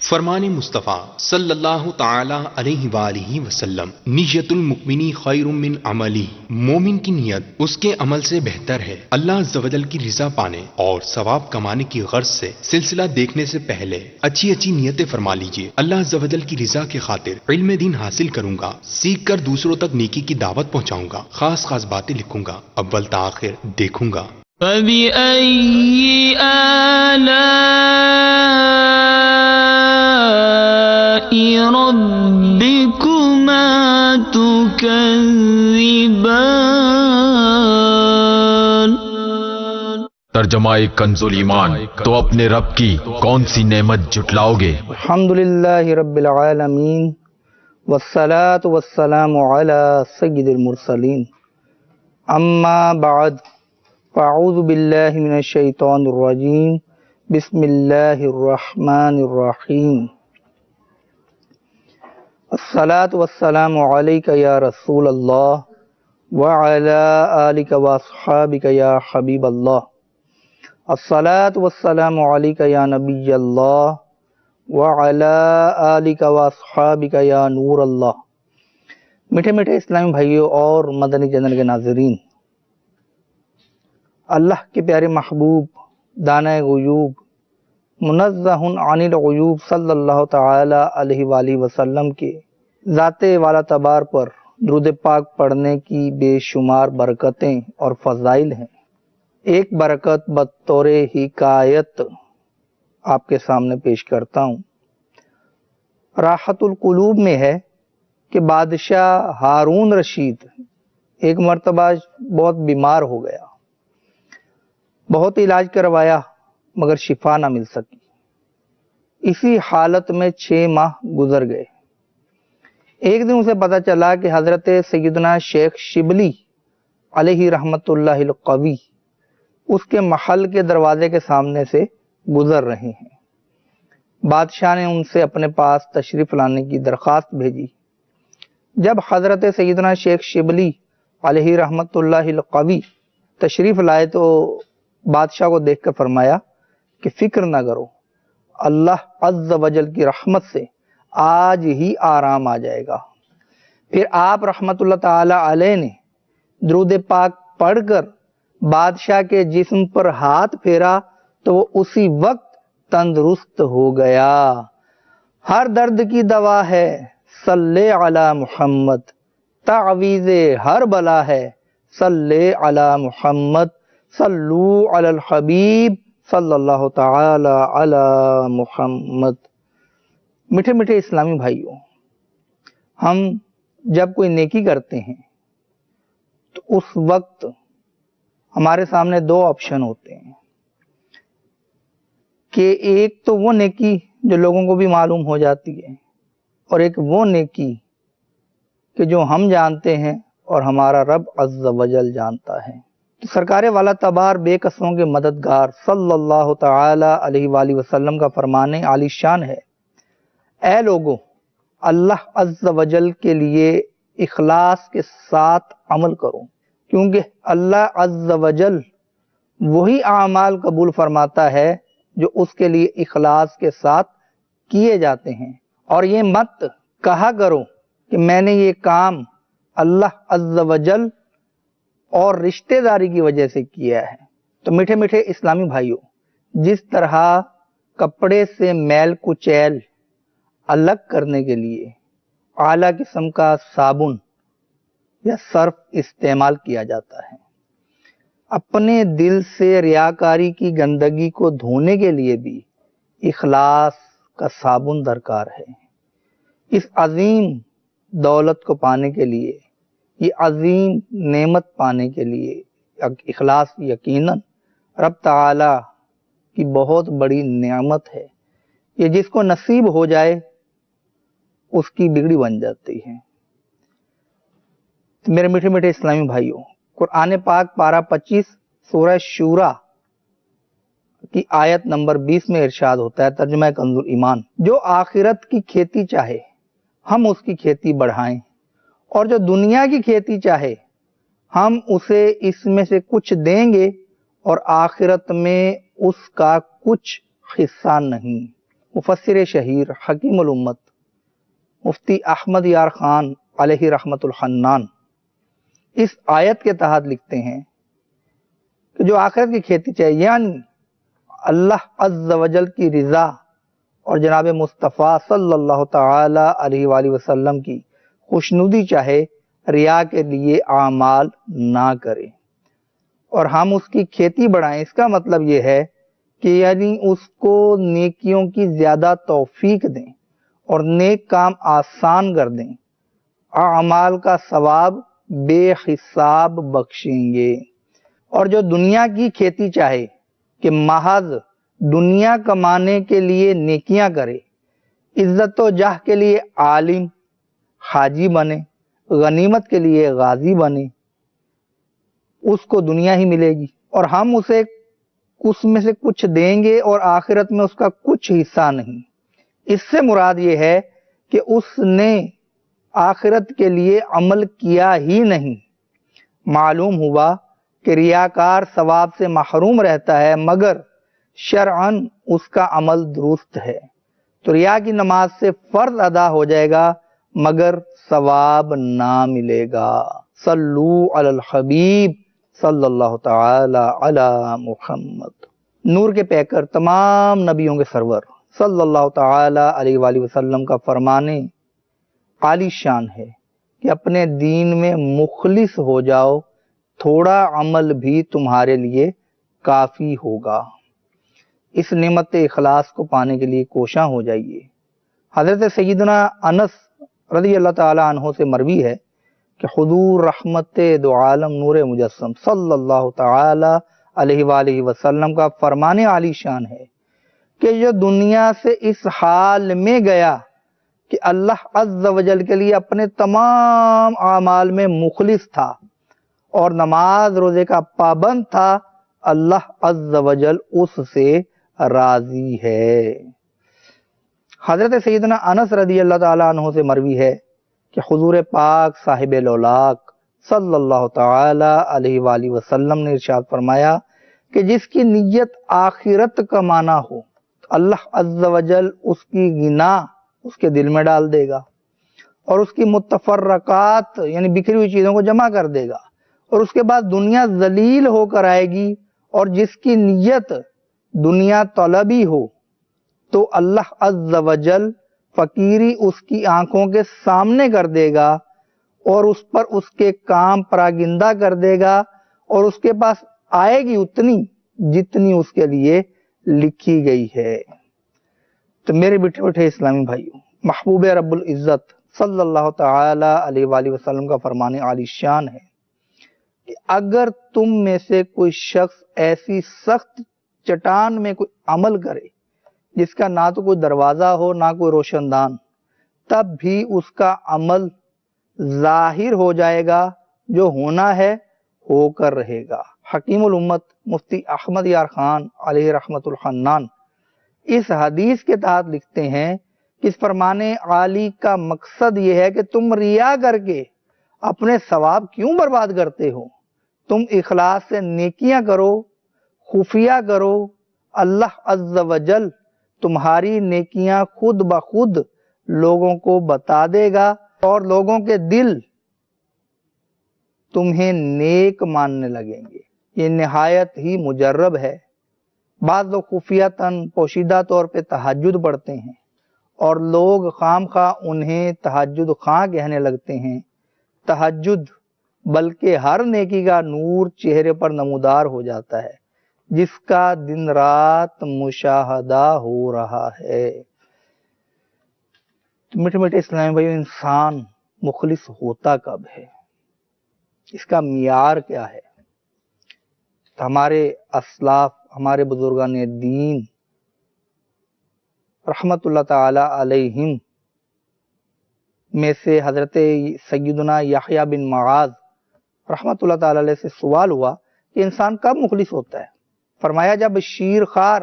فرمان مصطفیٰ صلی اللہ تعالی علیہ وآلہ وسلم، نیت المؤمنی خیر من عملی، مومن کی نیت اس کے عمل سے بہتر ہے۔ اللہ عز و جل کی رضا پانے اور ثواب کمانے کی غرض سے سلسلہ دیکھنے سے پہلے اچھی نیتیں فرما لیجئے۔ اللہ عز و جل کی رضا کی خاطر علم دین حاصل کروں گا، سیکھ کر دوسروں تک نیکی کی دعوت پہنچاؤں گا، خاص باتیں لکھوں گا، اول تا آخر دیکھوں گا۔ فبأي آلاء ربكما تكذبان۔ ترجمہ کنز الایمان، تو اپنے رب کی کون سی نعمت جھٹلاؤ گے؟ الحمدللہ رب العالمین، والصلاة والسلام علی سید المرسلین، اما بعد، فاعوذ باللہ من الشیطان الرجیم، بسم اللہ الرحمن الرحیم۔ الصلاة والسلام علیک یا رسول اللہ وعلی آلک واصحابک یا حبیب اللہ۔ الصلاة والسلام علیک یا نبی اللہ وعلی آلک واصحابک یا نور اللہ۔ میٹھے میٹھے اسلامی بھائیوں اور مدنی چینل کے ناظرین، اللہ کے پیارے محبوب دانہ غیوب منزہ عن العیوب صلی اللہ تعالی علیہ وآلہ وسلم کے ذات والا تبار پر درود پاک پڑھنے کی بے شمار برکتیں اور فضائل ہیں۔ ایک برکت بطور حکایت آپ کے سامنے پیش کرتا ہوں۔ راحت القلوب میں ہے کہ بادشاہ ہارون رشید ایک مرتبہ بہت بیمار ہو گیا، بہت علاج کروایا مگر شفا نہ مل سکی۔ اسی حالت میں 6 ماہ گزر گئے۔ ایک دن اسے پتہ چلا کہ حضرت سیدنا شیخ شبلی علیہ رحمت اللہ القوی اس کے محل کے دروازے کے سامنے سے گزر رہے ہیں۔ بادشاہ نے ان سے اپنے پاس تشریف لانے کی درخواست بھیجی۔ جب حضرت سیدنا شیخ شبلی علیہ رحمت اللہ القوی تشریف لائے تو بادشاہ کو دیکھ کر فرمایا کہ فکر نہ کرو، اللہ عز و جل کی رحمت سے آج ہی آرام آ جائے گا۔ پھر آپ رحمت اللہ تعالی علیہ نے درود پاک پڑھ کر بادشاہ کے جسم پر ہاتھ پھیرا تو وہ اسی وقت تندرست ہو گیا۔ ہر درد کی دوا ہے صلی علی محمد، تعویذ ہر بلا ہے صلی علی محمد، صلو علی الحبیب صلی اللہ تعالی علی محمد۔ میٹھے میٹھے اسلامی بھائیوں، ہم جب کوئی نیکی کرتے ہیں تو اس وقت ہمارے سامنے 2 آپشن ہوتے ہیں کہ ایک تو وہ نیکی جو لوگوں کو بھی معلوم ہو جاتی ہے، اور ایک وہ نیکی کہ جو ہم جانتے ہیں اور ہمارا رب عز و جل جانتا ہے۔ تو سرکار والا تبار بے قصروں کے مددگار صلی اللہ تعالی علیہ وآلہ وسلم کا فرمان عالی شان ہے، اے لوگو، اللہ عز و جل کے لیے اخلاص کے ساتھ عمل کرو، کیونکہ اللہ عز و جل وہی اعمال قبول فرماتا ہے جو اس کے لیے اخلاص کے ساتھ کیے جاتے ہیں۔ اور یہ مت کہا کرو کہ میں نے یہ کام اللہ عز و جل اور رشتہ داری کی وجہ سے کیا ہے۔ تو میٹھے میٹھے اسلامی بھائیوں، جس طرح کپڑے سے میل کچیل الگ کرنے کے لیے اعلیٰ قسم کا صابن یا سرف استعمال کیا جاتا ہے، اپنے دل سے ریاکاری کی گندگی کو دھونے کے لیے بھی اخلاص کا صابن درکار ہے۔ اس عظیم دولت کو پانے کے لیے، یہ عظیم نعمت پانے کے لیے اخلاص یقیناً رب تعالی کی بہت بڑی نعمت ہے۔ یہ جس کو نصیب ہو جائے اس کی بگڑی بن جاتی ہے۔ میرے میٹھے میٹھے اسلامی بھائیوں، قرآن پاک پارہ 25 سورہ شورا کی آیت نمبر 20 میں ارشاد ہوتا ہے، ترجمہ کنز ایمان، جو آخرت کی کھیتی چاہے ہم اس کی کھیتی بڑھائیں، اور جو دنیا کی کھیتی چاہے ہم اسے اس میں سے کچھ دیں گے اور آخرت میں اس کا کچھ حصہ نہیں۔ مفسر شہیر حکیم الامت مفتی احمد یار خان علیہ رحمت الحنان اس آیت کے تحت لکھتے ہیں کہ جو آخرت کی کھیتی چاہے، یعنی اللہ عز و جل کی رضا اور جناب مصطفیٰ صلی اللہ تعالی علیہ وآلہ وسلم کی خوشنودی چاہے، ریا کے لیے اعمال نہ کرے اور ہم اس کی کھیتی بڑھائیں۔ اس کا مطلب یہ ہے کہ یعنی اس کو نیکیوں کی زیادہ توفیق دیں اور نیک کام آسان کر دیں، اعمال کا ثواب بے حساب بخشیں گے۔ اور جو دنیا کی کھیتی چاہے کہ محض دنیا کمانے کے لیے نیکیاں کرے، عزت و جاہ کے لیے عالم حاجی بنے، غنیمت کے لیے غازی بنے، اس کو دنیا ہی ملے گی اور ہم اسے اس میں سے کچھ دیں گے اور آخرت میں اس کا کچھ حصہ نہیں۔ اس سے مراد یہ ہے کہ اس نے آخرت کے لیے عمل کیا ہی نہیں۔ معلوم ہوا کہ ریاکار ثواب سے محروم رہتا ہے مگر شرعاً اس کا عمل درست ہے، تو ریا کی نماز سے فرض ادا ہو جائے گا مگر ثواب نہ ملے گا۔ صلو علی الحبیب صلی اللہ تعالی علی محمد۔ نور کے پیکر، تمام نبیوں کے سرور صلی اللہ تعالی علیہ وآلہ وسلم کا فرمانے عالی شان ہے کہ اپنے دین میں مخلص ہو جاؤ، تھوڑا عمل بھی تمہارے لیے کافی ہوگا۔ اس نعمت اخلاص کو پانے کے لیے کوشاں ہو جائیے۔ حضرت سیدنا انس رضی اللہ تعالی عنہ سے مروی ہے کہ حضور رحمت دو عالم نور مجسم صلی اللہ تعالی علیہ وآلہ وسلم کا فرمان عالی شان ہے کہ جو دنیا سے اس حال میں گیا کہ اللہ عز و جل کے لیے اپنے تمام اعمال میں مخلص تھا اور نماز روزے کا پابند تھا، اللہ عز و جل اس سے راضی ہے۔ حضرت سیدنا انس رضی اللہ تعالی عنہ سے مروی ہے کہ حضور پاک صاحب لولاک صلی اللہ تعالی علیہ وآلہ وسلم نے ارشاد فرمایا کہ جس کی نیت آخرت کمانا ہو تو اللہ عز و جل اس کی غنا اس کے دل میں ڈال دے گا اور اس کی متفرقات یعنی بکھری ہوئی چیزوں کو جمع کر دے گا، اور اس کے بعد دنیا ذلیل ہو کر آئے گی، اور جس کی نیت دنیا طلبی ہو تو اللہ عز و جل فقیری اس کی آنکھوں کے سامنے کر دے گا اور اس پر اس کے کام پراگندہ کر دے گا، اور اس کے پاس آئے گی اتنی جتنی اس کے لیے لکھی گئی ہے۔ تو میرے بیٹھے بیٹھے اسلامی بھائیوں، محبوب رب العزت صلی اللہ تعالی علیہ وآلہ وسلم کا فرمان عالی شان ہے کہ اگر تم میں سے کوئی شخص ایسی سخت چٹان میں کوئی عمل کرے جس کا نہ تو کوئی دروازہ ہو نہ کوئی روشن دان، تب بھی اس کا عمل ظاہر ہو جائے گا، جو ہونا ہے ہو کر رہے گا۔ حکیم الامت مفتی احمد یار خان علیہ رحمت الحنان اس حدیث کے تحت لکھتے ہیں کہ اس فرمان عالی کا مقصد یہ ہے کہ تم ریا کر کے اپنے ثواب کیوں برباد کرتے ہو؟ تم اخلاص سے نیکیاں کرو، خفیہ کرو، اللہ عز و جل تمہاری نیکیاں خود بخود لوگوں کو بتا دے گا اور لوگوں کے دل تمہیں نیک ماننے لگیں گے۔ یہ نہایت ہی مجرب ہے۔ بعض لوگ خفیتاً پوشیدہ طور پہ تہجد پڑھتے ہیں اور لوگ خام خواہ انہیں تہجد خواہ کہنے لگتے ہیں۔ تہجد بلکہ ہر نیکی کا نور چہرے پر نمودار ہو جاتا ہے جس کا دن رات مشاہدہ ہو رہا ہے۔ تو میٹھے میٹھے اسلامی بھائیو، انسان مخلص ہوتا کب ہے؟ اس کا معیار کیا ہے؟ تو ہمارے اسلاف، ہمارے بزرگان دین رحمت اللہ تعالی علیہم میں سے حضرت سیدنا یحییٰ بن معاذ رحمت اللہ تعالی علیہ سے سوال ہوا کہ انسان کب مخلص ہوتا ہے؟ فرمایا جب شیر خوار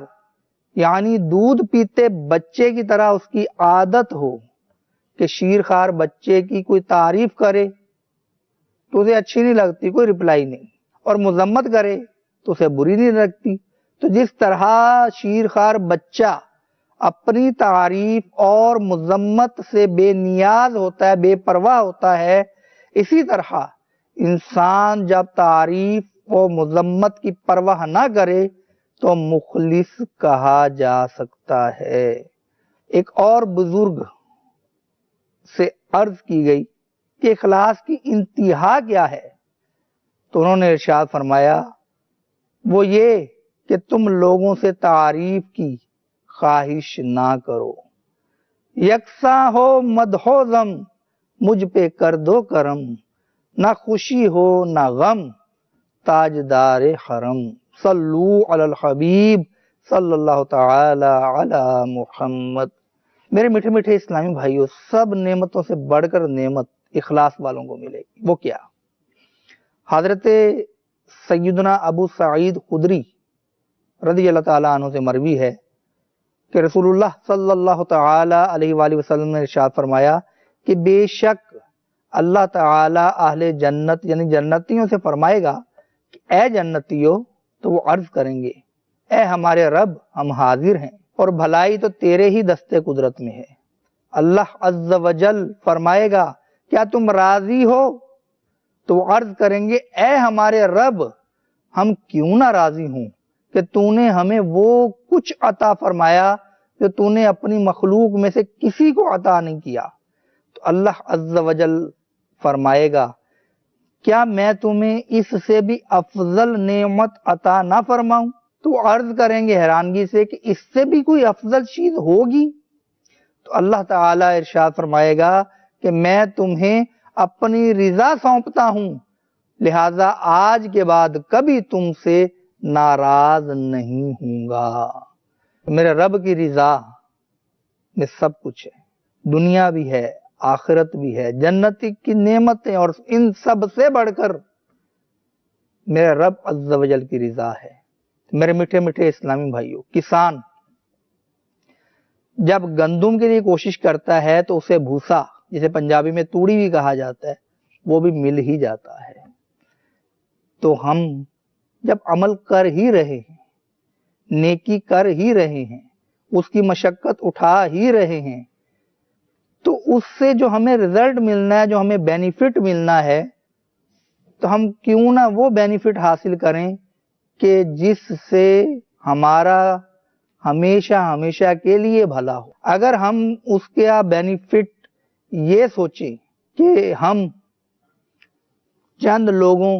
یعنی دودھ پیتے بچے کی طرح اس کی عادت ہو کہ شیر خوار بچے کی کوئی تعریف کرے تو اسے اچھی نہیں لگتی، کوئی رپلائی نہیں، اور مذمت کرے تو اسے بری نہیں لگتی۔ تو جس طرح شیر خوار بچہ اپنی تعریف اور مذمت سے بے نیاز ہوتا ہے، بے پرواہ ہوتا ہے، اسی طرح انسان جب تعریف و مذمت کی پرواہ نہ کرے تو مخلص کہا جا سکتا ہے۔ ایک اور بزرگ سے عرض کی گئی کہ اخلاص کی انتہا کیا ہے؟ تو انہوں نے ارشاد فرمایا وہ یہ کہ تم لوگوں سے تعریف کی خواہش نہ کرو، یکساں ہو مدح و ذم مجھ پہ کر دو کرم، نہ خوشی ہو نہ غم تاجدار حرم، صلو علی الحبیب صلی اللہ تعالی علی محمد۔ میرے میٹھے میٹھے اسلامی بھائیوں، سب نعمتوں سے بڑھ کر نعمت اخلاص والوں کو ملے گی۔ وہ کیا؟ حضرت سیدنا ابو سعید خدری رضی اللہ تعالی عنہ سے مروی ہے کہ رسول اللہ صلی اللہ تعالی علیہ وآلہ وسلم نے ارشاد فرمایا کہ بے شک اللہ تعالی اہل جنت یعنی جنتیوں سے فرمائے گا کہ اے جنتیوں، تو وہ عرض کریں گے اے ہمارے رب ہم حاضر ہیں اور بھلائی تو تیرے ہی دستے قدرت میں ہے۔ اللہ عز و جل فرمائے گا کیا تم راضی ہو؟ تو وہ عرض کریں گے اے ہمارے رب ہم کیوں نہ راضی ہوں کہ تو نے ہمیں وہ کچھ عطا فرمایا جو تو نے اپنی مخلوق میں سے کسی کو عطا نہیں کیا۔ تو اللہ عز و جل فرمائے گا کیا میں تمہیں اس سے بھی افضل نعمت عطا نہ فرماؤں؟ تو عرض کریں گے حیرانگی سے کہ اس سے بھی کوئی افضل چیز ہوگی؟ تو اللہ تعالیٰ ارشاد فرمائے گا کہ میں تمہیں اپنی رضا سونپتا ہوں، لہذا آج کے بعد کبھی تم سے ناراض نہیں ہوں گا۔ میرے رب کی رضا میں سب کچھ ہے، دنیا بھی ہے، آخرت بھی ہے، جنت کی نعمتیں، اور ان سب سے بڑھ کر میرے رب عز و جل کی رضا ہے۔ میرے میٹھے میٹھے اسلامی بھائیوں، کسان جب گندم کے لیے کوشش کرتا ہے تو اسے بھوسا، جسے پنجابی میں توڑی بھی کہا جاتا ہے، وہ بھی مل ہی جاتا ہے۔ تو ہم جب عمل کر ہی رہے ہیں، نیکی کر ہی رہے ہیں، اس کی مشقت اٹھا ہی رہے ہیں، تو اس سے جو ہمیں رزلٹ ملنا ہے، جو ہمیں بینیفٹ ملنا ہے، تو ہم کیوں نہ وہ بینیفٹ حاصل کریں کہ جس سے ہمارا ہمیشہ ہمیشہ کے لیے بھلا ہو۔ اگر ہم اس کا بینیفٹ یہ سوچیں کہ ہم چند لوگوں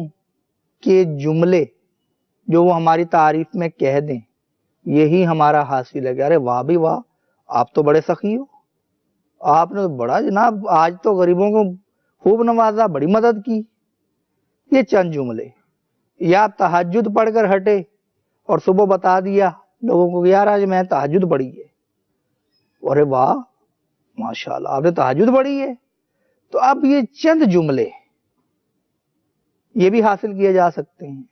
کے جملے جو وہ ہماری تعریف میں کہہ دیں، یہی ہمارا حاصل ہے کہ ارے واہ بھی واہ، آپ تو بڑے سخی ہو، آپ نے بڑا جناب آج تو غریبوں کو خوب نوازا، بڑی مدد کی، یہ چند جملے، یا تہجد پڑھ کر ہٹے اور صبح بتا دیا لوگوں کو یار آج میں تہجد پڑھی ہے، ارے واہ ماشاءاللہ آپ نے تہجد پڑھی ہے۔ تو اب یہ چند جملے یہ بھی حاصل کیے جا سکتے ہیں،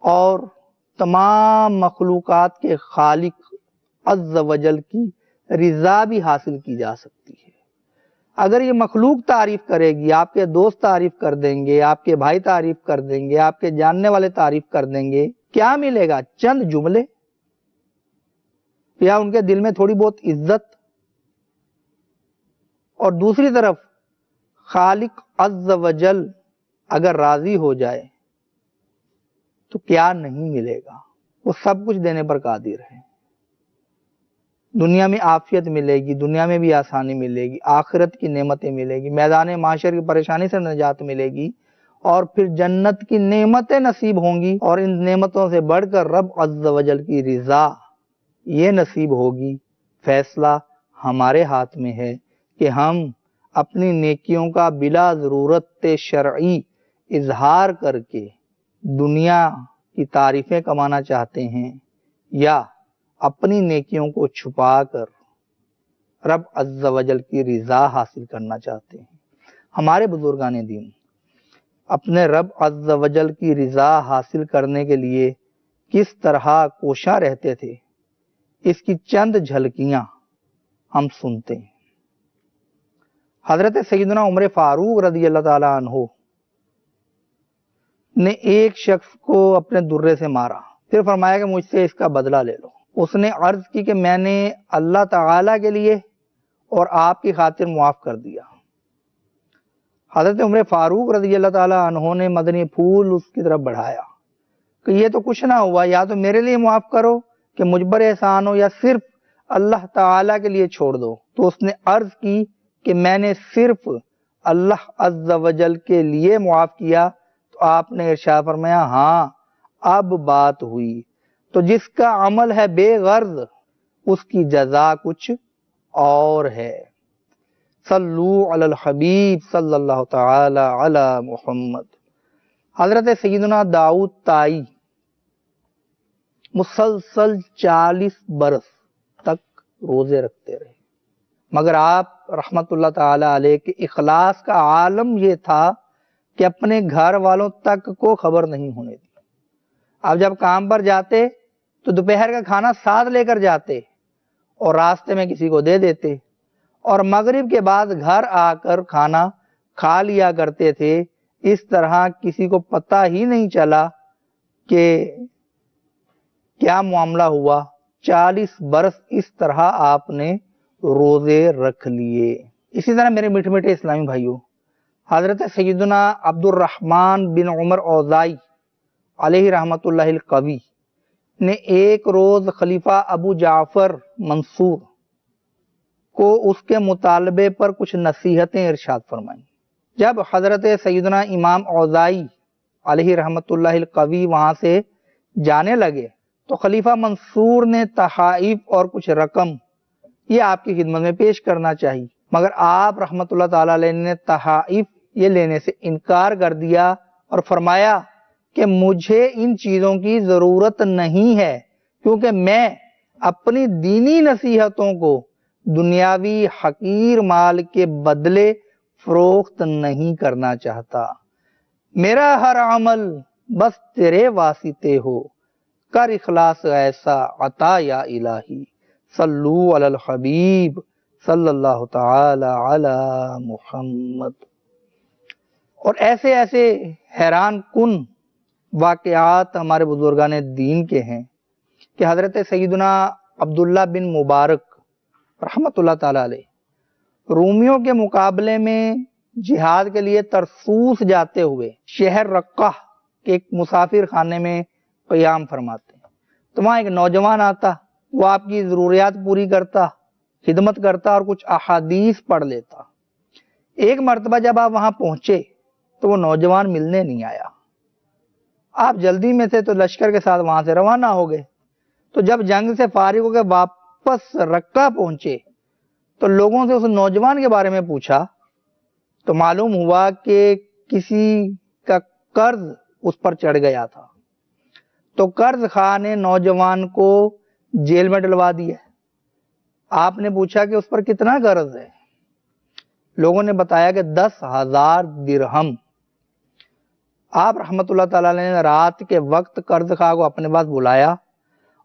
اور تمام مخلوقات کے خالق عز و جل کی رضا بھی حاصل کی جا سکتی ہے۔ اگر یہ مخلوق تعریف کرے گی، آپ کے دوست تعریف کر دیں گے، آپ کے بھائی تعریف کر دیں گے، آپ کے جاننے والے تعریف کر دیں گے، کیا ملے گا؟ چند جملے، یا ان کے دل میں تھوڑی بہت عزت۔ اور دوسری طرف خالق عز و جل اگر راضی ہو جائے تو کیا نہیں ملے گا؟ وہ سب کچھ دینے پر قادر ہے۔ دنیا میں عافیت ملے گی، دنیا میں بھی آسانی ملے گی، آخرت کی نعمتیں ملے گی، میدان معاشر کی پریشانی سے نجات ملے گی، اور پھر جنت کی نعمتیں نصیب ہوں گی، اور ان نعمتوں سے بڑھ کر رب عز و جل کی رضا یہ نصیب ہوگی۔ فیصلہ ہمارے ہاتھ میں ہے کہ ہم اپنی نیکیوں کا بلا ضرورت شرعی اظہار کر کے دنیا کی تعریفیں کمانا چاہتے ہیں، یا اپنی نیکیوں کو چھپا کر رب عز و جل کی رضا حاصل کرنا چاہتے ہیں۔ ہمارے بزرگان دین اپنے رب عز و جل کی رضا حاصل کرنے کے لیے کس طرح کوشاں رہتے تھے، اس کی چند جھلکیاں ہم سنتے ہیں۔ حضرت سیدنا عمر فاروق رضی اللہ تعالی عنہ نے ایک شخص کو اپنے درے سے مارا، پھر فرمایا کہ مجھ سے اس کا بدلہ لے لو۔ اس نے عرض کی کہ میں نے اللہ تعالی کے لیے اور آپ کی خاطر معاف کر دیا۔ حضرت عمر فاروق رضی اللہ تعالی عنہ نے مدنی پھول اس کی طرف بڑھایا کہ یہ تو کچھ نہ ہوا، یا تو میرے لیے معاف کرو کہ مجھ پر احسان ہو، یا صرف اللہ تعالی کے لیے چھوڑ دو۔ تو اس نے عرض کی کہ میں نے صرف اللہ عز و جل کے لیے معاف کیا۔ تو آپ نے ارشاد فرمایا ہاں اب بات ہوئی۔ تو جس کا عمل ہے بے غرض، اس کی جزا کچھ اور ہے۔ صلو علی الحبیب صلی اللہ تعالی علی محمد۔ حضرت سیدنا داؤد طائی مسلسل 40 برس تک روزے رکھتے رہے، مگر آپ رحمت اللہ تعالی علیہ کے اخلاص کا عالم یہ تھا کہ اپنے گھر والوں تک کو خبر نہیں ہونے دی۔ آپ جب کام پر جاتے تو دوپہر کا کھانا ساتھ لے کر جاتے اور راستے میں کسی کو دے دیتے، اور مغرب کے بعد گھر آ کر کھانا کھا لیا کرتے تھے۔ اس طرح کسی کو پتہ ہی نہیں چلا کہ کیا معاملہ ہوا۔ 40 برس اس طرح آپ نے روزے رکھ لیے۔ اسی طرح میرے میٹھے میٹھے اسلامی بھائیوں، حضرت سیدنا عبد الرحمن بن عمر اوزائی علیہ رحمت اللہ القوی نے ایک روز خلیفہ ابو جعفر منصور کو اس کے مطالبے پر کچھ نصیحتیں ارشاد فرمائیں۔ جب حضرت سیدنا امام اوزائی علیہ رحمت اللہ القوی وہاں سے جانے لگے تو خلیفہ منصور نے تحائف اور کچھ رقم یہ آپ کی خدمت میں پیش کرنا چاہیے، مگر آپ رحمت اللہ تعالی علیہ نے تحائف یہ لینے سے انکار کر دیا اور فرمایا کہ مجھے ان چیزوں کی ضرورت نہیں ہے، کیونکہ میں اپنی دینی نصیحتوں کو دنیاوی حقیر مال کے بدلے فروخت نہیں کرنا چاہتا۔ میرا ہر عمل بس تیرے واسطے ہو، کر اخلاص ایسا عطا یا الہی، صلو علی الحبیب صلی اللہ تعالی علی محمد۔ اور ایسے ایسے حیران کن واقعات ہمارے بزرگان دین کے ہیں کہ حضرت سیدنا عبداللہ بن مبارک رحمت اللہ تعالی علیہ رومیوں کے مقابلے میں جہاد کے لیے ترسوس جاتے ہوئے شہر رقہ کے ایک مسافر خانے میں قیام فرماتے ہیں، تو وہاں ایک نوجوان آتا، وہ آپ کی ضروریات پوری کرتا، خدمت کرتا اور کچھ احادیث پڑھ لیتا۔ ایک مرتبہ جب آپ وہاں پہنچے تو وہ نوجوان ملنے نہیں آیا، آپ جلدی میں تھے تو لشکر کے ساتھ وہاں سے روانہ ہو گئے۔ تو جب جنگ سے فارغ ہو کے واپس رقہ پہنچے تو لوگوں سے اس نوجوان کے بارے میں پوچھا تو معلوم ہوا کہ کسی کا قرض اس پر چڑھ گیا تھا، تو قرض خواہ نے نوجوان کو جیل میں ڈلوا دیا۔ آپ نے پوچھا کہ اس پر کتنا قرض ہے؟ لوگوں نے بتایا کہ 10,000 درہم۔ آپ رحمت اللہ تعالیٰ نے رات کے وقت قرض خواہ کو اپنے پاس بلایا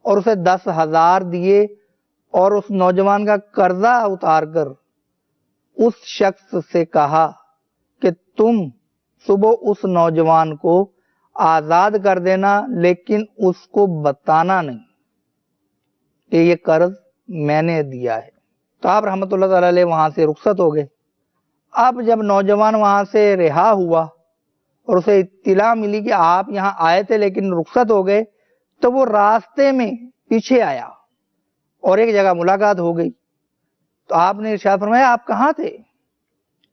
اور اسے 10,000 دیے اور اس نوجوان کا قرضہ اتار کر اس شخص سے کہا کہ تم صبح اس نوجوان کو آزاد کر دینا، لیکن اس کو بتانا نہیں کہ یہ قرض میں نے دیا ہے۔ تو آپ رحمت اللہ تعالیٰ علیہ وہاں سے رخصت ہو گئے۔ اب جب نوجوان وہاں سے رہا ہوا اور اسے اطلاع ملی کہ آپ یہاں آئے تھے لیکن رخصت ہو گئے، تو وہ راستے میں پیچھے آیا اور ایک جگہ ملاقات ہو گئی۔ تو آپ نے ارشاد فرمایا آپ کہاں تھے؟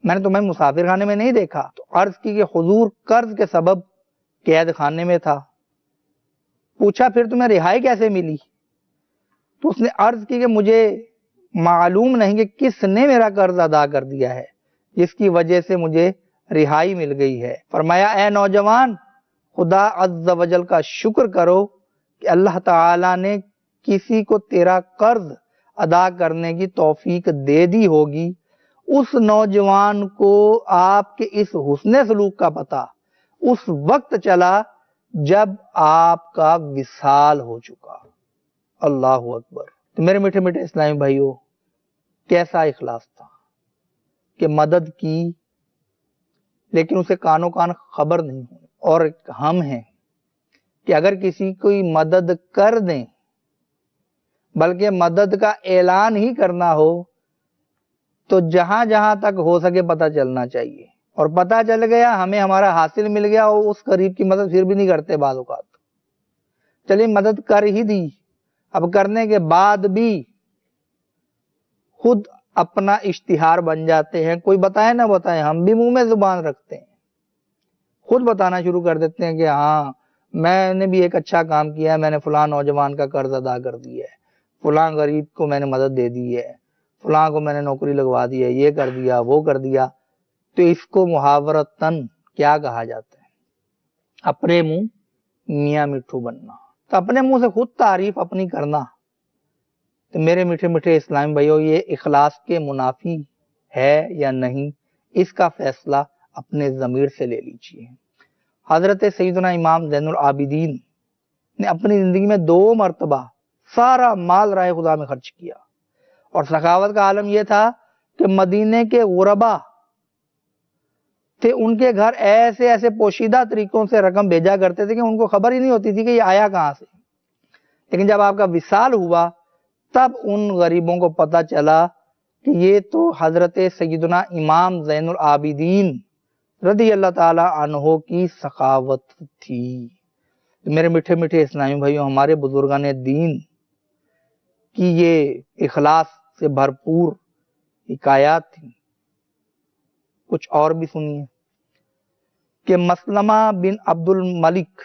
میں نے تمہیں مسافر خانے میں نہیں دیکھا۔ تو عرض کی کہ حضور قرض کے سبب قید خانے میں تھا۔ پوچھا پھر تمہیں رہائی کیسے ملی؟ تو اس نے عرض کی کہ مجھے معلوم نہیں کہ کس نے میرا قرض ادا کر دیا ہے جس کی وجہ سے مجھے رہائی مل گئی ہے۔ فرمایا اے نوجوان، خدا عز و جل کا شکر کرو کہ اللہ تعالی نے کسی کو تیرا قرض ادا کرنے کی توفیق دے دی ہوگی۔ اس نوجوان کو آپ کے اس حسن سلوک کا پتہ اس وقت چلا جب آپ کا وصال ہو چکا۔ اللہ اکبر۔ تو میرے میٹھے میٹھے اسلامی بھائیوں، کیسا اخلاص تھا کہ مدد کی لیکن اسے کانوں کان خبر نہیں ہوئی۔ اور ہم ہیں کہ اگر کسی کوئی مدد کر دیں بلکہ مدد کا اعلان ہی کرنا ہو تو جہاں جہاں تک ہو سکے پتہ چلنا چاہیے، اور پتہ چل گیا ہمیں ہمارا حاصل مل گیا اور اس قریب کی مدد پھر بھی نہیں کرتے بعض اوقات۔ چلیے مدد کر ہی دی، اب کرنے کے بعد بھی خود اپنا اشتہار بن جاتے ہیں، کوئی بتائے نہ بتائے ہم بھی منہ میں زبان رکھتے ہیں، خود بتانا شروع کر دیتے ہیں کہ ہاں میں نے بھی ایک اچھا کام کیا ہے، میں نے فلاں نوجوان کا قرض ادا کر دیا ہے، فلاں غریب کو میں نے مدد دے دی ہے، فلاں کو میں نے نوکری لگوا دی ہے، یہ کر دیا وہ کر دیا۔ تو اس کو محاورتاً کیا کہا جاتا ہے؟ اپنے منہ میاں مٹھو بننا۔ تو اپنے منہ سے خود تعریف اپنی کرنا، تو میرے میٹھے میٹھے اسلام بھائیوں، یہ اخلاص کے منافی ہے یا نہیں، اس کا فیصلہ اپنے ضمیر سے لے لیجئے۔ حضرت سیدنا امام زین العابدین نے اپنی زندگی میں 2 مرتبہ سارا مال راہ خدا میں خرچ کیا، اور سخاوت کا عالم یہ تھا کہ مدینے کے غربا تھے، ان کے گھر ایسے ایسے پوشیدہ طریقوں سے رقم بھیجا کرتے تھے کہ ان کو خبر ہی نہیں ہوتی تھی کہ یہ آیا کہاں سے۔ لیکن جب آپ کا وصال ہوا تب ان غریبوں کو پتہ چلا کہ یہ تو حضرت سیدنا امام زین العابدین رضی اللہ تعالی عنہ کی سخاوت تھی۔ میرے میٹھے میٹھے اسلامی بھائیوں، ہمارے بزرگان دین کی یہ اخلاص سے بھرپور حکایات تھیں۔ کچھ اور بھی سنیے کہ مسلمہ بن عبد الملک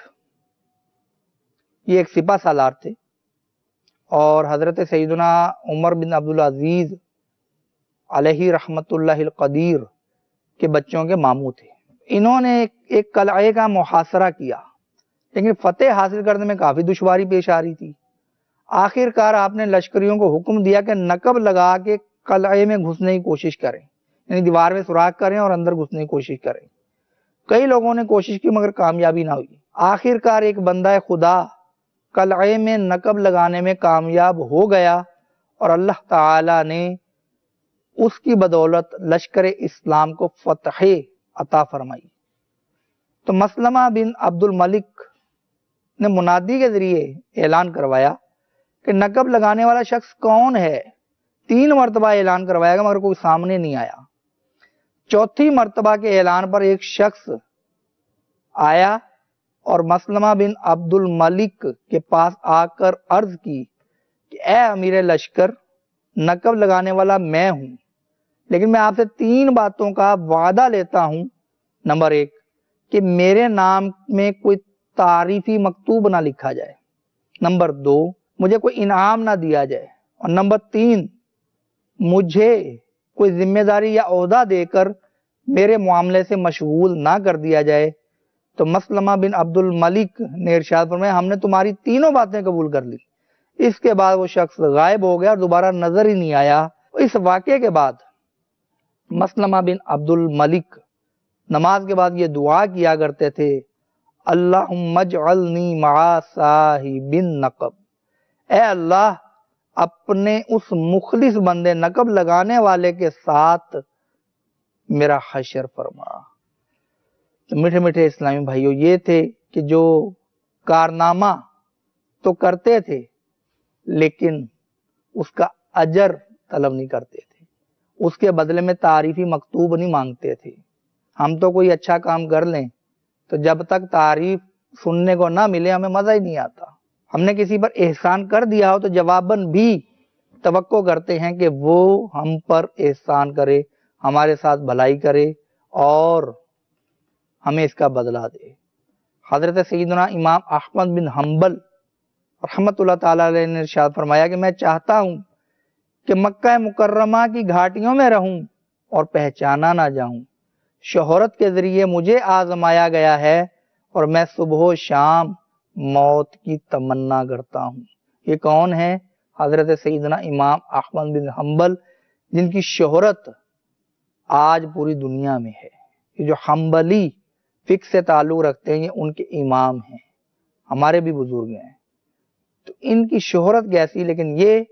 یہ ایک سپہ سالار تھے اور حضرت سیدنا عمر بن عبدالعزیز علیہ رحمت اللہ القدیر کے بچوں کے ماموں تھے. انہوں نے ایک قلعے کا محاصرہ کیا لیکن فتح حاصل کرنے میں کافی دشواری پیش آ رہی تھی. آخر کار آپ نے لشکریوں کو حکم دیا کہ نقب لگا کے قلعے میں گھسنے کی کوشش کریں، یعنی دیوار میں سوراخ کریں اور اندر گھسنے کی کوشش کریں. کئی لوگوں نے کوشش کی مگر کامیابی نہ ہوئی. آخر کار ایک بندہ خدا قلعے میں نقب لگانے میں کامیاب ہو گیا اور اللہ تعالی نے اس کی بدولت لشکر اسلام کو فتح عطا فرمائی. تو مسلمہ بن عبد الملک نے منادی کے ذریعے اعلان کروایا کہ نقب لگانے والا شخص کون ہے. 3 مرتبہ اعلان کروایا گا مگر کوئی سامنے نہیں آیا. چوتھی مرتبہ کے اعلان پر ایک شخص آیا اور مسلمہ بن عبد الملک کے پاس آ کر عرض کی کہ اے امیر لشکر، نقب لگانے والا میں ہوں، لیکن میں آپ سے 3 باتوں کا وعدہ لیتا ہوں. نمبر 1 کہ میرے نام میں کوئی تعریفی مکتوب نہ لکھا جائے. نمبر 2 مجھے کوئی انعام نہ دیا جائے. اور نمبر 3 مجھے کوئی ذمہ داری یا عہدہ دے کر میرے معاملے سے مشغول نہ کر دیا جائے. تو مسلمہ بن عبد الملک نے ارشاد فرمایا ہم نے تمہاری 3 باتیں قبول کر لی. اس کے بعد وہ شخص غائب ہو گیا اور دوبارہ نظر ہی نہیں آیا. اس واقعے کے بعد مسلمہ بن عبد الملک نماز کے بعد یہ دعا کیا کرتے تھے، اللہم اجعلنی مع صاحب النقب، اے اللہ اپنے اس مخلص بندے نقب لگانے والے کے ساتھ میرا حشر فرما. تو میٹھے میٹھے اسلامی بھائیوں، یہ تھے کہ جو کارنامہ تو کرتے تھے لیکن اس کا اجر طلب نہیں کرتے تھے، اس کے بدلے میں تعریفی مکتوب نہیں مانگتے تھے. ہم تو کوئی اچھا کام کر لیں تو جب تک تعریف سننے کو نہ ملے ہمیں مزہ ہی نہیں آتا. ہم نے کسی پر احسان کر دیا ہو تو جواباً بھی توقع کرتے ہیں کہ وہ ہم پر احسان کرے، ہمارے ساتھ بھلائی کرے اور ہمیں اس کا بدلہ دے. حضرت سیدنا امام احمد بن حنبل رحمت اللہ تعالی علیہ نے ارشاد فرمایا کہ میں چاہتا ہوں کہ مکہ مکرمہ کی گھاٹیوں میں رہوں اور پہچانا نہ جاؤں. شہرت کے ذریعے مجھے آزمایا گیا ہے اور میں صبح و شام موت کی تمنا کرتا ہوں. یہ کون ہے؟ حضرت سیدنا امام احمد بن حنبل، جن کی شہرت آج پوری دنیا میں ہے. یہ جو حنبلی فقہ سے تعلق رکھتے ہیں یہ ان کے امام ہیں، ہمارے بھی بزرگ ہیں. تو ان کی شہرت کیسی، لیکن یہ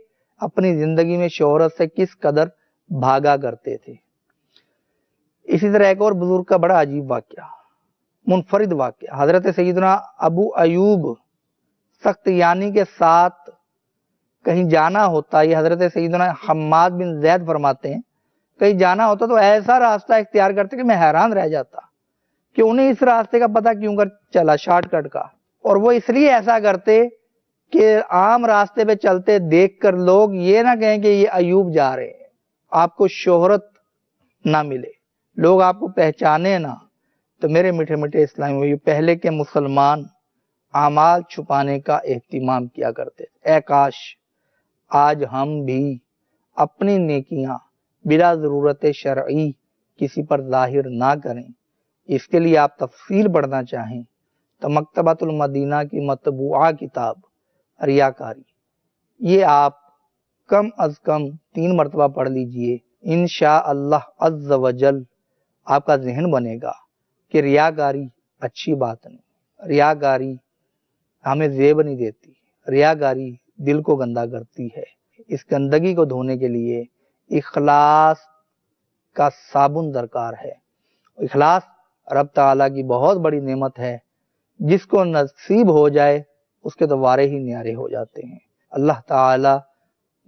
اپنی زندگی میں شہرت سے کس قدر بھاگا کرتے تھے. اسی طرح ایک اور بزرگ کا بڑا عجیب واقعہ، منفرد واقعہ. حضرت سیدنا ابو ایوب سختیانی کے ساتھ کہیں جانا ہوتا، یہ حضرت سیدنا حماد بن زید فرماتے ہیں کہیں جانا ہوتا تو ایسا راستہ اختیار کرتے کہ میں حیران رہ جاتا کہ انہیں اس راستے کا پتہ کیوں کر چلا، شارٹ کٹ کا. اور وہ اس لیے ایسا کرتے کہ عام راستے پہ چلتے دیکھ کر لوگ یہ نہ کہیں کہ یہ ایوب جا رہے ہیں، آپ کو شہرت نہ ملے، لوگ آپ کو پہچانے نہ. تو میرے میٹھے میٹھے اسلامی پہلے کے مسلمان اعمال چھپانے کا اہتمام کیا کرتے تھے. اے کاش آج ہم بھی اپنی نیکیاں بلا ضرورت شرعی کسی پر ظاہر نہ کریں. اس کے لیے آپ تفصیل پڑھنا چاہیں تو مکتبۃ المدینہ کی مطبوعہ کتاب ریاکاری، یہ آپ کم از کم 3 مرتبہ پڑھ لیجئے. انشاءاللہ عز وجل آپ کا ذہن بنے گا کہ ریاکاری اچھی بات نہیں، ریاکاری ہمیں زیب نہیں دیتی، ریاکاری دل کو گندا کرتی ہے. اس گندگی کو دھونے کے لیے اخلاص کا صابن درکار ہے. اخلاص رب تعالیٰ کی بہت بڑی نعمت ہے، جس کو نصیب ہو جائے اس کے تو وارے ہی نیارے ہو جاتے ہیں. اللہ تعالیٰ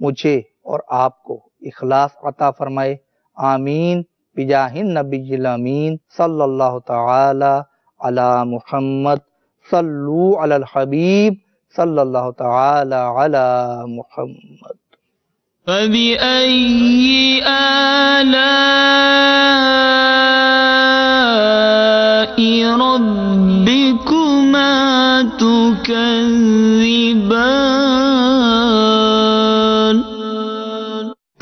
مجھے اور آپ کو اخلاص عطا فرمائے. آمین بجاہ النبی الامین صلی اللہ تعالی علی محمد. صلو علی الحبیب صلی اللہ تعالی علی محمد. فبأي آلاء ربكما تكذبان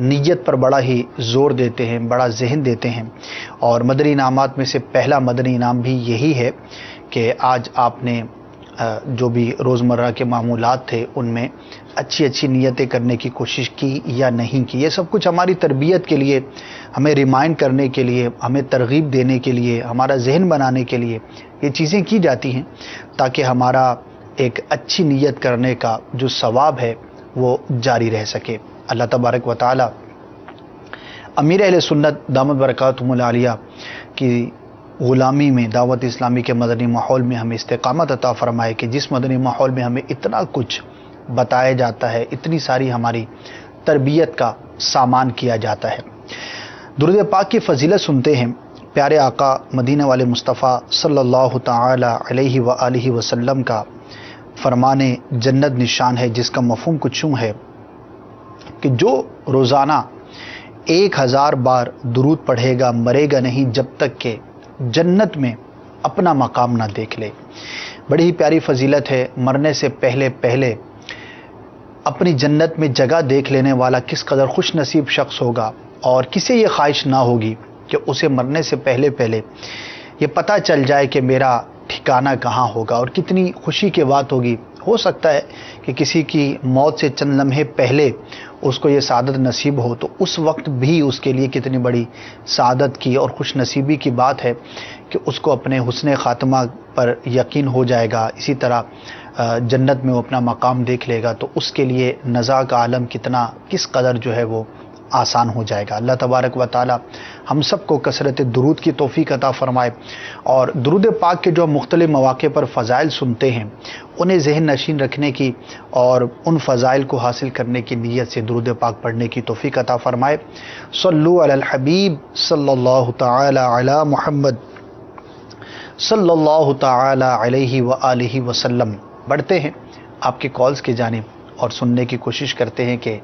نیت پر بڑا ہی زور دیتے ہیں، بڑا ذہن دیتے ہیں، اور مدنی انعامات میں سے پہلا مدنی انعام بھی یہی ہے کہ آج آپ نے جو بھی روزمرہ کے معمولات تھے ان میں اچھی اچھی نیتیں کرنے کی کوشش کی یا نہیں کی۔ یہ سب کچھ ہماری تربیت کے لیے، ہمیں ریمائنڈ کرنے کے لیے، ہمیں ترغیب دینے کے لیے، ہمارا ذہن بنانے کے لیے یہ چیزیں کی جاتی ہیں تاکہ ہمارا ایک اچھی نیت کرنے کا جو ثواب ہے وہ جاری رہ سکے۔ اللہ تبارک و تعالی امیر اہل سنت دامت برکاتہم العالیہ کی غلامی میں، دعوت اسلامی کے مدنی ماحول میں ہمیں استقامت عطا فرمائے کہ جس مدنی ماحول میں ہمیں اتنا کچھ بتایا جاتا ہے، اتنی ساری ہماری تربیت کا سامان کیا جاتا ہے۔ درود پاک کی فضیلت سنتے ہیں۔ پیارے آقا مدینہ والے مصطفیٰ صلی اللہ تعالی علیہ وآلہ وسلم کا فرمان جنت نشان ہے، جس کا مفہوم کچھ یوں ہے کہ جو روزانہ 1000 بار درود پڑھے گا مرے گا نہیں جب تک کہ جنت میں اپنا مقام نہ دیکھ لے۔ بڑی ہی پیاری فضیلت ہے۔ مرنے سے پہلے پہلے اپنی جنت میں جگہ دیکھ لینے والا کس قدر خوش نصیب شخص ہوگا، اور کسے یہ خواہش نہ ہوگی کہ اسے مرنے سے پہلے پہلے یہ پتہ چل جائے کہ میرا ٹھکانہ کہاں ہوگا، اور کتنی خوشی کی بات ہوگی۔ ہو سکتا ہے کہ کسی کی موت سے چند لمحے پہلے اس کو یہ سعادت نصیب ہو، تو اس وقت بھی اس کے لیے کتنی بڑی سعادت کی اور خوش نصیبی کی بات ہے کہ اس کو اپنے حسن خاتمہ پر یقین ہو جائے گا، اسی طرح جنت میں وہ اپنا مقام دیکھ لے گا، تو اس کے لیے نزاع کا عالم کس قدر جو ہے وہ آسان ہو جائے گا۔ اللہ تبارک و تعالی ہم سب کو کثرت درود کی توفیق عطا فرمائے، اور درود پاک کے جو مختلف مواقع پر فضائل سنتے ہیں انہیں ذہن نشین رکھنے کی اور ان فضائل کو حاصل کرنے کی نیت سے درود پاک پڑھنے کی توفیق عطا فرمائے۔ صلو علی الحبیب صلی اللہ تعالی علی محمد صلی اللہ تعالی علیہ وآلہ وسلم۔ بڑھتے ہیں آپ کے کالز کی جانب اور سننے کی کوشش کرتے ہیں کہ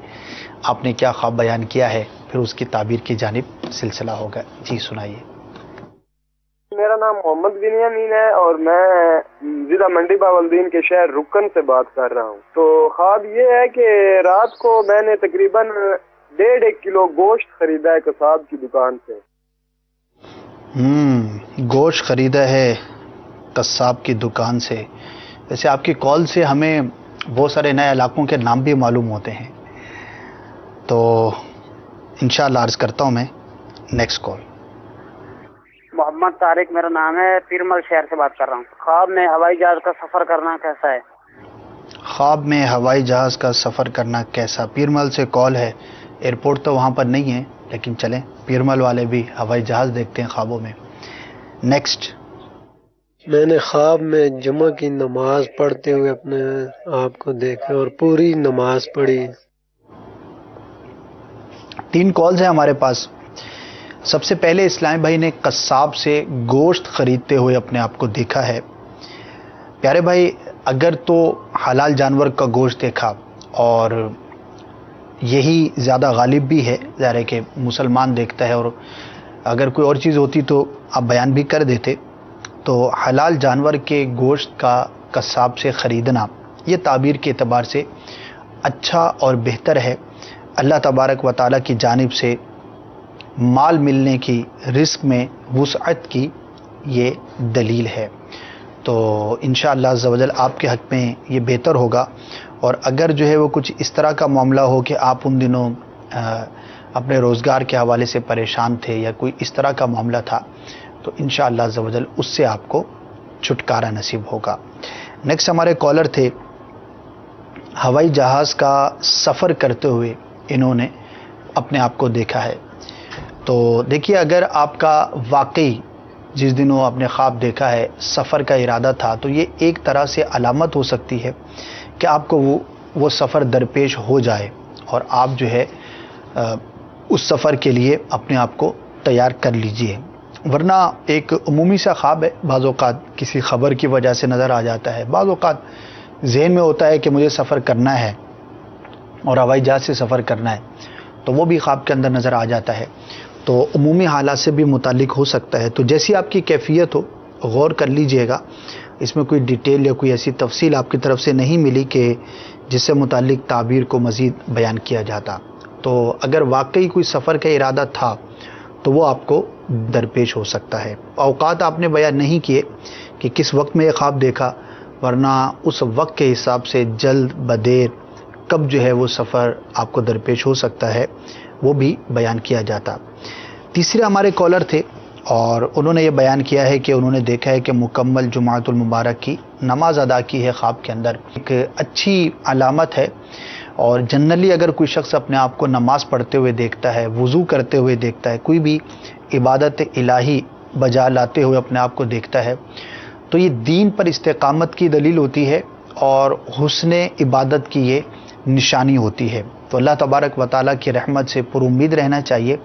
آپ نے کیا خواب بیان کیا ہے، پھر اس کی تعبیر کی جانب سلسلہ ہوگا۔ جی سنائیے۔ میرا نام محمد بنیامین ہے اور میں ضلع منڈی باولدین کے شہر رکن سے بات کر رہا ہوں۔ تو خواب یہ ہے کہ رات کو میں نے تقریباً 1.5 کلو گوشت خریدا ہے قصاب کی دکان سے۔ گوشت خریدا ہے قصاب کی دکان سے۔ ویسے آپ کی کال سے ہمیں بہت سارے نئے علاقوں کے نام بھی معلوم ہوتے ہیں، تو انشاءاللہ عرض کرتا ہوں میں نیکسٹ کال۔ محمد طارق میرا نام ہے، پیرمل شہر سے بات کر رہا ہوں۔ خواب میں ہوائی جہاز کا سفر کرنا کیسا ہے؟ خواب میں ہوائی جہاز کا سفر کرنا کیسا؟ پیرمل سے کال ہے، ایئرپورٹ تو وہاں پر نہیں ہے، لیکن چلیں پیرمل والے بھی ہوائی جہاز دیکھتے ہیں خوابوں میں۔ نیکسٹ۔ میں نے خواب میں جمعہ کی نماز پڑھتے ہوئے اپنے آپ کو دیکھا اور پوری نماز پڑھی۔ 3 کالز ہیں ہمارے پاس۔ سب سے پہلے اسلام بھائی نے قصاب سے گوشت خریدتے ہوئے اپنے آپ کو دیکھا ہے۔ پیارے بھائی، اگر تو حلال جانور کا گوشت دیکھا اور یہی زیادہ غالب بھی ہے، ظاہر ہے کہ مسلمان دیکھتا ہے، اور اگر کوئی اور چیز ہوتی تو آپ بیان بھی کر دیتے، تو حلال جانور کے گوشت کا قصاب سے خریدنا یہ تعبیر کے اعتبار سے اچھا اور بہتر ہے۔ اللہ تبارک و تعالیٰ کی جانب سے مال ملنے کی، رزق میں وسعت کی یہ دلیل ہے، تو انشاءاللہ عز و جل آپ کے حق میں یہ بہتر ہوگا۔ اور اگر جو ہے وہ کچھ اس طرح کا معاملہ ہو کہ آپ ان دنوں اپنے روزگار کے حوالے سے پریشان تھے یا کوئی اس طرح کا معاملہ تھا، تو انشاءاللہ عز و جل اس سے آپ کو چھٹکارا نصیب ہوگا۔ نیکسٹ ہمارے کالر تھے، ہوائی جہاز کا سفر کرتے ہوئے انہوں نے اپنے آپ کو دیکھا ہے۔ تو دیکھیے، اگر آپ کا واقعی جس دنوں آپ نے خواب دیکھا ہے سفر کا ارادہ تھا، تو یہ ایک طرح سے علامت ہو سکتی ہے کہ آپ کو وہ سفر درپیش ہو جائے، اور آپ جو ہے اس سفر کے لیے اپنے آپ کو تیار کر لیجئے۔ ورنہ ایک عمومی سا خواب ہے، بعض اوقات کسی خبر کی وجہ سے نظر آ جاتا ہے، بعض اوقات ذہن میں ہوتا ہے کہ مجھے سفر کرنا ہے اور ہوائی جہاز سے سفر کرنا ہے، تو وہ بھی خواب کے اندر نظر آ جاتا ہے، تو عمومی حالات سے بھی متعلق ہو سکتا ہے۔ تو جیسی آپ کی کیفیت ہو غور کر لیجئے گا، اس میں کوئی ڈیٹیل یا کوئی ایسی تفصیل آپ کی طرف سے نہیں ملی کہ جس سے متعلق تعبیر کو مزید بیان کیا جاتا، تو اگر واقعی کوئی سفر کا ارادہ تھا تو وہ آپ کو درپیش ہو سکتا ہے. اوقات آپ نے بیان نہیں کیے کہ کس وقت میں یہ خواب دیکھا، ورنہ اس وقت کے حساب سے جلد بدیر کب جو ہے وہ سفر آپ کو درپیش ہو سکتا ہے وہ بھی بیان کیا جاتا. تیسرے ہمارے کالر تھے اور انہوں نے یہ بیان کیا ہے کہ انہوں نے دیکھا ہے کہ مکمل جمعۃ المبارک کی نماز ادا کی ہے خواب کے اندر. ایک اچھی علامت ہے، اور جنرلی اگر کوئی شخص اپنے آپ کو نماز پڑھتے ہوئے دیکھتا ہے، وضو کرتے ہوئے دیکھتا ہے، کوئی بھی عبادت الہی بجا لاتے ہوئے اپنے آپ کو دیکھتا ہے، تو یہ دین پر استقامت کی دلیل ہوتی ہے اور حسن عبادت کی یہ نشانی ہوتی ہے. تو اللہ تبارک و تعالیٰ کی رحمت سے پر امید رہنا چاہیے.